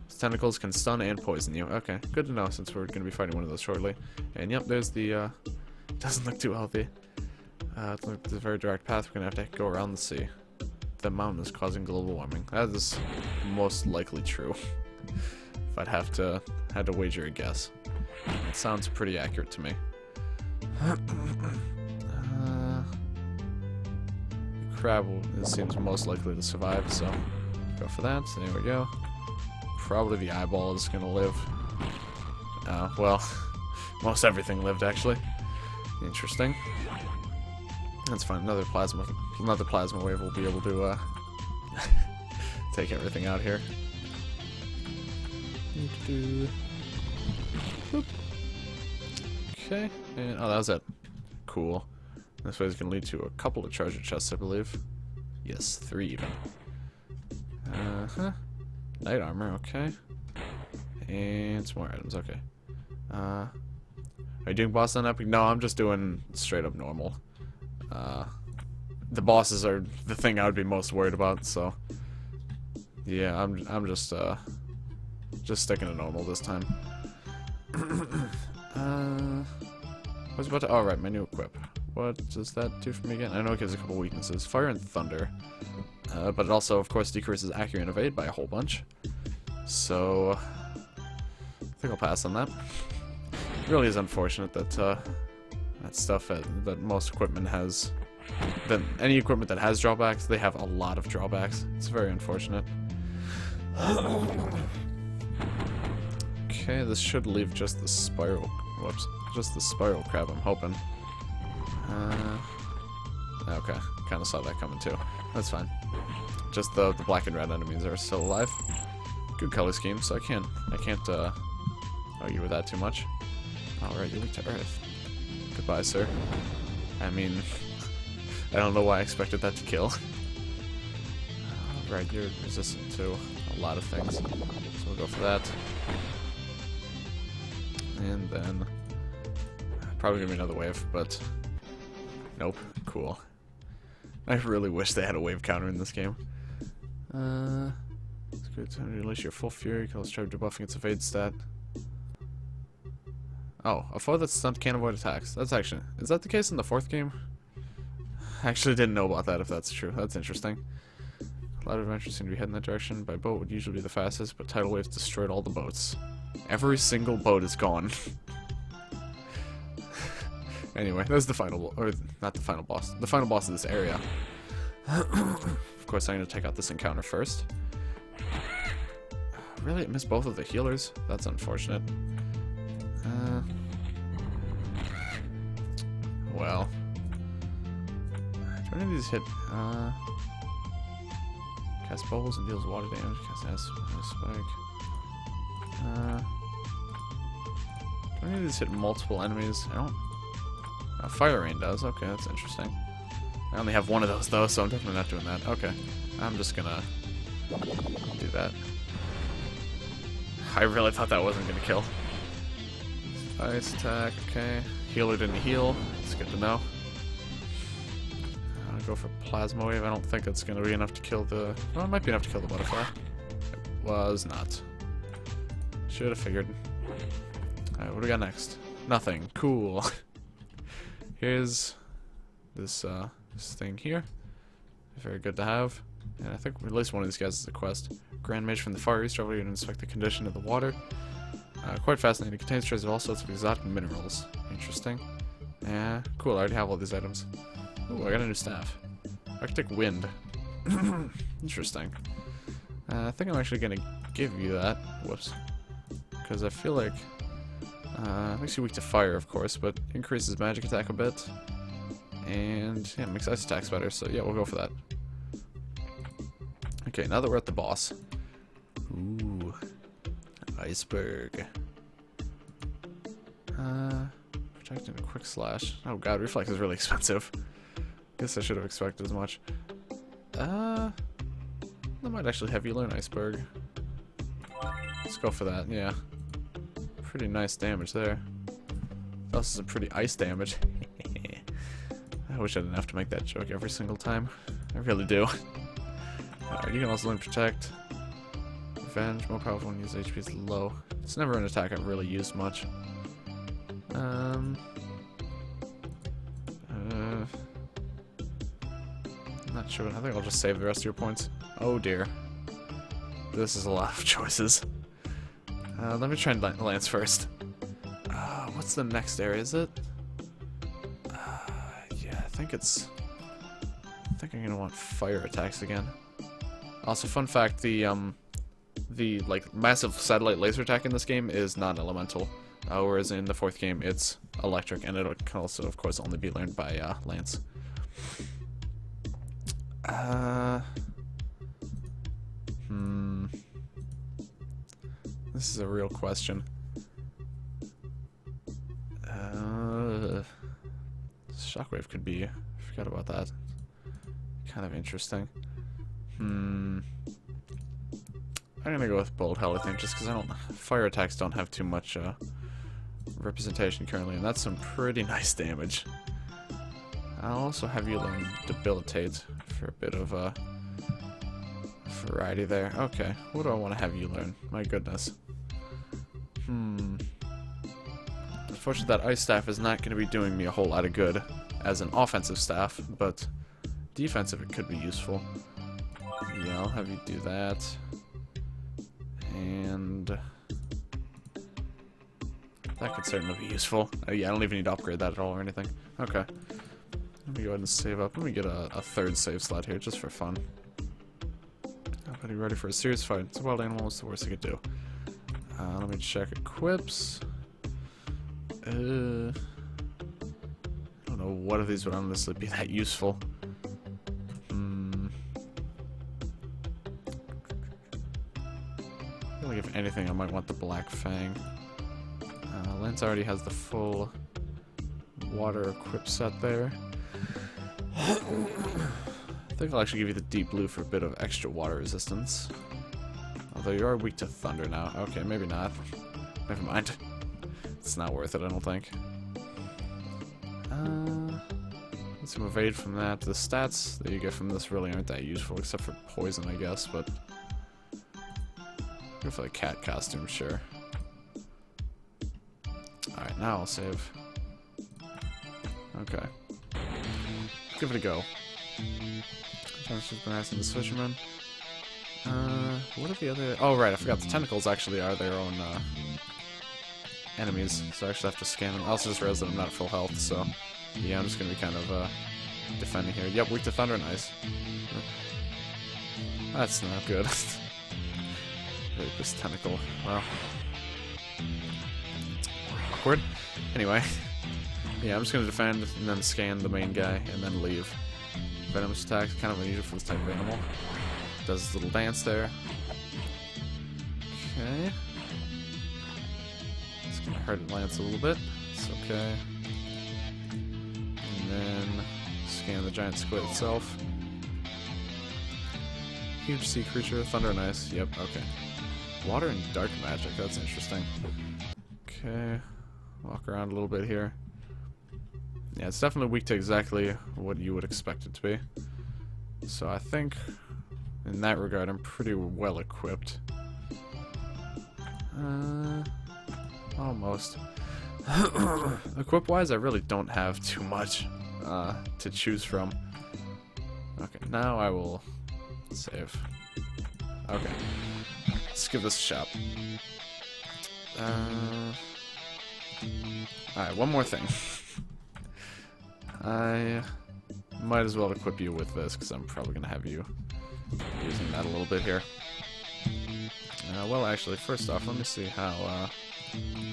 Speaker 2: Its tentacles can stun and poison you. Okay, good to know since we're going to be fighting one of those shortly. And yep, there's the, doesn't look too healthy. It looks like a very direct path. We're going to have to go around the sea. The mountain is causing global warming. That is most likely true. If I'd had to wager a guess. It sounds pretty accurate to me. Crab seems most likely to survive, so go for that. There we go. Probably the eyeball is gonna live. Well, most everything lived actually. Interesting. That's fine. Another plasma wave will be able to take everything out here. Boop. Okay, and oh, that was it. Cool. This way is going to lead to a couple of treasure chests, I believe. Yes, 3 even. Knight armor, okay. And some more items, okay. Are you doing boss on epic? No, I'm just doing straight up normal. The bosses are the thing I would be most worried about, so yeah, I'm just sticking to normal this time. I was about to. Oh, right, my new equip. What does that do for me again? I know it gives a couple weaknesses. Fire and thunder. But it also, of course, decreases accuracy and evade by a whole bunch. So, I think I'll pass on that. It really is unfortunate that that stuff that most equipment has. That any equipment that has drawbacks, they have a lot of drawbacks. It's very unfortunate. Okay, this should leave just the spiral. Whoops. Just the spiral crab, I'm hoping. Okay, kind of saw that coming too. That's fine. Just the black and red enemies are still alive. Good color scheme, so I can't argue with that too much. Alright, you're weak to Earth. Goodbye, sir. I mean, I don't know why I expected that to kill. Right, you're resistant to a lot of things, so we'll go for that. And then probably gonna be another wave, but nope. Cool. I really wish they had a wave counter in this game. It's good to release your full fury. Let's try debuffing its evade stat. Oh, a foe that's stunned can't avoid attacks. That's actually, is that the case in the 4th game? I actually didn't know about that, if that's true. That's interesting. A lot of adventures seem to be heading that direction. By boat would usually be the fastest, but tidal waves destroyed all the boats. Every single boat is gone. Anyway, that's the final, or not the final boss. The final boss of this area. Of course, I'm going to take out this encounter first. Really, it missed both of the healers? That's unfortunate. Well. Do any of these hit, cast bubbles and deals water damage, cast acid spike. Do any of these hit multiple enemies? I don't. Fire rain does. Okay, that's interesting. I only have one of those though, so I'm definitely not doing that. Okay, I'm just gonna do that. I really thought that wasn't gonna kill. Ice attack. Okay, healer didn't heal. It's good to know. I'm gonna go for plasma wave. I don't think it's gonna be enough to kill the. Well, it might be enough to kill the butterfly. It was not. Should have figured. Alright, what do we got next? Nothing. Cool. Here's this this thing here. Very good to have. And I think at least one of these guys is a quest. Grand Mage from the Far East, travel to inspect the condition of the water. Quite fascinating. It contains traces of all sorts of exotic minerals. Interesting. Yeah, cool. I already have all these items. Ooh, I got a new staff. Arctic Wind. Interesting. I think I'm actually gonna give you that. Whoops. Because I feel like makes you weak to fire, of course, but increases magic attack a bit. And yeah, makes ice attacks better, so yeah, we'll go for that. Okay, now that we're at the boss. Ooh. Iceberg. Protecting a quick slash. Oh god, reflex is really expensive. Guess I should have expected as much. I might actually have you learn Iceberg. Let's go for that, yeah. Pretty nice damage there. This is a pretty ice damage. I wish I didn't have to make that joke every single time. I really do. Alright, you can also learn Protect. Revenge, more powerful when used HP is low. It's never an attack I've really used much. Not sure. I think I'll just save the rest of your points. Oh dear. This is a lot of choices. Let me try and Lance first. What's the next area? Is it? Yeah, I think I'm gonna want fire attacks again. Also, fun fact: the like massive satellite laser attack in this game is non-elemental, whereas in the 4th game it's electric, and it can also, of course, only be learned by Lance. This is a real question. Shockwave could be. I forgot about that. Kind of interesting. I'm gonna go with Bolt Hell, I think, just because fire attacks don't have too much representation currently, and that's some pretty nice damage. I'll also have you learn Debilitate for a bit of variety there. Okay, what do I want to have you learn? My goodness. Unfortunately, that Ice Staff is not going to be doing me a whole lot of good as an offensive staff, but defensive it could be useful. Yeah, I'll have you do that. And that could certainly be useful. Yeah, I don't even need to upgrade that at all or anything. Okay. Let me go ahead and save up. Let me get a 3rd save slot here, just for fun. Nobody ready for a serious fight. It's a wild animal. What's the worst it could do? Let me check equips. I don't know what of these would honestly be that useful. I feel like if anything, I might want the Black Fang. Lance already has the full water equip set there. I think I'll actually give you the Deep Blue for a bit of extra water resistance. Although you are weak to thunder now. Okay, maybe not. Never mind. It's not worth it, I don't think. Let's evade from that. The stats that you get from this really aren't that useful, except for poison, I guess, but go for the cat costume, sure. Alright, now I'll save. Okay. Give it a go. Just been asking this fisherman. What are the other... Oh, right, I forgot the tentacles actually are their own, enemies, so I actually have to scan them. I also just realized that I'm not full health, so yeah, I'm just gonna be kind of, defending here. Yep, weak to thunder and ice. That's not good. This tentacle. Well. Awkward. Anyway. Yeah, I'm just gonna defend and then scan the main guy and then leave. Venomous attack, kind of unusual for this type of animal. Does his little dance there. Okay. It's gonna hurt Lance a little bit. It's okay. And then scan the giant squid itself. Huge sea creature, thunder and ice. Yep, okay. Water and dark magic, that's interesting. Okay. Walk around a little bit here. Yeah, it's definitely weak to exactly what you would expect it to be. So I think, in that regard, I'm pretty well equipped. Almost. Equip-wise, I really don't have too much to choose from. Okay, now I will save. Okay. Let's give this a shot. Alright, one more thing. I might as well equip you with this, because I'm probably going to have you using that a little bit here. Well, actually, first off, let me see how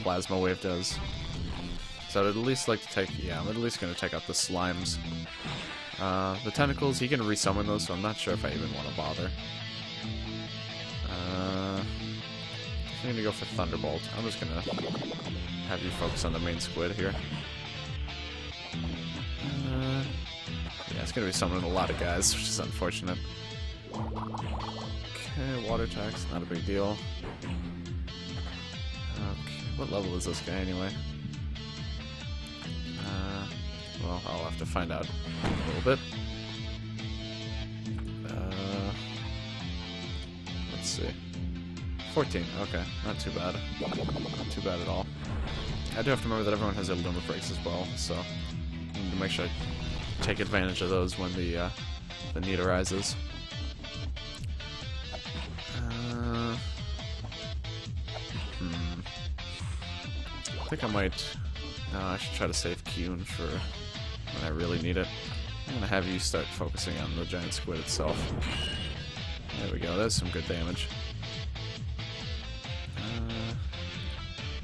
Speaker 2: Plasma Wave does. So I'd at least like to take... Yeah, I'm at least going to take out the slimes. The tentacles, he can resummon those, so I'm not sure if I even want to bother. you're gonna go for Thunderbolt. I'm just gonna have you focus on the main squid here. Yeah, it's gonna be summoning a lot of guys, which is unfortunate. Okay, water attacks, not a big deal. Okay, what level is this guy anyway? Well, I'll have to find out in a little bit. Let's see. 14, okay, not too bad. Not too bad at all. I do have to remember that everyone has their limit breaks as well, so I need to make sure I take advantage of those when the need arises. I think I might... No, I should try to save Kyun for when I really need it. I'm gonna have you start focusing on the giant squid itself. There we go, that's some good damage.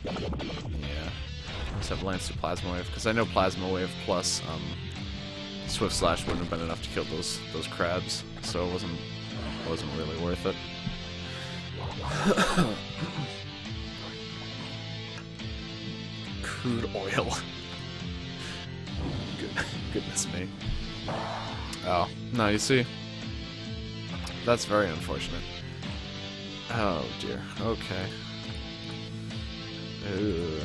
Speaker 2: Yeah. Let's have Lance do Plasma Wave, because I know Plasma Wave plus Swift Slash wouldn't have been enough to kill those crabs, so it wasn't really worth it. Crude oil. Goodness me. Oh, no, you see? That's very unfortunate. Oh dear, okay. Ugh.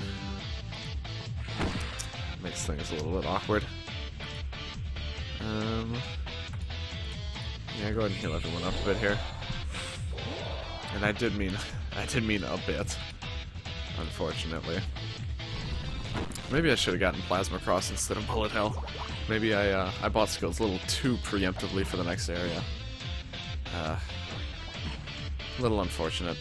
Speaker 2: Makes things a little bit awkward. Yeah, go ahead and heal everyone up a bit here. And I did mean a bit, unfortunately. Maybe I should have gotten Plasma Cross instead of Bullet Hell. Maybe I bought skills a little too preemptively for the next area. A little unfortunate.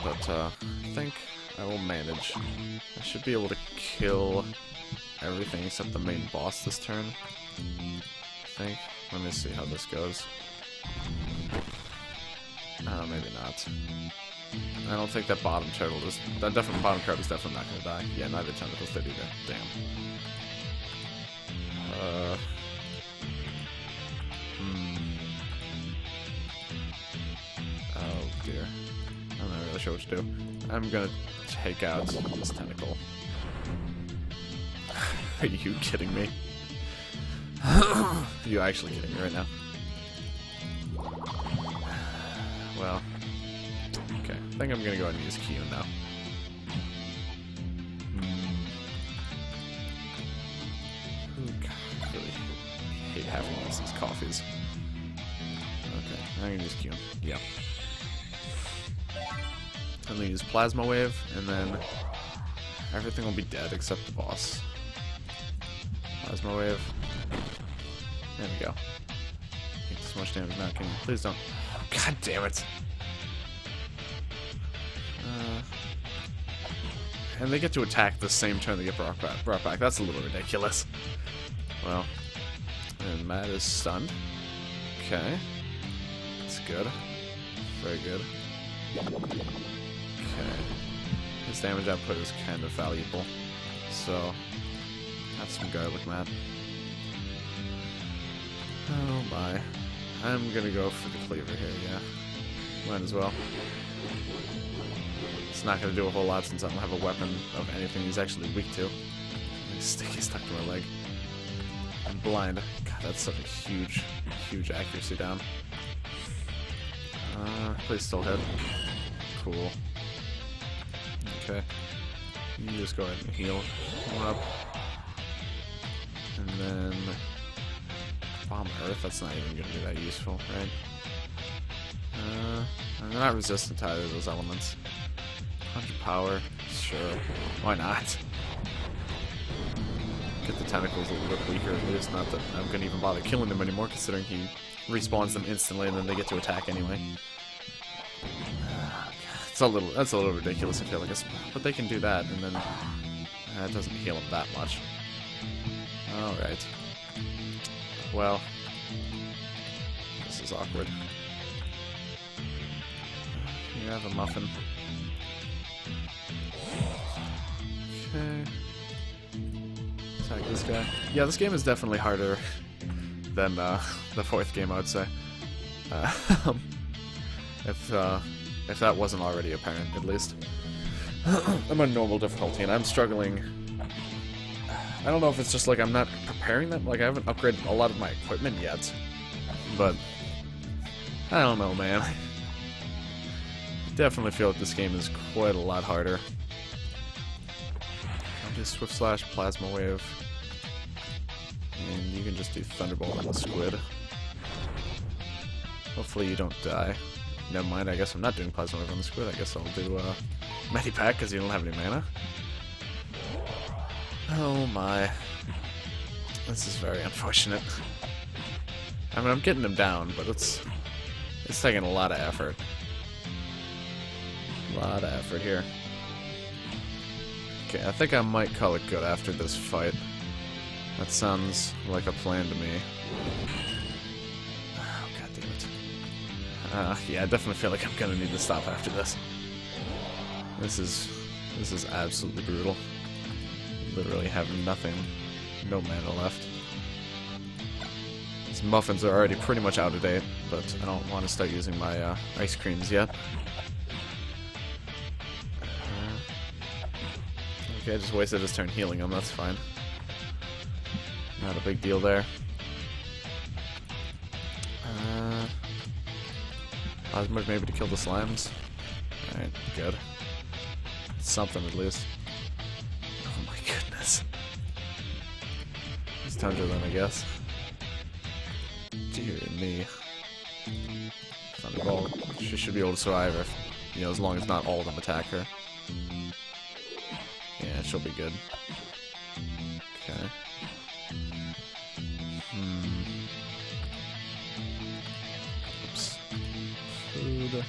Speaker 2: But I think I will manage. I should be able to kill everything except the main boss this turn. I think. Let me see how this goes. Maybe not. I don't think that bottom turtle is... That bottom crab is definitely not going to die. Yeah, neither tentacles did either. Damn. Oh dear. I'm not really sure what to do. I'm gonna take out this tentacle. Are you kidding me? Are you actually kidding me right now? Well, okay. I think I'm gonna go ahead and use Kyun now. God, I really hate having to use these coffees. Okay, I'm gonna use Kyun. Yeah. I'm gonna use Plasma Wave, and then everything will be dead except the boss. Plasma Wave. There we go. Take so much damage now, can you? Please don't. Oh, God damn it. And they get to attack the same turn they get brought back. That's a little ridiculous. Well, and Matt is stunned. Okay. That's good. Very good. Okay. His damage output is kind of valuable. So, have some garlic, Matt. Oh my. I'm gonna go for the cleaver here, yeah. Might as well. It's not gonna do a whole lot since I don't have a weapon of anything he's actually weak to. He's stuck to my leg. I'm blind. God, that's such a huge, huge accuracy down. Please still hit. Cool. Okay. You just go ahead and heal him up. And then... Bomb Earth, that's not even going to be that useful, right? And they're not resistant to either of those elements. 100 power, sure. Why not? Get the tentacles a little bit weaker at least, not that I'm going to even bother killing them anymore, considering he respawns them instantly and then they get to attack anyway. That's a little ridiculous, I feel like. But they can do that, and then that doesn't heal them that much. Alright. Well, this is awkward. You have a muffin. Okay. Attack this guy. Yeah, this game is definitely harder than the fourth game, I would say. If If that wasn't already apparent, at least. I'm on normal difficulty, and I'm struggling. I don't know if it's just like I'm not preparing them. Like, I haven't upgraded a lot of my equipment yet. But, I don't know, man. I definitely feel like this game is quite a lot harder. I'll do Swift Slash, Plasma Wave. And you can just do Thunderbolt on the squid. Hopefully you don't die. Never mind, I guess I'm not doing Plasma Wave on the squid. I guess I'll do Medipack because you don't have any mana. Oh my. This is very unfortunate. I mean, I'm getting him down, but it's taking a lot of effort. A lot of effort here. Okay, I think I might call it good after this fight. That sounds like a plan to me. Oh, god damn it. Yeah, I definitely feel like I'm gonna need to stop after this. This is absolutely brutal. Literally have nothing, no mana left. These muffins are already pretty much out of date, but I don't want to start using my ice creams yet. Okay, I just wasted his turn healing him, that's fine. Not a big deal there. Plasma maybe to kill the slimes. Alright, good. Something at least. Oh my goodness. It's Tundra then, I guess. Dear me. Thunderbolt. She should be able to survive if, you know, as long as not all of them attack her. Yeah, she'll be good. Okay. Oops. Food.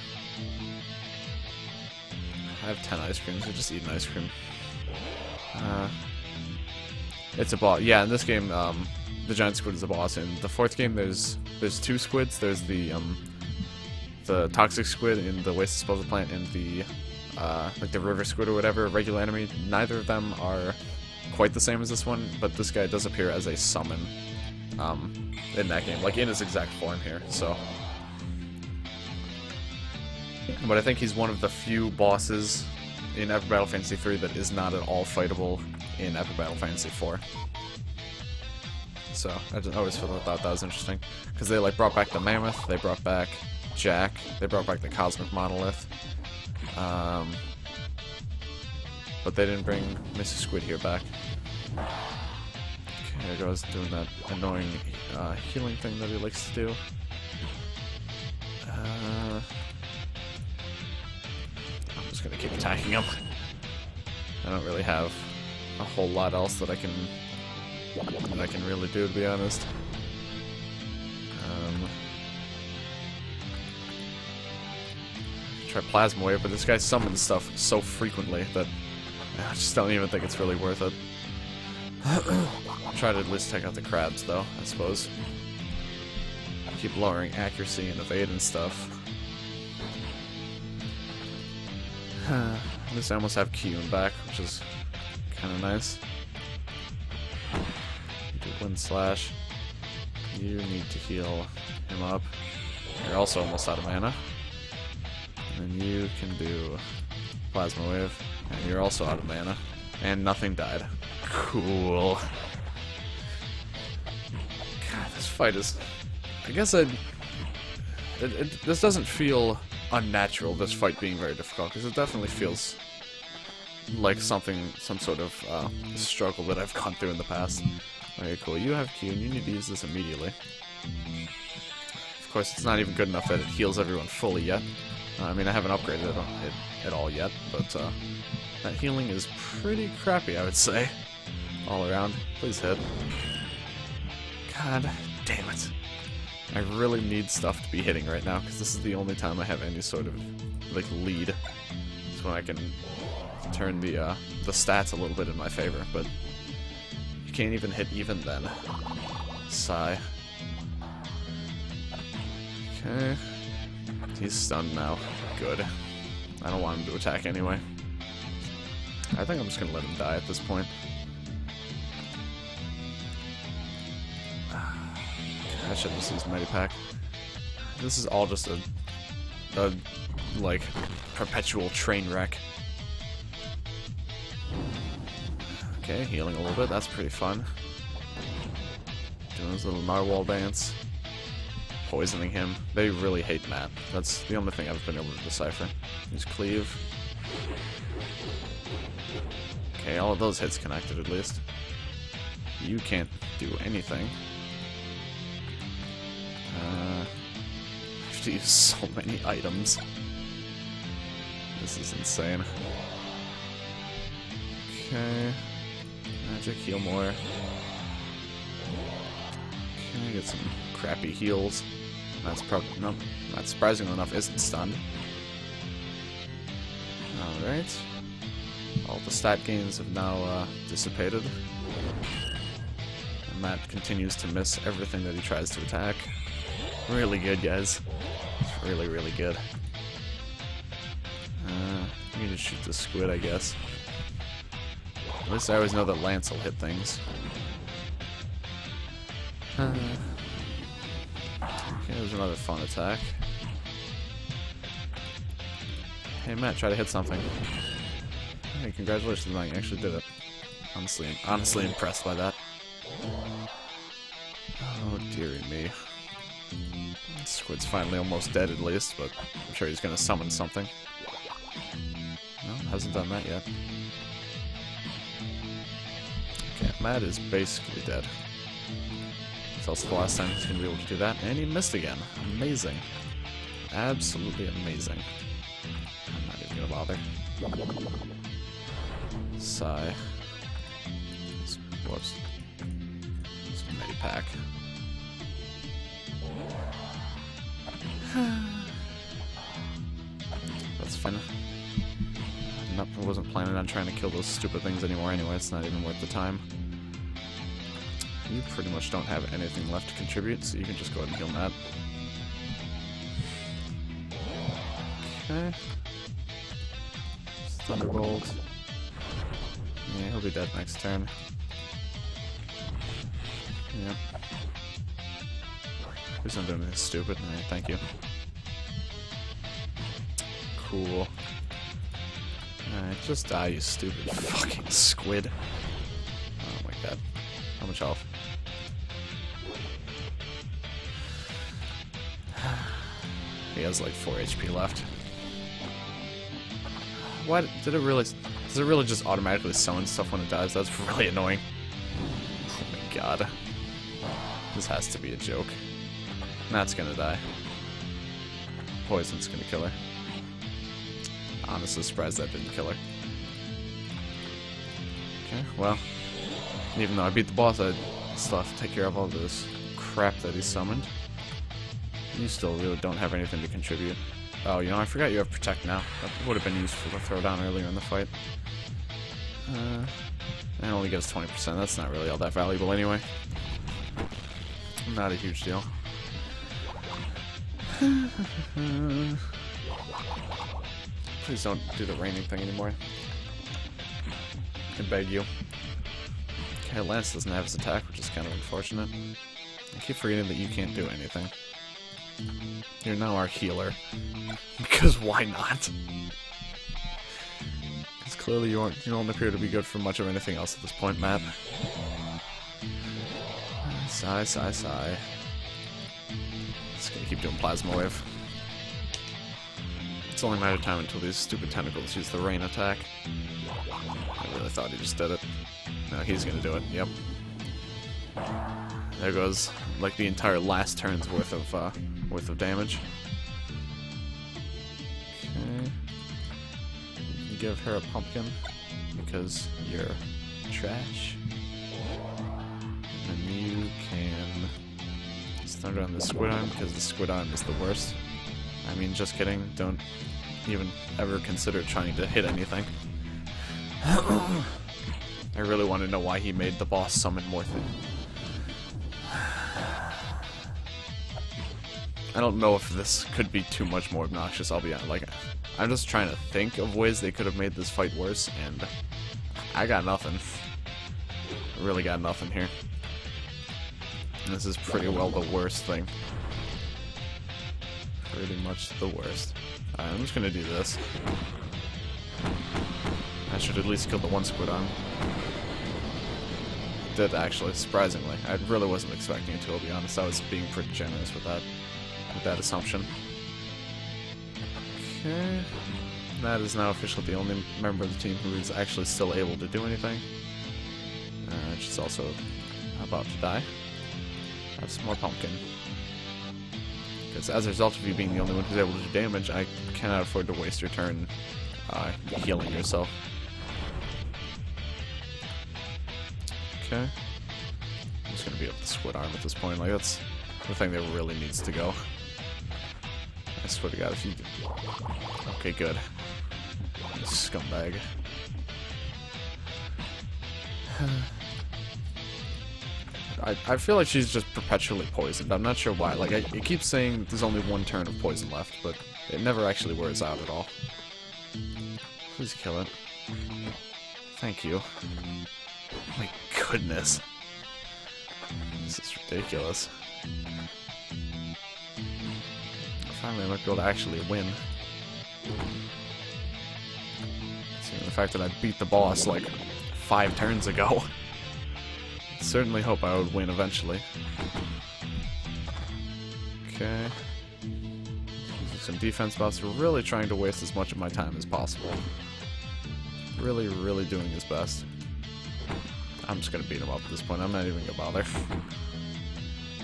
Speaker 2: I have 10 ice creams, I just eat an ice cream. It's a boss. Yeah, in this game, the giant squid is a boss. In the fourth game, there's two squids. There's the toxic squid in the waste disposal plant and the like the river squid or whatever, regular enemy. Neither of them are quite the same as this one, but this guy does appear as a summon in that game, like in his exact form here. So, but I think he's one of the few bosses in Epic Battle Fantasy 3 that is not at all fightable in Epic Battle Fantasy 4. So I just always thought that was interesting, because they like brought back the Mammoth, they brought back Jack, they brought back the Cosmic Monolith, but they didn't bring Mr. Squid here back. Okay, there goes doing that annoying healing thing that he likes to do. I'm just gonna keep attacking him. I don't really have a whole lot else that I can really do, to be honest. Try Plasma Wave, but this guy summons stuff so frequently that I just don't even think it's really worth it. Try to at least take out the crabs, though, I suppose. Keep lowering accuracy and evade and stuff. At least I almost have Kyun back, which is kind of nice. Do Wind Slash. You need to heal him up. You're also almost out of mana. And then you can do Plasma Wave. And you're also out of mana. And nothing died. Cool. God, this fight is... I guess this doesn't feel unnatural, this fight being very difficult, because it definitely feels like some sort of struggle that I've gone through in the past. Okay, cool. You have Q, and you need to use this immediately. Of course, it's not even good enough that it heals everyone fully yet. I mean, I haven't upgraded it at all yet, but that healing is pretty crappy, I would say. All around. Please hit. God damn it. I really need stuff to be hitting right now, because this is the only time I have any sort of, like, lead. It's when I can turn the stats a little bit in my favor, but you can't even hit even then. Sigh. Okay. He's stunned now. Good. I don't want him to attack anyway. I think I'm just gonna let him die at this point. I should just use Medipack. This is all just a a, like, perpetual train wreck. Okay, healing a little bit. That's pretty fun. Doing his little narwhal dance. Poisoning him. They really hate Matt. That's the only thing I've been able to decipher. Use cleave. Okay, all of those hits connected at least. You can't do anything. I have to use so many items. This is insane. Okay. Magic, heal more. Okay, get some crappy heals. That's probably, nope, not surprisingly enough, isn't stunned. Alright. All the stat gains have now dissipated. And Matt continues to miss everything that he tries to attack. Really good, guys. It's really, really good. I need to shoot the squid, I guess. At least I always know that Lance will hit things. Okay, there's another fun attack. Hey Matt, try to hit something. Hey, congratulations, man, you actually did it. Honestly impressed by that. Oh dearie me. Squid's finally almost dead at least, but I'm sure he's gonna summon something. No, hasn't done that yet. Okay, Matt is basically dead. It's also the last time he's gonna be able to do that, and he missed again. Amazing. Absolutely amazing. I'm not even gonna bother. Sigh. Whoops. It's a Medipack. That's fine. Nope, I wasn't planning on trying to kill those stupid things anymore anyway. It's not even worth the time. You pretty much don't have anything left to contribute, so you can just go ahead and heal Matt. Okay. Thunderbolt. Yeah, he'll be dead next turn. Yeah. Please don't do anything stupid. Alright, thank you. Cool. Alright, just die, you stupid fucking squid. Oh my god. How much health? He has like 4 HP left. What? Does it really just automatically summon stuff when it dies? That's really annoying. Oh my god. This has to be a joke. Matt's gonna die. Poison's gonna kill her. Honestly surprised that didn't kill her. Okay, well. Even though I beat the boss, I still have to take care of all this crap that he summoned. You still really don't have anything to contribute. Oh, you know, I forgot you have Protect now. That would have been useful to throw down earlier in the fight. And it only gets 20%. That's not really all that valuable anyway. Not a huge deal. Please don't do the raining thing anymore. I beg you. Okay, Lance doesn't have his attack, which is kind of unfortunate. I keep forgetting that you can't do anything. You're now our healer. Because why not? Because clearly you don't appear to be good for much of anything else at this point, Matt. Sigh, sigh, sigh. Just gonna keep doing Plasma Wave. It's only a matter of time until these stupid tentacles use the rain attack. I really thought he just did it. No, he's gonna do it, yep. There goes, like, the entire last turn's worth of damage. Okay. You can give her a pumpkin, because you're trash. And then you can thunder on the squid arm, because the squid arm is the worst. I mean, just kidding, don't even ever consider trying to hit anything. I really want to know why he made the boss summon more things. I don't know if this could be too much more obnoxious, I'll be honest. Like, I'm just trying to think of ways they could have made this fight worse, and I got nothing. I really got nothing here. And this is pretty well the worst thing. Pretty much the worst. Alright, I'm just gonna do this. I should at least kill the one squid arm. Did actually, surprisingly. I really wasn't expecting it to, I'll be honest. I was being pretty generous with that assumption. Okay. That is now officially the only member of the team who is actually still able to do anything. She's also about to die. Have some more pumpkin. Because as a result of you being the only one who's able to do damage, I cannot afford to waste your turn healing yourself. Okay. I'm just gonna beat up the squid arm at this point. Like, that's the thing that really needs to go. I swear to God, if you... Okay, good. You scumbag. I feel like she's just perpetually poisoned. I'm not sure why. Like, it keeps saying there's only one turn of poison left, but it never actually wears out at all. Please kill it. Thank you. Oh my goodness. This is ridiculous. Finally, I might be able to actually win. Seeing the fact that I beat the boss like 5 turns ago. Certainly hope I would win eventually. Okay. Using some defense buffs. We're really trying to waste as much of my time as possible. Really, really doing his best. I'm just gonna beat him up at this point. I'm not even gonna bother.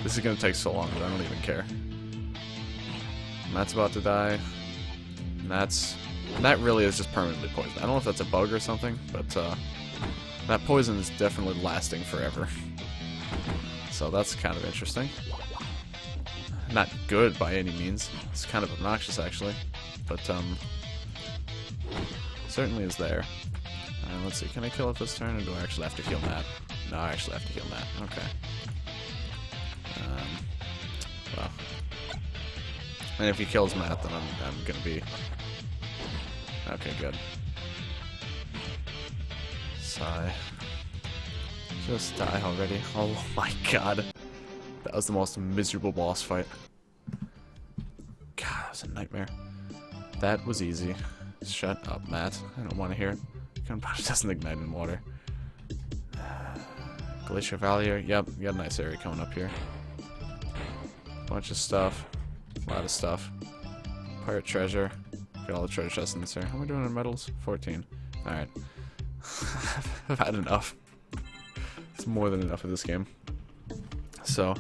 Speaker 2: This is gonna take so long that I don't even care. Matt's about to die. And that really is just permanently poisoned. I don't know if that's a bug or something, but that poison is definitely lasting forever. So that's kind of interesting. Not good by any means. It's kind of obnoxious actually, but certainly is there. Let's see, can I kill it this turn, or do I actually have to heal Matt? No, I actually have to heal Matt. Okay. Well. And if he kills Matt, then I'm gonna be... Okay, good. Sigh. Just die already. Oh my god. That was the most miserable boss fight. God, that was a nightmare. That was easy. Shut up, Matt. I don't want to hear it. Gunpowder doesn't ignite in water. Glacier Valley. Yep, we got a nice area coming up here. Bunch of stuff. A lot of stuff. Pirate treasure. Got all the treasure chests in this area. How am I doing in medals? 14. Alright. I've had enough. It's more than enough of this game. So...